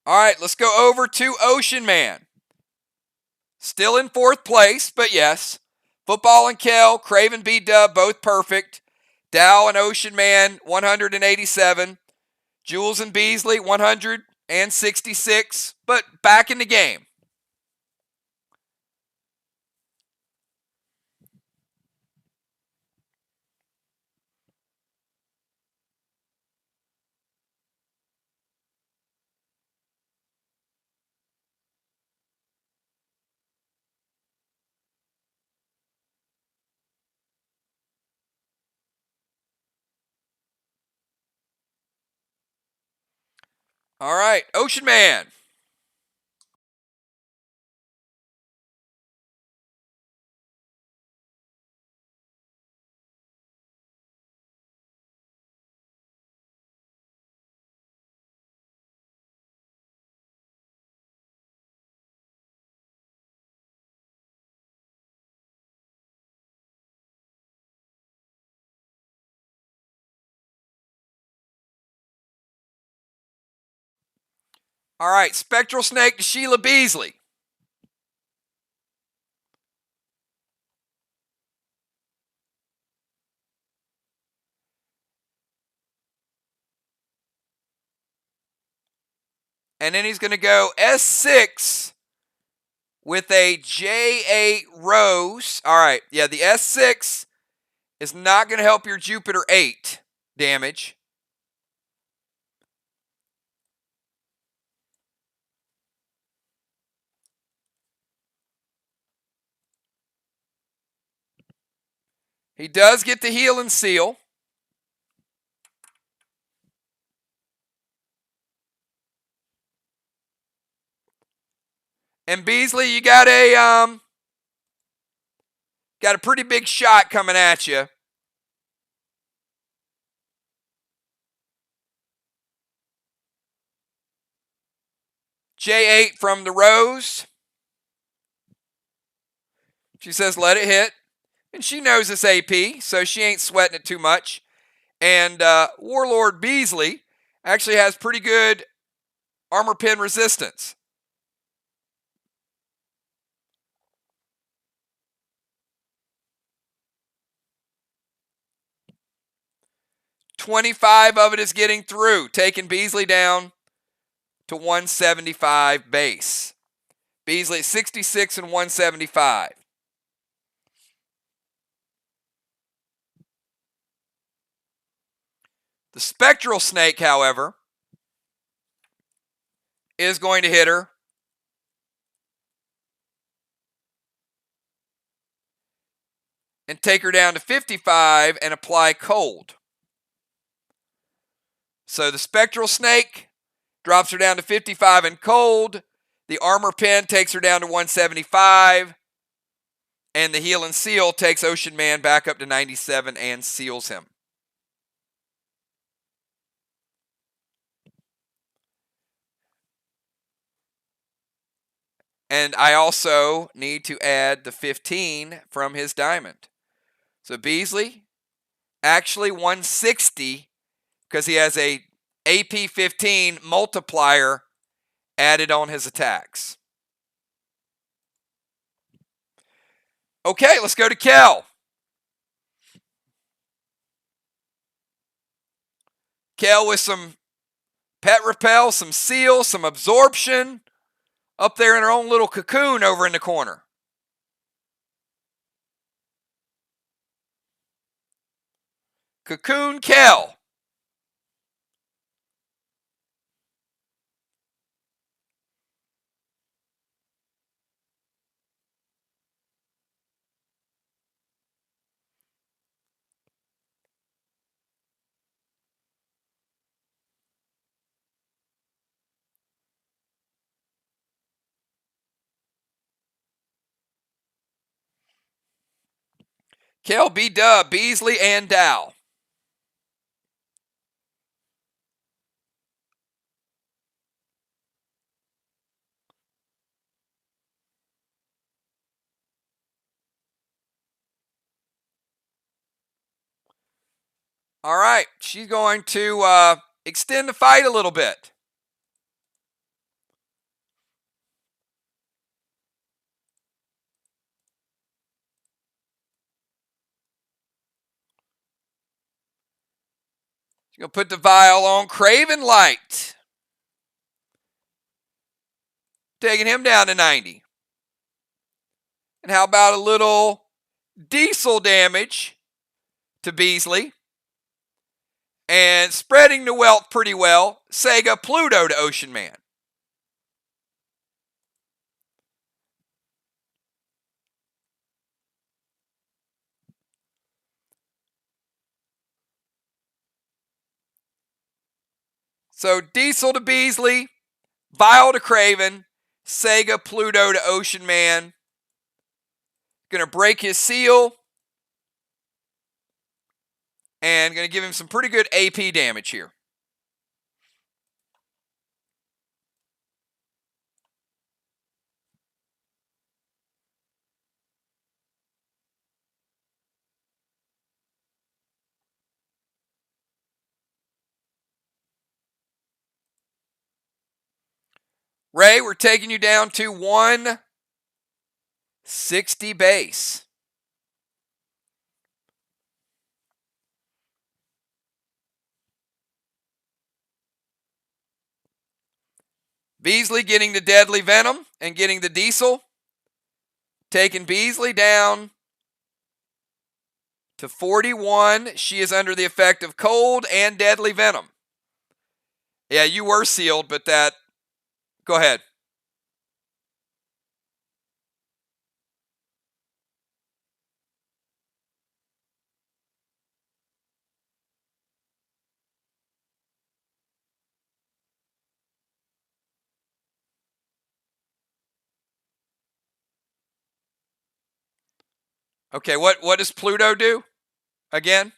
All right, let's go over to Ocean Man. Still in 4th place, but yes. Football and Kel, Craven B-Dub, both perfect. Dow and Ocean Man, 187. Jules and Beasley, 166, but back in the game. All right, Ocean Man. All right, Spectral Snake to Sheila Beasley. And then he's going to go S6 with a J8 Rose. All right, yeah, the S6 is not going to help your Jupiter 8 damage. He does get the heal and seal. And Beasley, you got a pretty big shot coming at you. J8 from the Rose. She says, let it hit. And she knows it's AP, so she ain't sweating it too much. And Warlord Beasley actually has pretty good armor pin resistance. $25 of it is getting through, taking Beasley down to 175 base. Beasley 66 and 175. The Spectral Snake, however, is going to hit her and take her down to 55 and apply cold. So the Spectral Snake drops her down to 55 and cold. The Armor Pen takes her down to 175. And the Heal and Seal takes Ocean Man back up to 97 and seals him. And I also need to add the 15 from his diamond. So Beasley, actually 160 because he has a AP 15 multiplier added on his attacks. Okay, let's go to Kel. Kel with some Pet Repel, some Seal, some Absorption. Up there in her own little cocoon over in the corner. Cocoon Kel. Kel, B-Dub, Beasley, and Dow. All right, she's going to extend the fight a little bit. She's going to put the vial on Craven Light. Taking him down to 90. And how about a little diesel damage to Beasley? And spreading the wealth pretty well, Sega Pluto to Ocean Man. So Diesel to Beasley, Vial to Craven, Sega Pluto to Ocean Man. Going to break his seal. And going to give him some pretty good AP damage here. Ray, we're taking you down to 160 base. Beasley getting the Deadly Venom and getting the Diesel. Taking Beasley down to 41. She is under the effect of cold and Deadly Venom. Yeah, you were sealed, but that... Go ahead. Okay, what does Pluto do again?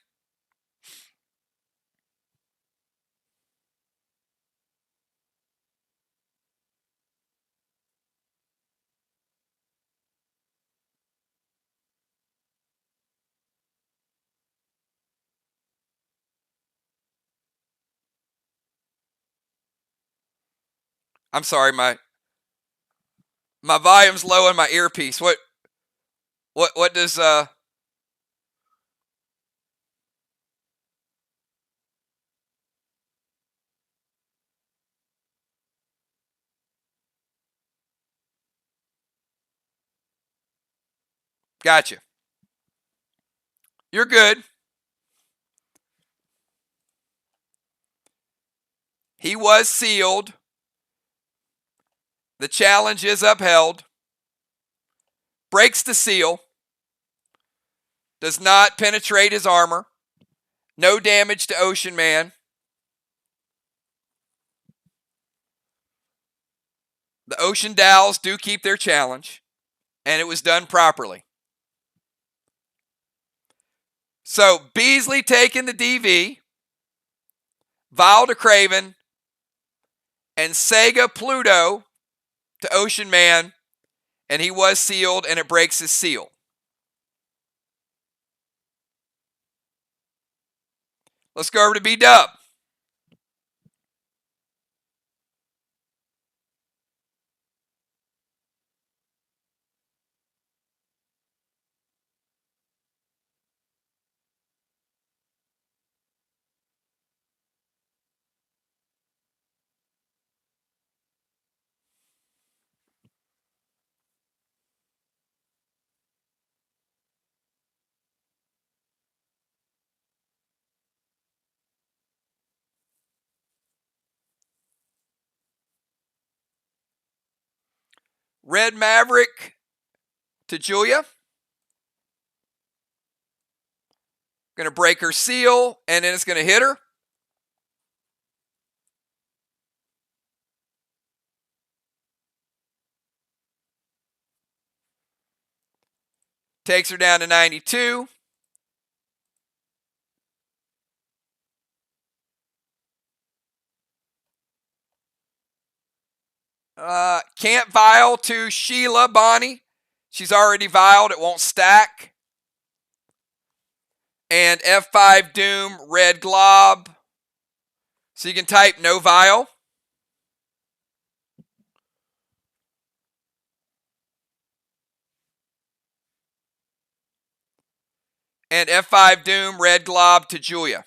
I'm sorry, my volume's low on my earpiece. What does Gotcha. You're good. He was sealed. The challenge is upheld. Breaks the seal. Does not penetrate his armor. No damage to Ocean Man. The Ocean Dowels do keep their challenge, and it was done properly. So Beasley taking the DV, Vile to Craven, and Sega Pluto to Ocean Man, and he was sealed, and it breaks his seal. Let's go over to B-Dub. Red Maverick to Julia. Going to break her seal, and then it's going to hit her. Takes her down to 92. Can't vial to Sheila Bonnie. She's already vialed. It won't stack. And F5 Doom, Red Glob. So you can type no vial. And F5 Doom, Red Glob to Julia.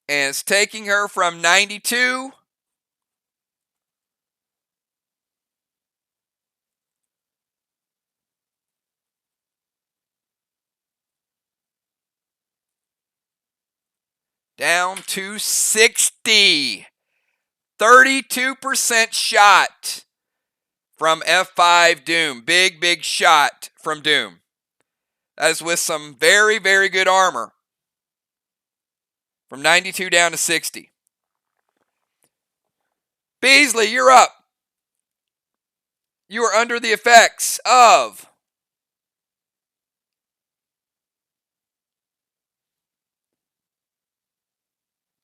And it's taking her from 92 down to 60. 32% shot from F5 Doom. Big, big shot from Doom. That is with some very, very good armor. From 92 down to 60. Beasley, you're up. You are under the effects of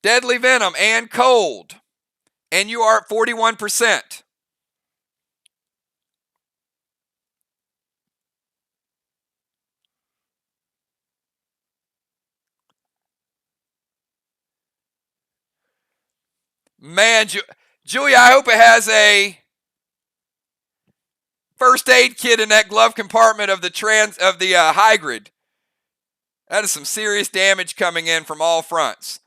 Deadly Venom and Cold. And you are at 41%. Man, Julia, I hope it has a first aid kit in that glove compartment of the Hygrid. That is some serious damage coming in from all fronts.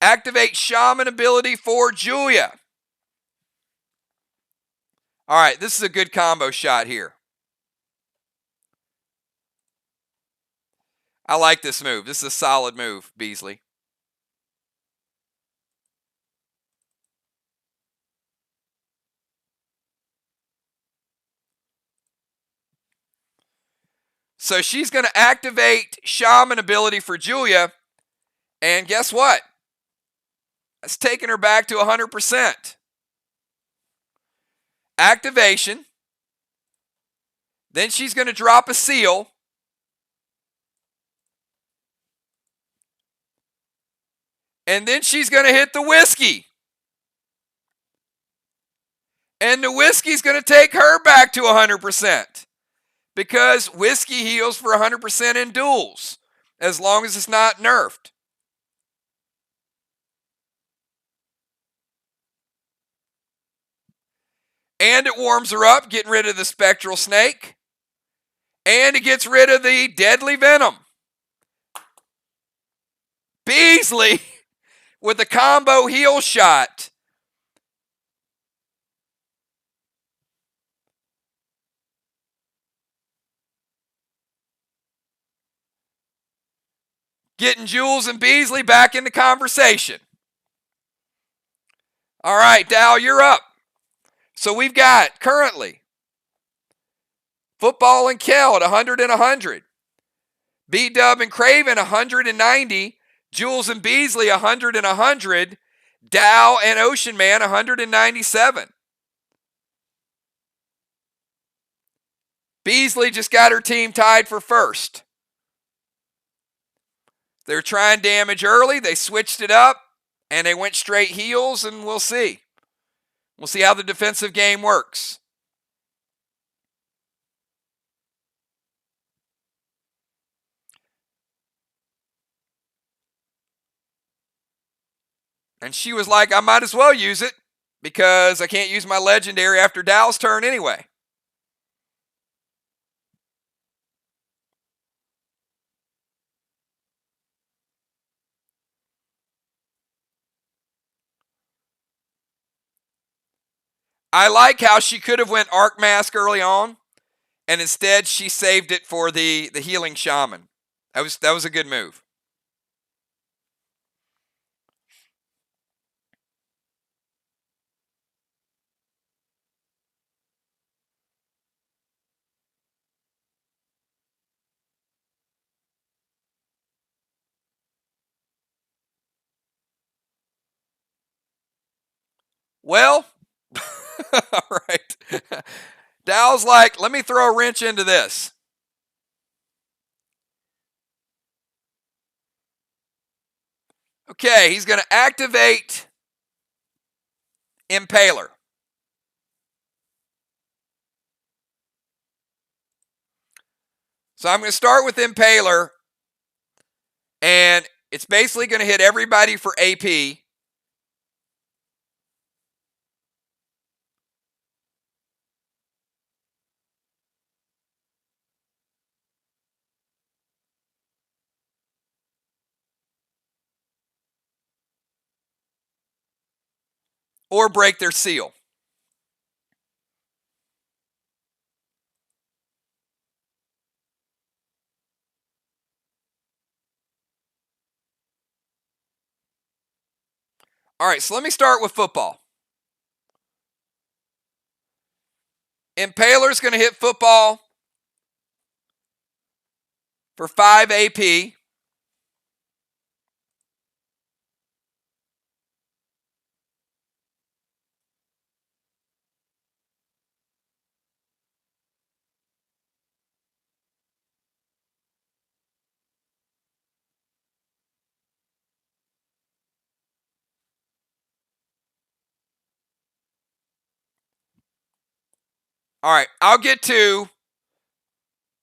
Activate Shaman ability for Julia. All right, this is a good combo shot here. I like this move. This is a solid move, Beasley. So she's going to activate Shaman ability for Julia. And guess what? It's taking her back to 100%. Activation. Then she's going to drop a seal. And then she's going to hit the whiskey. And the whiskey's going to take her back to 100%. Because whiskey heals for 100% in duels, as long as it's not nerfed. And it warms her up, getting rid of the spectral snake. And it gets rid of the deadly venom. Beasley with a combo heal shot. Getting Jules and Beasley back in the conversation. All right, Dow, you're up. So we've got currently Football and Kel at 100 and 100. B-Dub and Craven 190. Jules and Beasley 100 and 100. Dow and Ocean Man 197. Beasley just got her team tied for first. They're trying damage early. They switched it up, and they went straight heals, and we'll see. We'll see how the defensive game works. And she was like, I might as well use it because I can't use my legendary after Dow's turn anyway. I like how she could have went Arc Mask early on, and instead she saved it for the healing shaman. That was a good move. Well, all right. Dow's like, let me throw a wrench into this. Okay, he's going to activate Impaler. So I'm going to start with Impaler, and it's basically going to hit everybody for AP. Or break their seal. All right, so let me start with football. Impaler's going to hit football for 5 AP. All right, I'll get to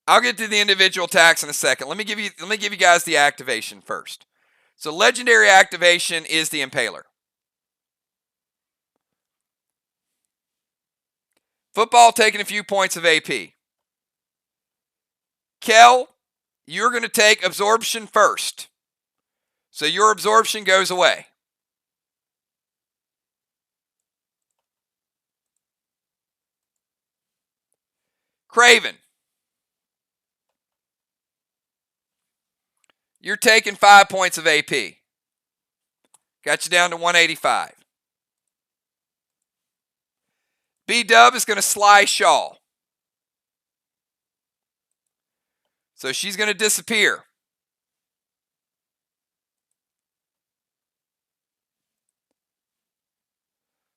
the individual attacks in a second. Let me give you guys the activation first. So legendary activation is the Impaler. Football taking a few points of AP. Kel, you're going to take absorption first. So your absorption goes away. Craven, you're taking 5 points of AP. Got you down to 185. B-Dub is going to sly Shaw. So she's going to disappear.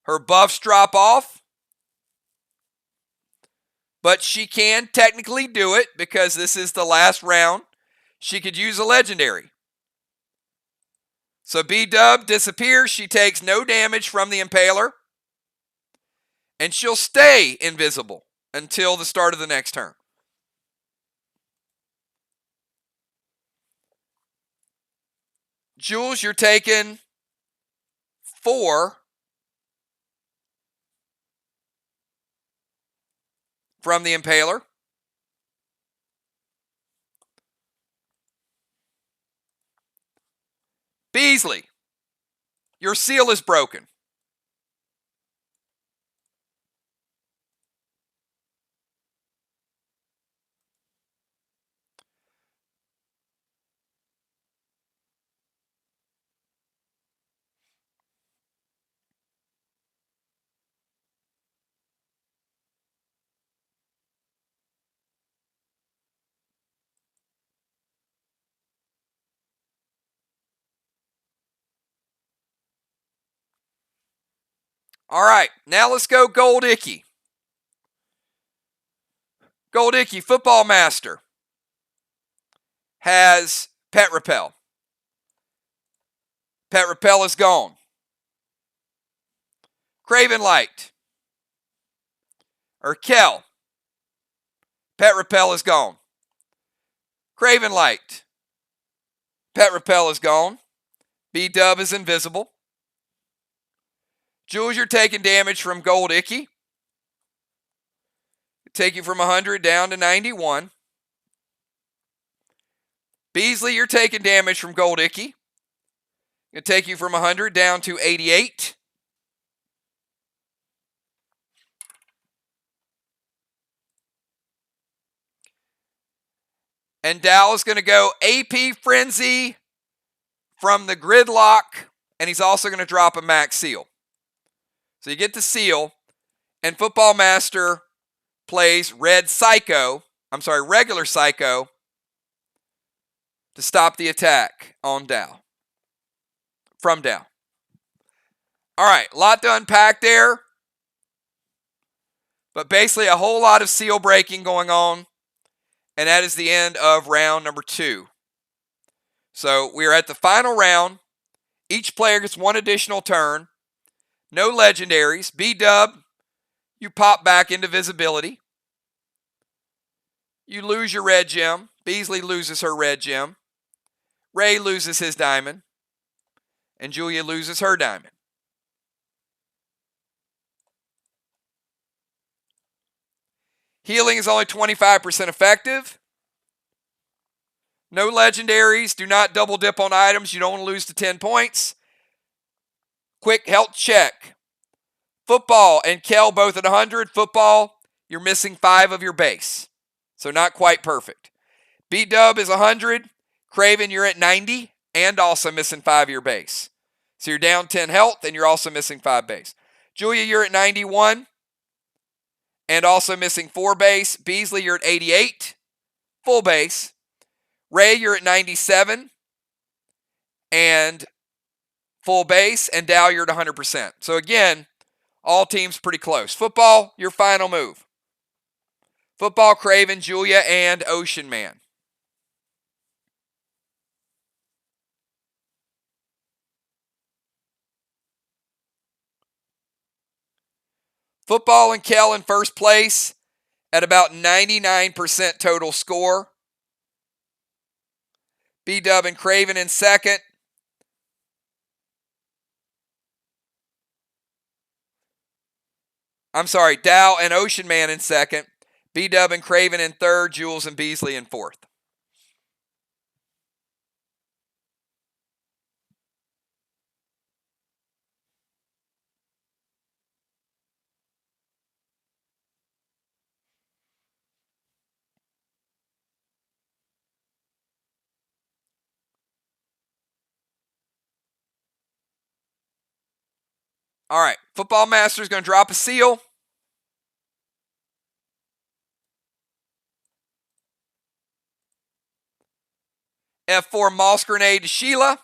Her buffs drop off. But she can technically do it because this is the last round. She could use a legendary. So B-Dub disappears. She takes no damage from the Impaler. And she'll stay invisible until the start of the next turn. Jules, you're taking 4 from the Impaler. Beasley, your seal is broken. All right, now let's go Gold Icky. Gold Icky, Football Master, has Pet Repel. Pet Repel is gone. Craven Light, or Kel, Pet Repel is gone. Craven Light, Pet Repel is gone. B-Dub is invisible. Jules, you're taking damage from Gold Icky. Take you from 100 down to 91. Beasley, you're taking damage from Gold Icky. It'll take you from 100 down to 88. And Dow is going to go AP Frenzy from the Gridlock, and he's also going to drop a max seal. So you get the seal, and Football Master plays regular Psycho to stop the attack on Dow. From Dow. All right, a lot to unpack there. But basically a whole lot of seal breaking going on. And that is the end of round number 2. So we are at the final round. Each player gets one additional turn. No legendaries. B-Dub, you pop back into visibility. You lose your red gem. Beasley loses her red gem. Ray loses his diamond. And Julia loses her diamond. Healing is only 25% effective. No legendaries. Do not double dip on items. You don't want to lose to 10 points. Quick health check. Football and Kel both at 100. Football, you're missing 5 of your base. So not quite perfect. B-Dub is 100. Craven, you're at 90 and also missing 5 of your base. So you're down 10 health and you're also missing 5 base. Julia, you're at 91 and also missing 4 base. Beasley, you're at 88, full base. Ray, you're at 97 and full base. And Dow, you're at 100%. So again, all teams pretty close. Football, your final move. Football, Craven, Julia, and Ocean Man. Football and Kel in first place at about 99% total score. B-Dub and Craven in second. I'm sorry, Dow and Ocean Man in second. B-Dub and Craven in third. Jules and Beasley in fourth. All right, Football Master is going to drop a seal. F4 Moss Grenade to Sheila.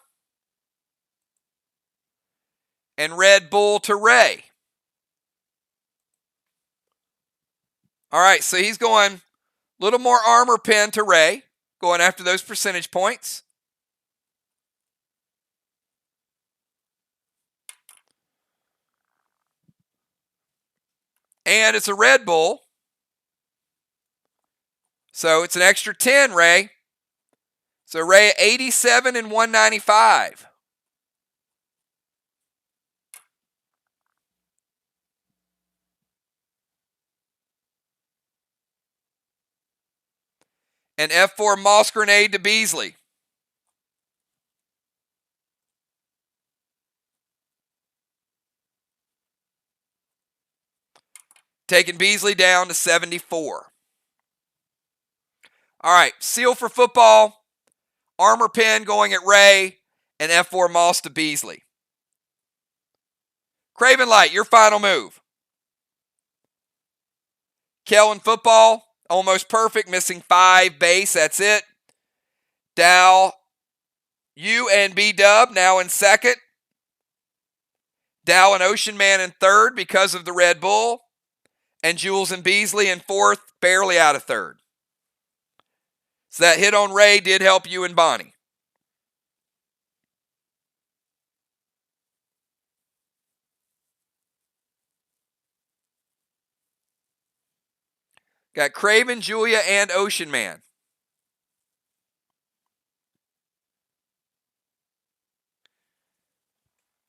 And Red Bull to Ray. All right, so he's going a little more armor pen to Ray, going after those percentage points. And it's a Red Bull. So it's an extra 10, Ray. So Ray at 87 and 195. And F4 Moss Grenade to Beasley. taking Beasley down to 74. All right, Seal for football, Armor Pen going at Ray, and F4 Moss to Beasley. Craven Light, your final move. Kellen football, almost perfect, missing 5 base, that's it. Dow, you and B-Dub now in second. Dow and Ocean Man in third because of the Red Bull. And Jules and Beasley in fourth, barely out of third. So that hit on Ray did help you and Bonnie. Got Craven, Julia, and Ocean Man.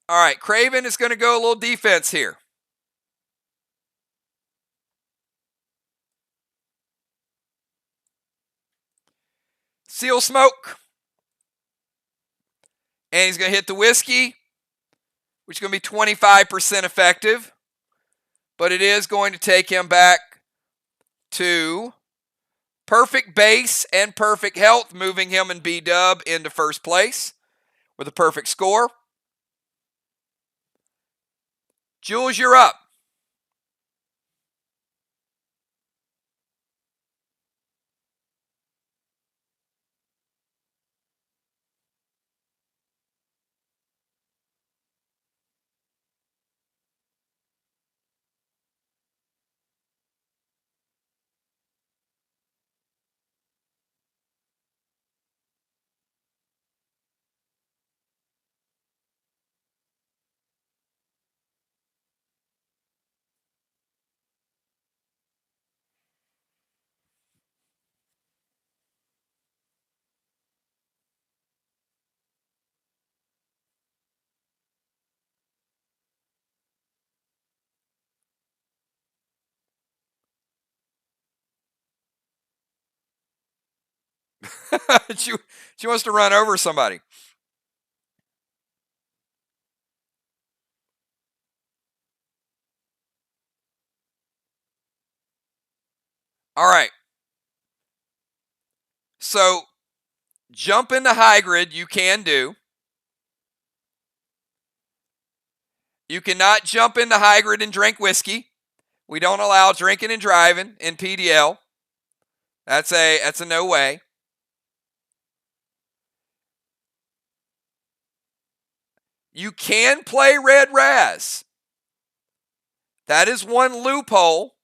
All right, Craven is going to go a little defense here. Seal Smoke. And he's going to hit the Whiskey, which is going to be 25% effective. But it is going to take him back to perfect base and perfect health, moving him and B-Dub into first place with a perfect score. Jules, you're up. she wants to run over somebody. All right. So, jump into high grid you can do. You cannot jump into high grid and drink whiskey. We don't allow drinking and driving in PDL. That's a no way. You can play Red Raz. That is one loophole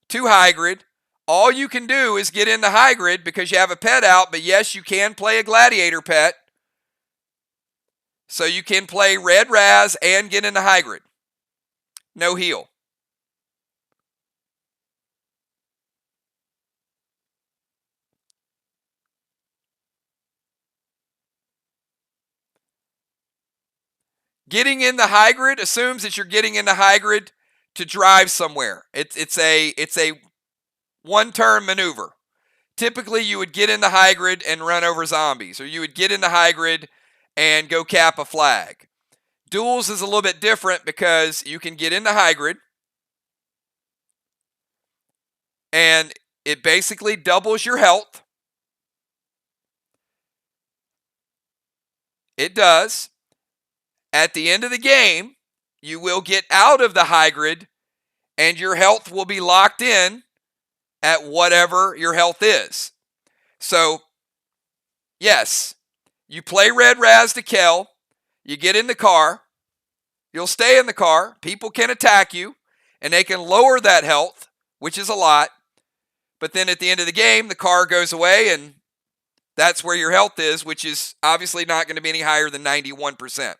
to high grid. All you can do is get into high grid because you have a pet out, but yes, you can play a gladiator pet. So you can play Red Raz and get into high grid. No heal. Getting into high grid assumes that you're getting into high grid to drive somewhere. It's a one-turn maneuver. Typically, you would get into high grid and run over zombies, or you would get into high grid and go cap a flag. Duels is a little bit different because you can get into high grid, and it basically doubles your health. It does. At the end of the game, you will get out of the high grid, and your health will be locked in at whatever your health is. So, yes, you play Red Raz to kill, you get in the car, you'll stay in the car, people can attack you, and they can lower that health, which is a lot, but then at the end of the game, the car goes away, and that's where your health is, which is obviously not going to be any higher than 91%.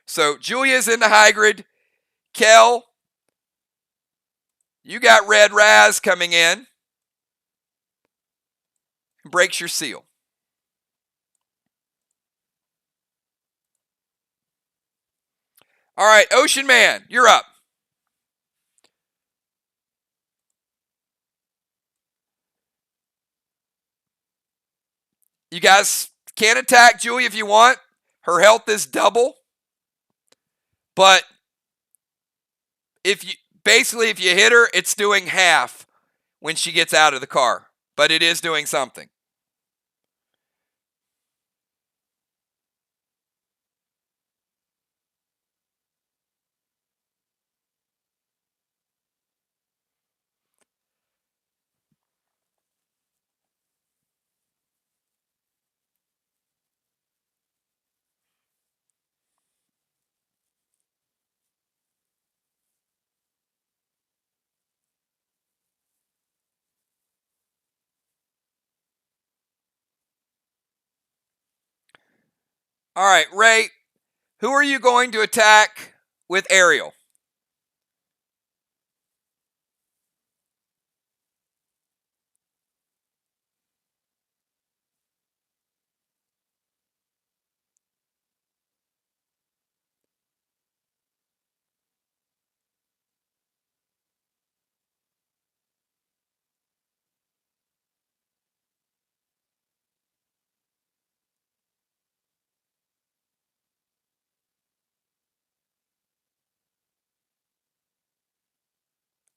So, Julia's in the high grid. Kel, you got Red Raz coming in. Breaks your seal. All right, Ocean Man, you're up. You guys can attack Julia if you want. Her health is double. But basically, if you hit her, it's doing half when she gets out of the car. But it is doing something. All right, Ray, who are you going to attack with aerial?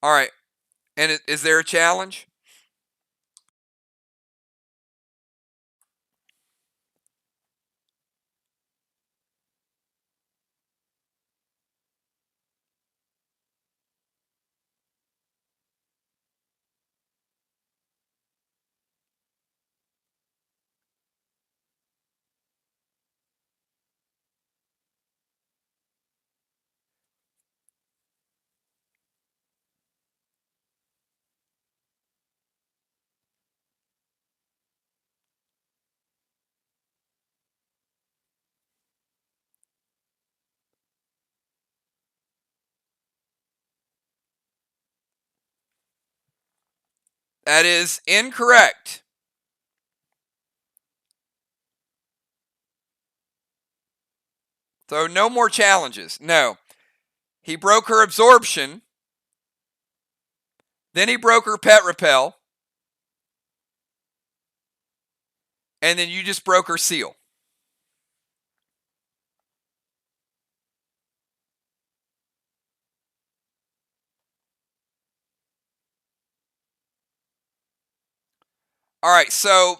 All right, and is there a challenge? That is incorrect. So no more challenges. No. He broke her absorption. Then he broke her pet repel. And then you just broke her seal. All right, so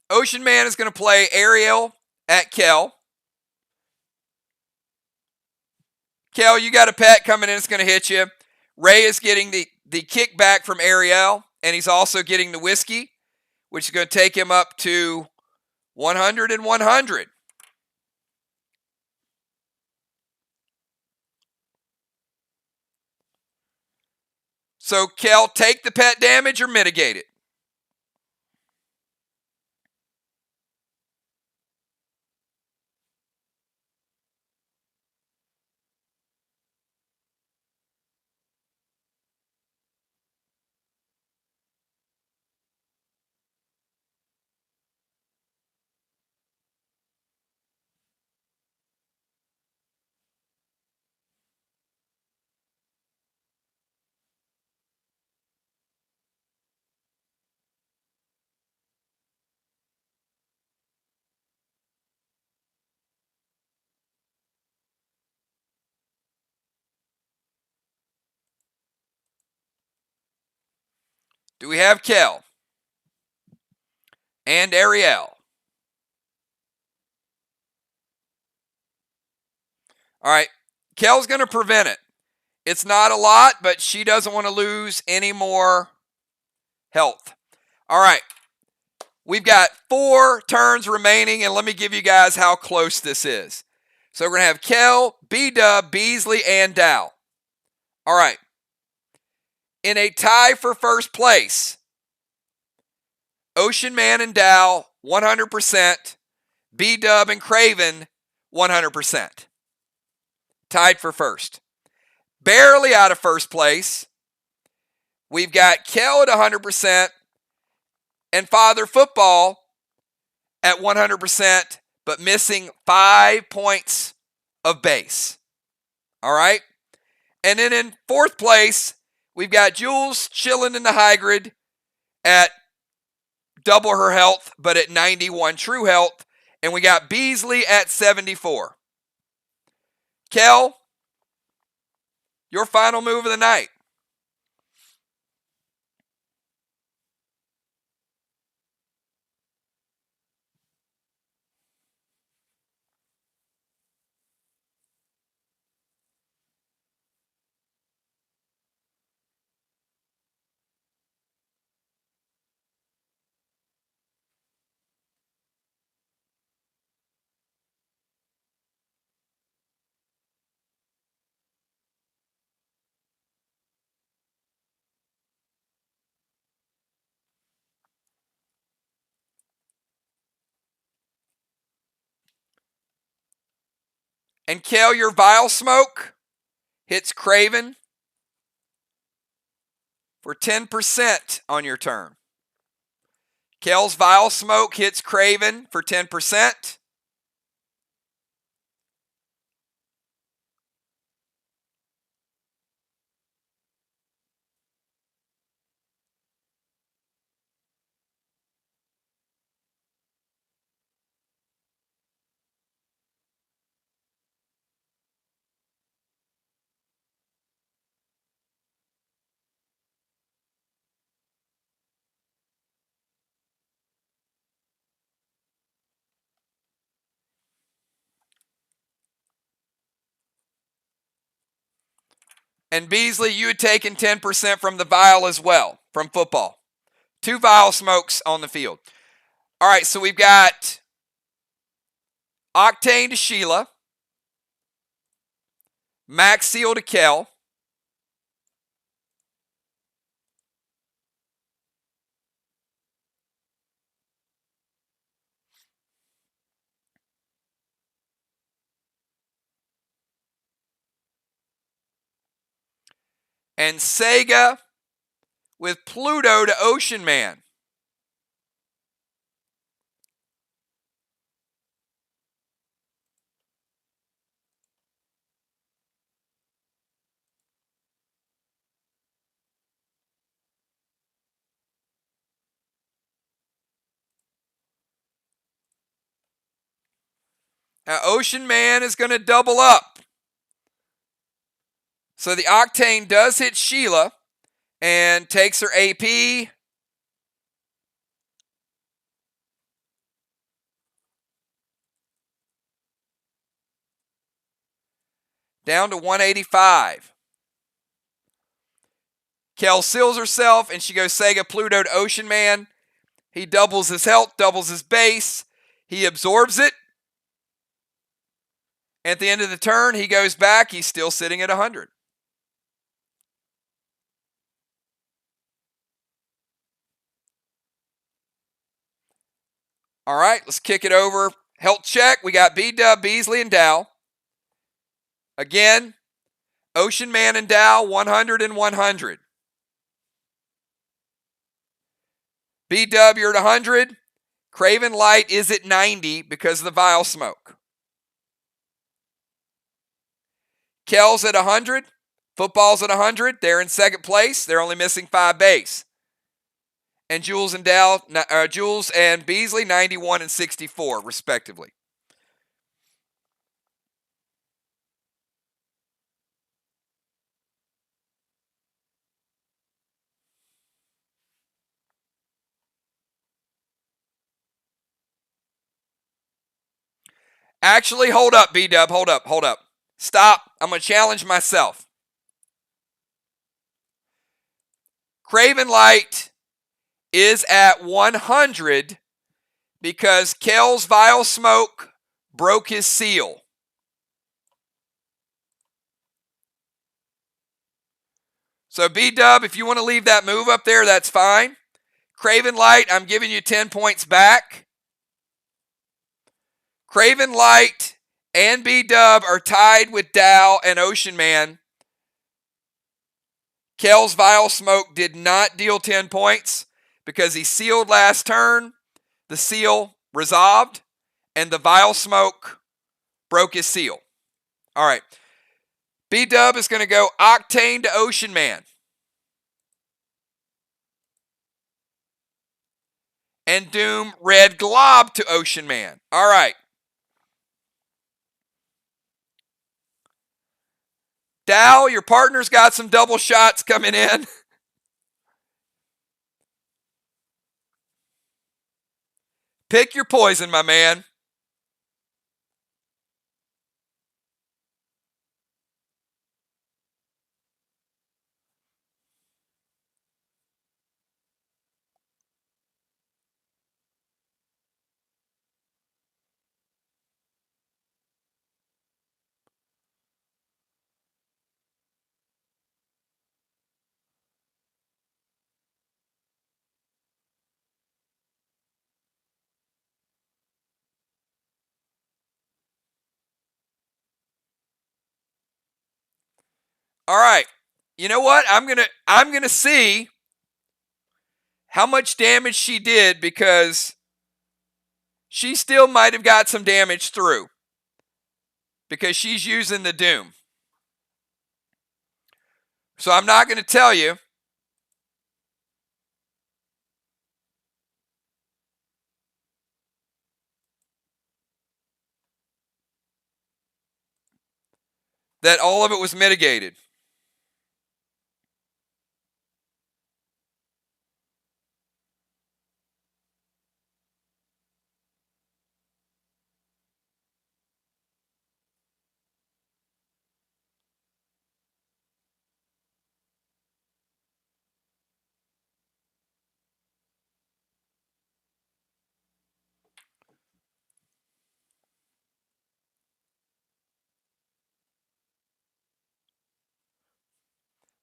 Ocean Man is going to play Ariel at Kel. Kel, you got a pet coming in. It's going to hit you. Ray is getting the kickback from Ariel, and he's also getting the whiskey, which is going to take him up to 100 and 100. So, Kel, take the pet damage or mitigate it. Do we have Kel and Ariel? All right, Kel's going to prevent it. It's not a lot, but she doesn't want to lose any more health. All right, we've got 4 turns remaining, and let me give you guys how close this is. So we're going to have Kel, B-Dub, Beasley, and Dow. All right. In a tie for first place, Ocean Man and Dow, 100%. B-Dub and Craven, 100%. Tied for first. Barely out of first place, we've got Kel at 100% and Father Football at 100%, but missing 5 points of base. All right? And then in fourth place, we've got Jules chilling in the high grid at double her health, but at 91 true health. And we got Beasley at 74. Kel, your final move of the night. And Kel, your Vile Smoke hits Craven for 10% on your turn. Kel's Vile Smoke hits Craven for 10%. And Beasley, you had taken 10% from the Vile as well, from football. 2 Vile Smokes on the field. All right, so we've got Octane to Sheila, Max Seal to Kel, and Sega with Pluto to Ocean Man. Now, Ocean Man is going to double up. So the Octane does hit Sheila and takes her AP. Down to 185. Kel seals herself and she goes Sega Pluto to Ocean Man. He doubles his health, doubles his base. He absorbs it. At the end of the turn, he goes back. He's still sitting at 100. All right, let's kick it over. Health check. We got B-Dub, Beasley, and Dow. Again, Ocean Man and Dow, 100 and 100. B-Dub, you're at 100. Craven Light is at 90 because of the Vile Smoke. Kel's at 100. Football's at 100. They're in second place. They're only missing 5 base. And Jules and Beasley, 91 and 64, respectively. Actually, hold up, B-Dub. Hold up. Stop. I'm going to challenge myself. Craven Light is at 100 because Kel's Vile Smoke broke his seal. So B-Dub, if you want to leave that move up there, that's fine. Craven Light, I'm giving you 10 points back. Craven Light and B-Dub are tied with Dow and Ocean Man. Kel's Vile Smoke did not deal 10 points because he sealed last turn. The seal resolved, and the Vile Smoke broke his seal. All right. B-Dub is going to go Octane to Ocean Man. And Doom Red Glob to Ocean Man. All right. Dow, your partner's got some double shots coming in. Pick your poison, my man. All right. You know what? I'm gonna see how much damage she did, because she still might have got some damage through, because she's using the Doom. So I'm not going to tell you. That all of it was mitigated.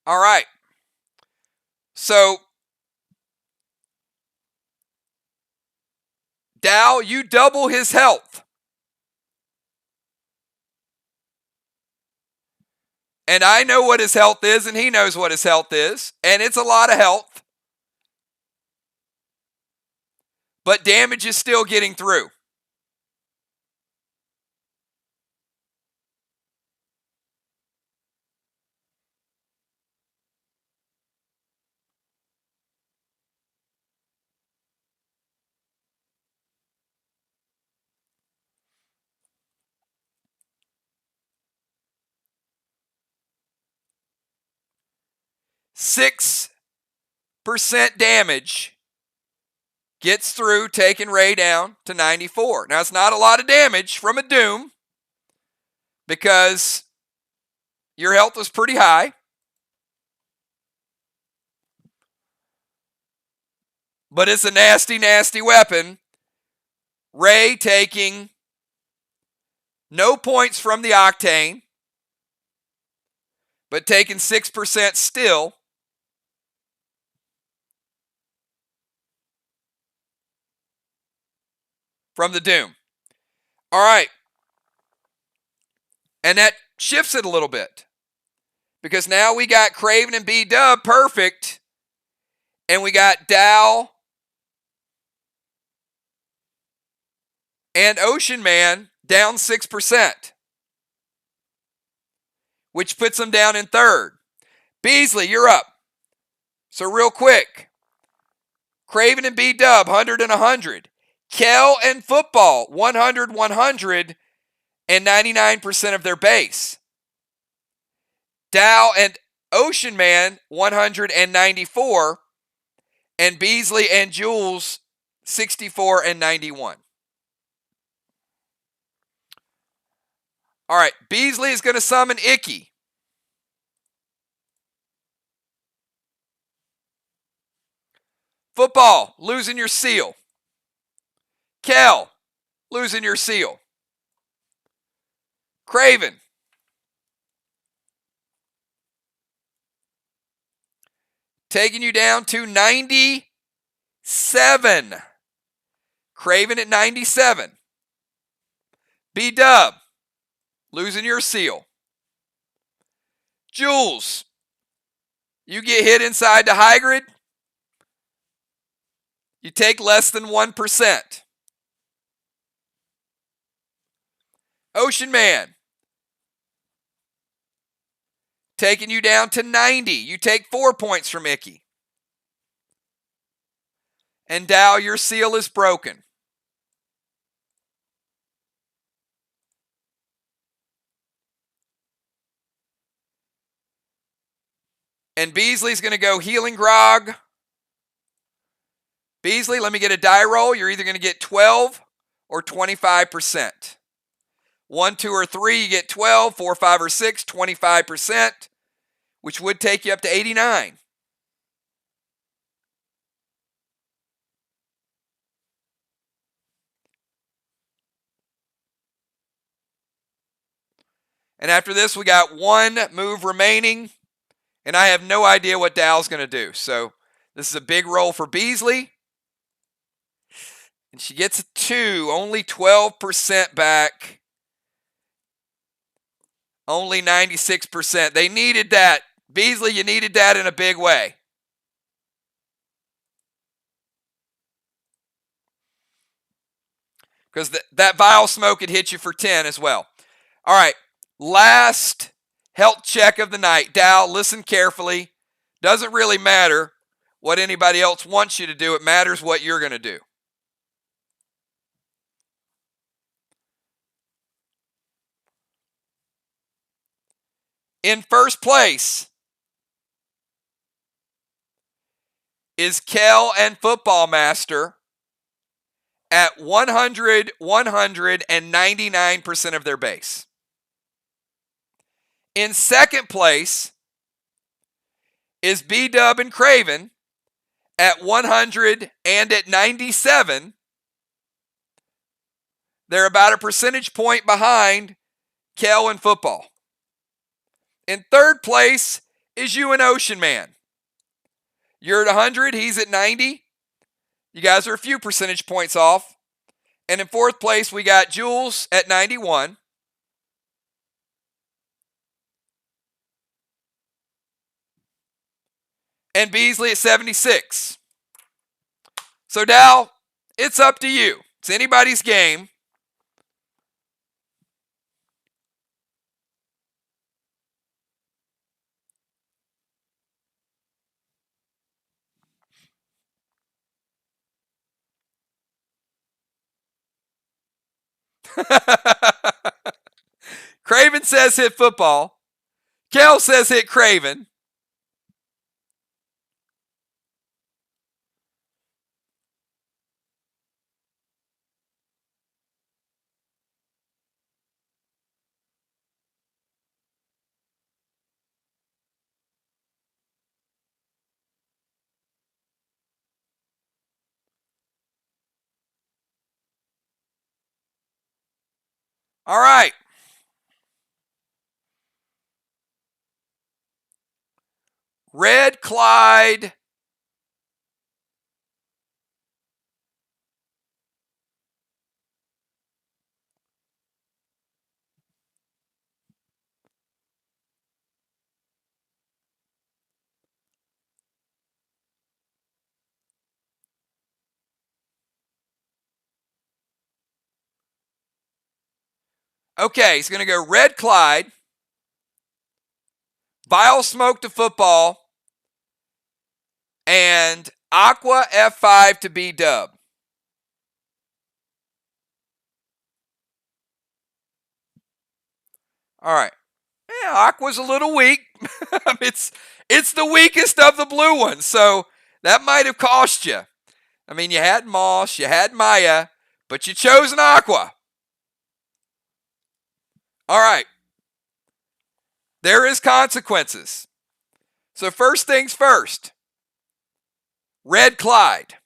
All right. So, Dow, you double his health. And I know what his health is, and he knows what his health is. And it's a lot of health. But damage is still getting through. %6 damage gets through, taking Ray down to 94. Now, it's not a lot of damage from a Doom, because your health was pretty high. But it's a nasty, nasty weapon. Ray taking no points from the Octane, but taking 6% still. From the Doom. All right. And that shifts it a little bit, because now we got Craven and B-Dub perfect, and we got Dow and Ocean Man down 6%, which puts them down in third. Beasley, you're up. So real quick, Craven and B-Dub, 100 and 100. Kel and Football, 100, 100, and 99% of their base. Dow and Ocean Man, 194, and Beasley and Jules, 64 and 91. All right, Beasley is going to summon Icky. Football, losing your seal. Kel, losing your seal. Craven, taking you down to 97. Craven at 97. B-Dub, losing your seal. Jules, you get hit inside the high grid, you take less than 1%. Ocean Man, taking you down to 90. You take 4 points from Icky. And Dow, your seal is broken. And Beasley's going to go Healing Grog. Beasley, let me get a die roll. You're either going to get 12 or 25%. 1, 2, or 3, you get 12. 4, 5, or 6, 25%, which would take you up to 89. And after this, we got one move remaining, and I have no idea what Dow's going to do. So this is a big roll for Beasley. And she gets a 2, only 12% back. Only 96%. They needed that. Beasley, you needed that in a big way. Because that vial smoke had hit you for 10 as well. All right, last health check of the night. Dow, listen carefully. Doesn't really matter what anybody else wants you to do. It matters what you're going to do. In first place is Kel and Football Master at 100, 100, and 99% of their base. In second place is B-Dub and Craven at 100 and at 97. They're about a percentage point behind Kel and Football. In third place is you and Ocean Man. You're at 100, he's at 90. You guys are a few percentage points off. And in fourth place, we got Jules at 91. And Beasley at 76. So, Dow, it's up to you. It's anybody's game. Craven says hit Football. Kel says hit Craven. All right. Red Clyde. Okay, he's going to go Red Clyde, Vile Smoke to Football, and Aqua F5 to B-Dub. All right. Yeah, Aqua's a little weak. it's the weakest of the blue ones, so that might have cost you. I mean, you had Moss, you had Maya, but you chose an Aqua. All right. There is consequences. So first things first. Red Clyde.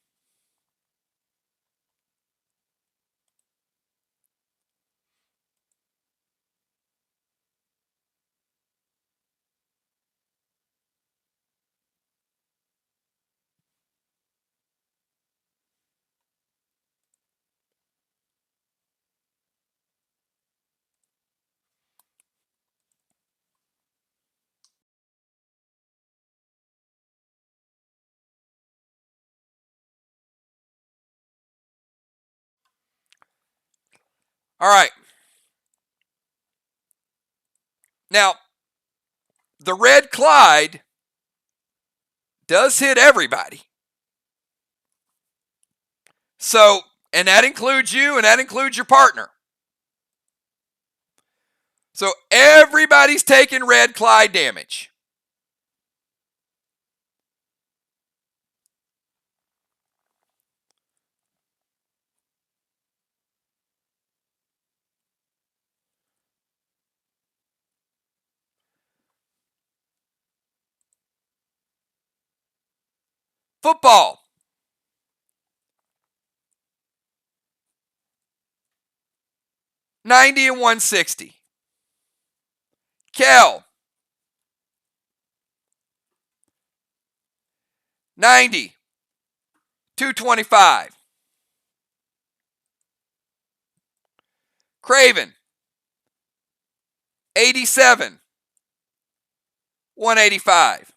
All right. Now, the Red Clyde does hit everybody. So, and that includes you and that includes your partner. So everybody's taking Red Clyde damage. Football. $90 and $160. Kel. $90. $225. Craven. 87, 185.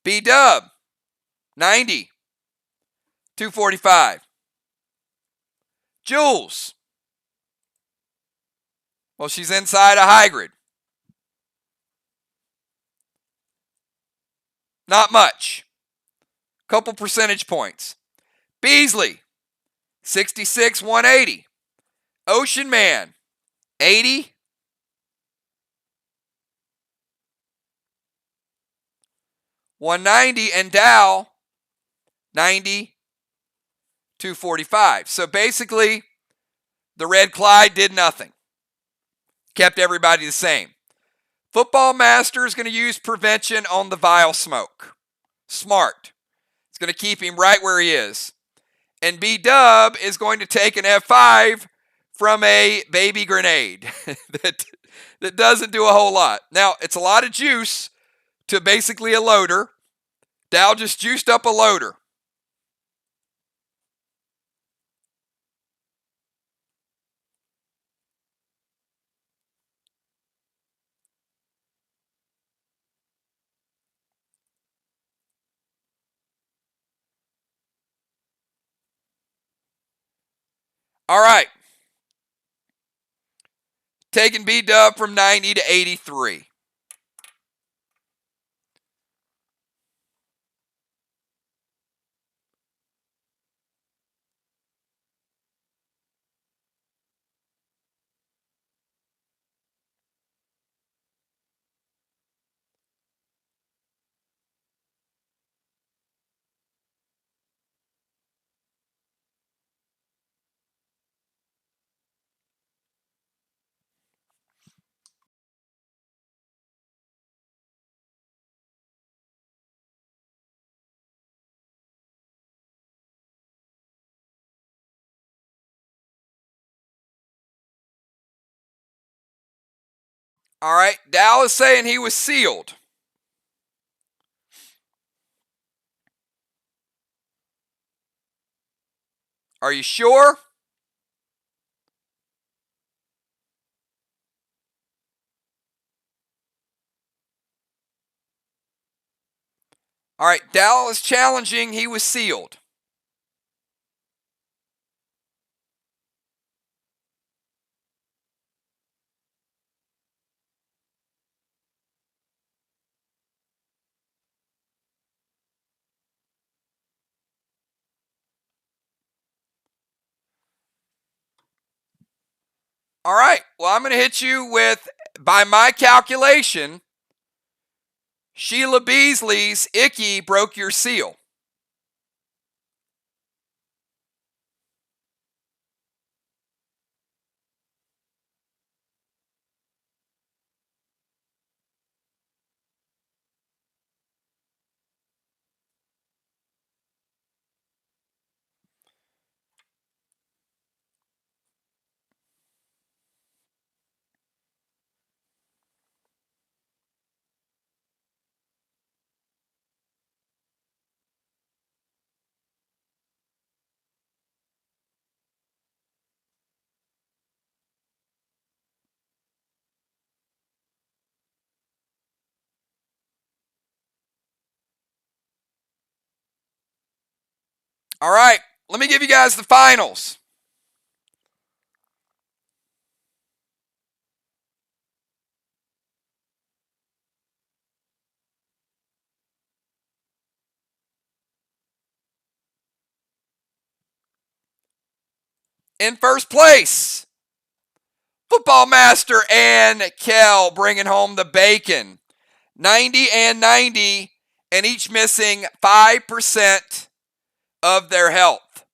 B-Dub, 90, 245. Jules, well, she's inside a high grid. Not much. Couple percentage points. Beasley, 66, 180. Ocean Man, 80. 190. And Dow, 90, 245. So basically, the Red Clyde did nothing. Kept everybody the same. Football Master is going to use prevention on the Vile Smoke. Smart. It's going to keep him right where he is. And B-Dub is going to take an F5 from a baby grenade that doesn't do a whole lot. Now, it's a lot of juice to basically a loader. Dow just juiced up a loader. All right. Taking B-Dub from 90 to 83. All right. Dow is saying he was sealed. Are you sure? All right. Dow is challenging he was sealed. All right. Well, I'm going to hit you with, by my calculation, Sheila Beasley's Icky broke your seal. All right. Let me give you guys the finals. In first place, Football Master and Kel bringing home the bacon. 90 and 90, and each missing 5% of their health.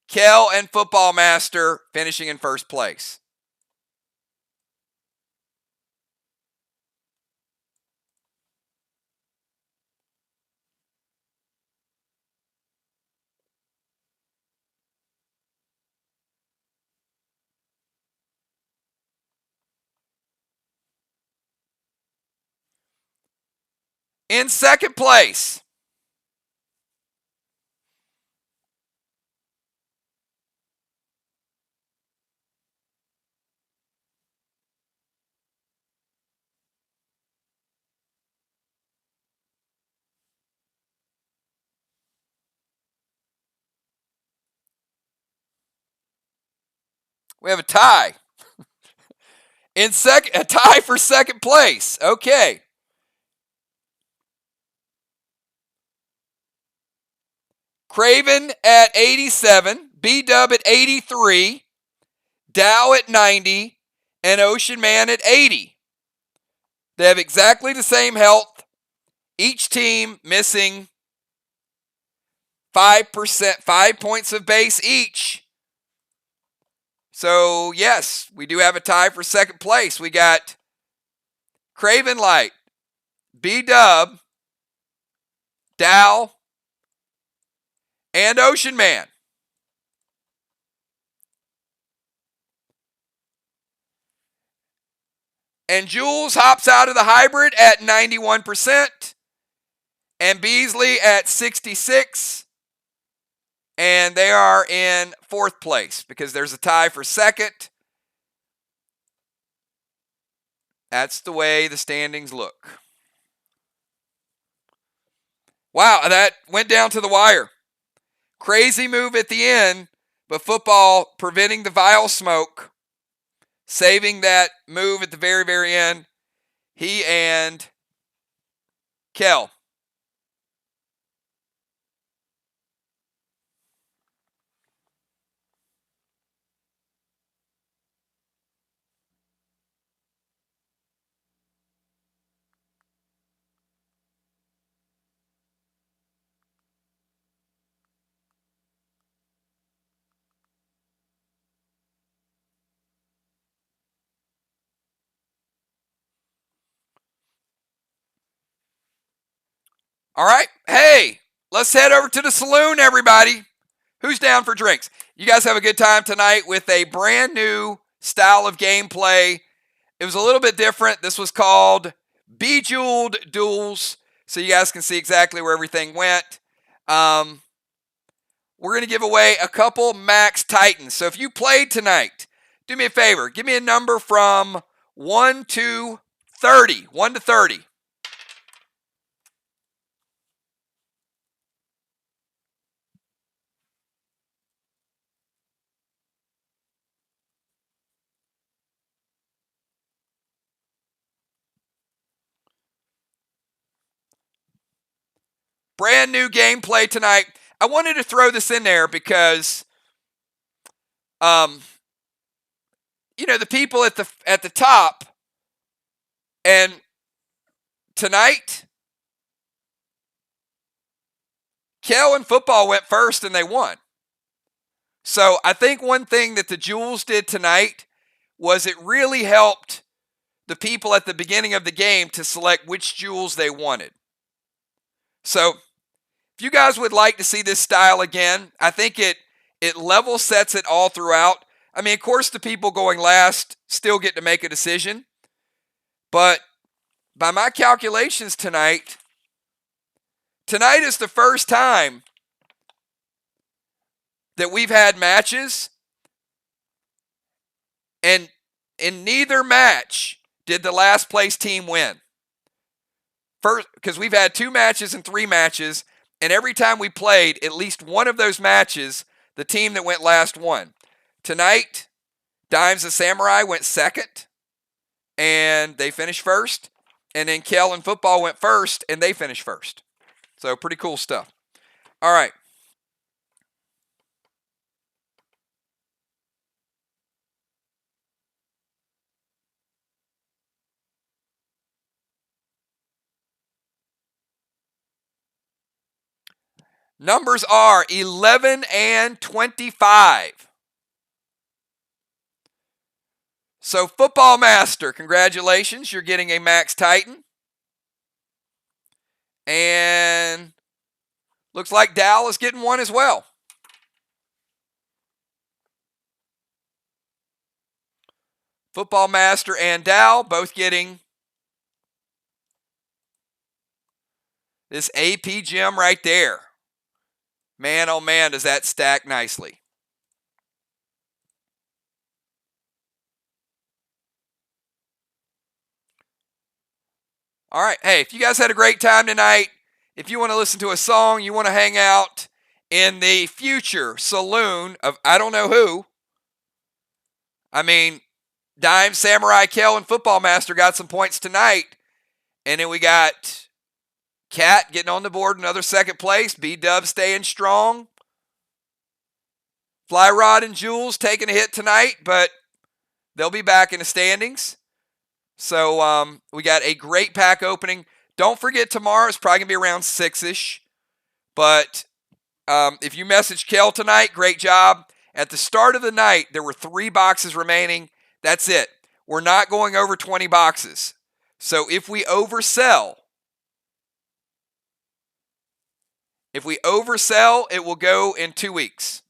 Kel and Football Master finishing in first place. In second place, We have a tie. A tie for second place. Okay. Craven at 87, B-Dub at 83, Dow at 90, and Ocean Man at 80. They have exactly the same health. Each team missing 5%, 5 points of base each. So, yes, we do have a tie for second place. We got Craven Light, B-Dub, Dow, and Ocean Man. And Jules hops out of the hybrid at 91%. And Beasley at 66. And they are in fourth place because there's a tie for second. That's the way the standings look. Wow, that went down to the wire. Crazy move at the end, but football preventing the vile smoke, saving that move at the very, very end. He and Kel. All right. Hey, let's head over to the saloon, everybody. Who's down for drinks? You guys have a good time tonight with a brand new style of gameplay. It was a little bit different. This was called Bejeweled Duels, so you guys can see exactly where everything went. We're going to give away a couple Max Titans. So if you played tonight, do me a favor. Give me a number from 1 to 30. 1 to 30. Brand new gameplay tonight. I wanted to throw this in there because, the people at the top, and tonight, Kel and football went first and they won. So I think one thing that the Jewels did tonight was it really helped the people at the beginning of the game to select which Jewels they wanted. So if you guys would like to see this style again, I think it level sets it all throughout. I mean, of course, the people going last still get to make a decision. But by my calculations tonight is the first time that we've had matches, and in neither match did the last place team win. First, because we've had 2 matches and 3 matches, and every time we played, at least one of those matches, the team that went last won. Tonight, Dimes and Samurai went second, and they finished first. And then Kel and football went first, and they finished first. So pretty cool stuff. All right. Numbers are 11 and 25. So, Football Master, congratulations. You're getting a Max Titan. And looks like Dow is getting one as well. Football Master and Dow both getting this AP gem right there. Man, oh man, does that stack nicely. All right. Hey, if you guys had a great time tonight, if you want to listen to a song, you want to hang out in the future saloon of I don't know who, I mean, Dime, Samurai, Kel, and Football Master got some points tonight. And then we got Cat getting on the board, another second place. B-Dub staying strong. Fly Rod and Jules taking a hit tonight, but they'll be back in the standings. So we got a great pack opening. Don't forget, tomorrow it's probably going to be around 6-ish. But if you messaged Kel tonight, great job. At the start of the night, there were 3 boxes remaining. That's it. We're not going over 20 boxes. So if we oversell, it will go in 2 weeks.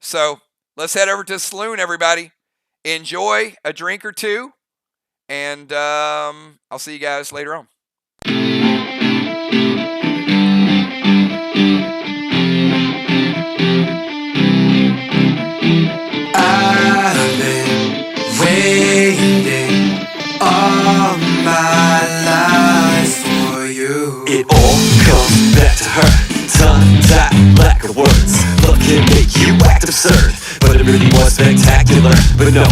So let's head over to the saloon, everybody. Enjoy a drink or two, and I'll see you guys later on. I've been waiting all my life for you. It all comes back to her, tongue-tied lack of words. Love can make you act absurd, but it really was spectacular. But no,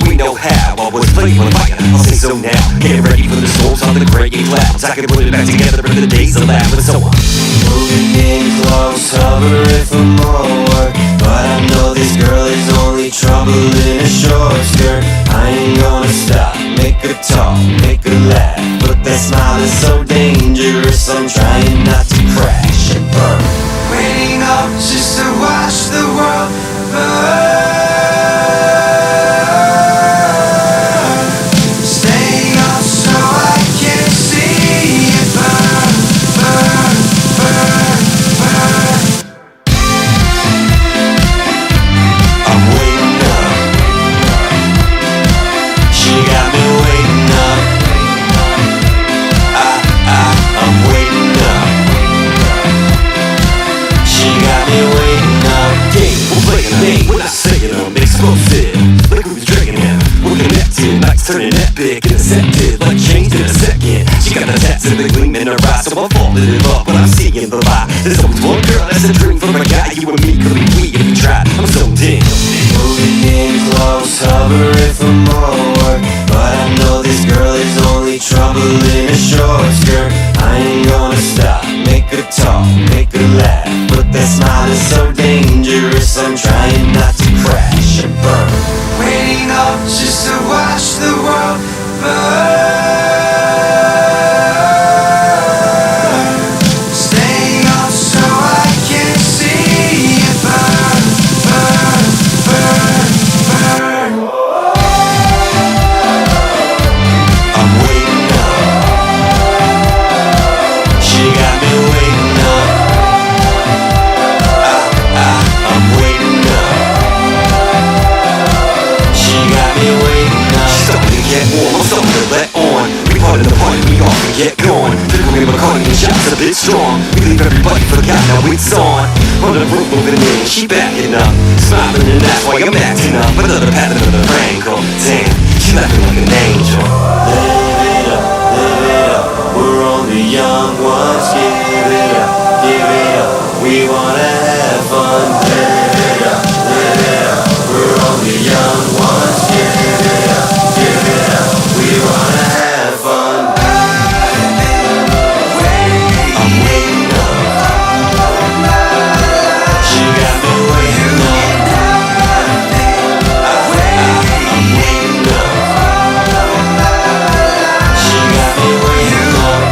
we know how. I was playing on fire, I'll say so now. Get ready for the souls on the gray clouds. I can put it back together for the days of laugh and so on. Moving in close, hovering for more. But I know this girl is only trouble in a short skirt. I ain't gonna stop, make her talk, make her laugh. But that smile is so dangerous, I'm trying not to crash and burn. Waiting up just to watch the world burn. Staying up so I can see it burn, burn, burn, burn. I'm waiting up. She got me waiting up. I'm waiting up. She got me waiting up. Game, we're playing a name, we're not saying them. Explosive, like we was drinking him. We're connected, nights turning epic. Intercepted, like changed in a second. She got the tats and the gleam in her eyes, so I'm falling in love when I'm seeing the vibe. There's always one girl that's a dream for a guy. You and me could be we if we tried. I'm so dim. Moving in close, hovering for more. But I know this girl is only trouble in a short skirt. I ain't gonna stop, make her talk, make her laugh. But that smile is so dangerous, I'm trying not to crash and burn. Waiting up just to watch the world burn. Staying up so I can see it burn, burn, burn, burn. I'm waiting up. She got me waiting up. I'm waiting up. She got me waiting up. She's starting to get warm, I'm starting to let on. We part in the party, we all can get going. Typical game of Cardi and shots a bit strong. We leave everybody forgot, now it's on. On the roof moving in, she backing up. Smiling and that's why I'm acting up. Another pattern of the prangle. Damn, she laughing like an angel. Live it up, live it up. We're only young ones. Give it up, give it up. We wanna have fun. Live it up, live it up. We're only young ones. Give it up, give it up. We wanna have fun. I'm waiting up. She got me waiting up. I'm waiting up. She got me waiting up.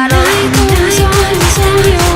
night goes on, tell you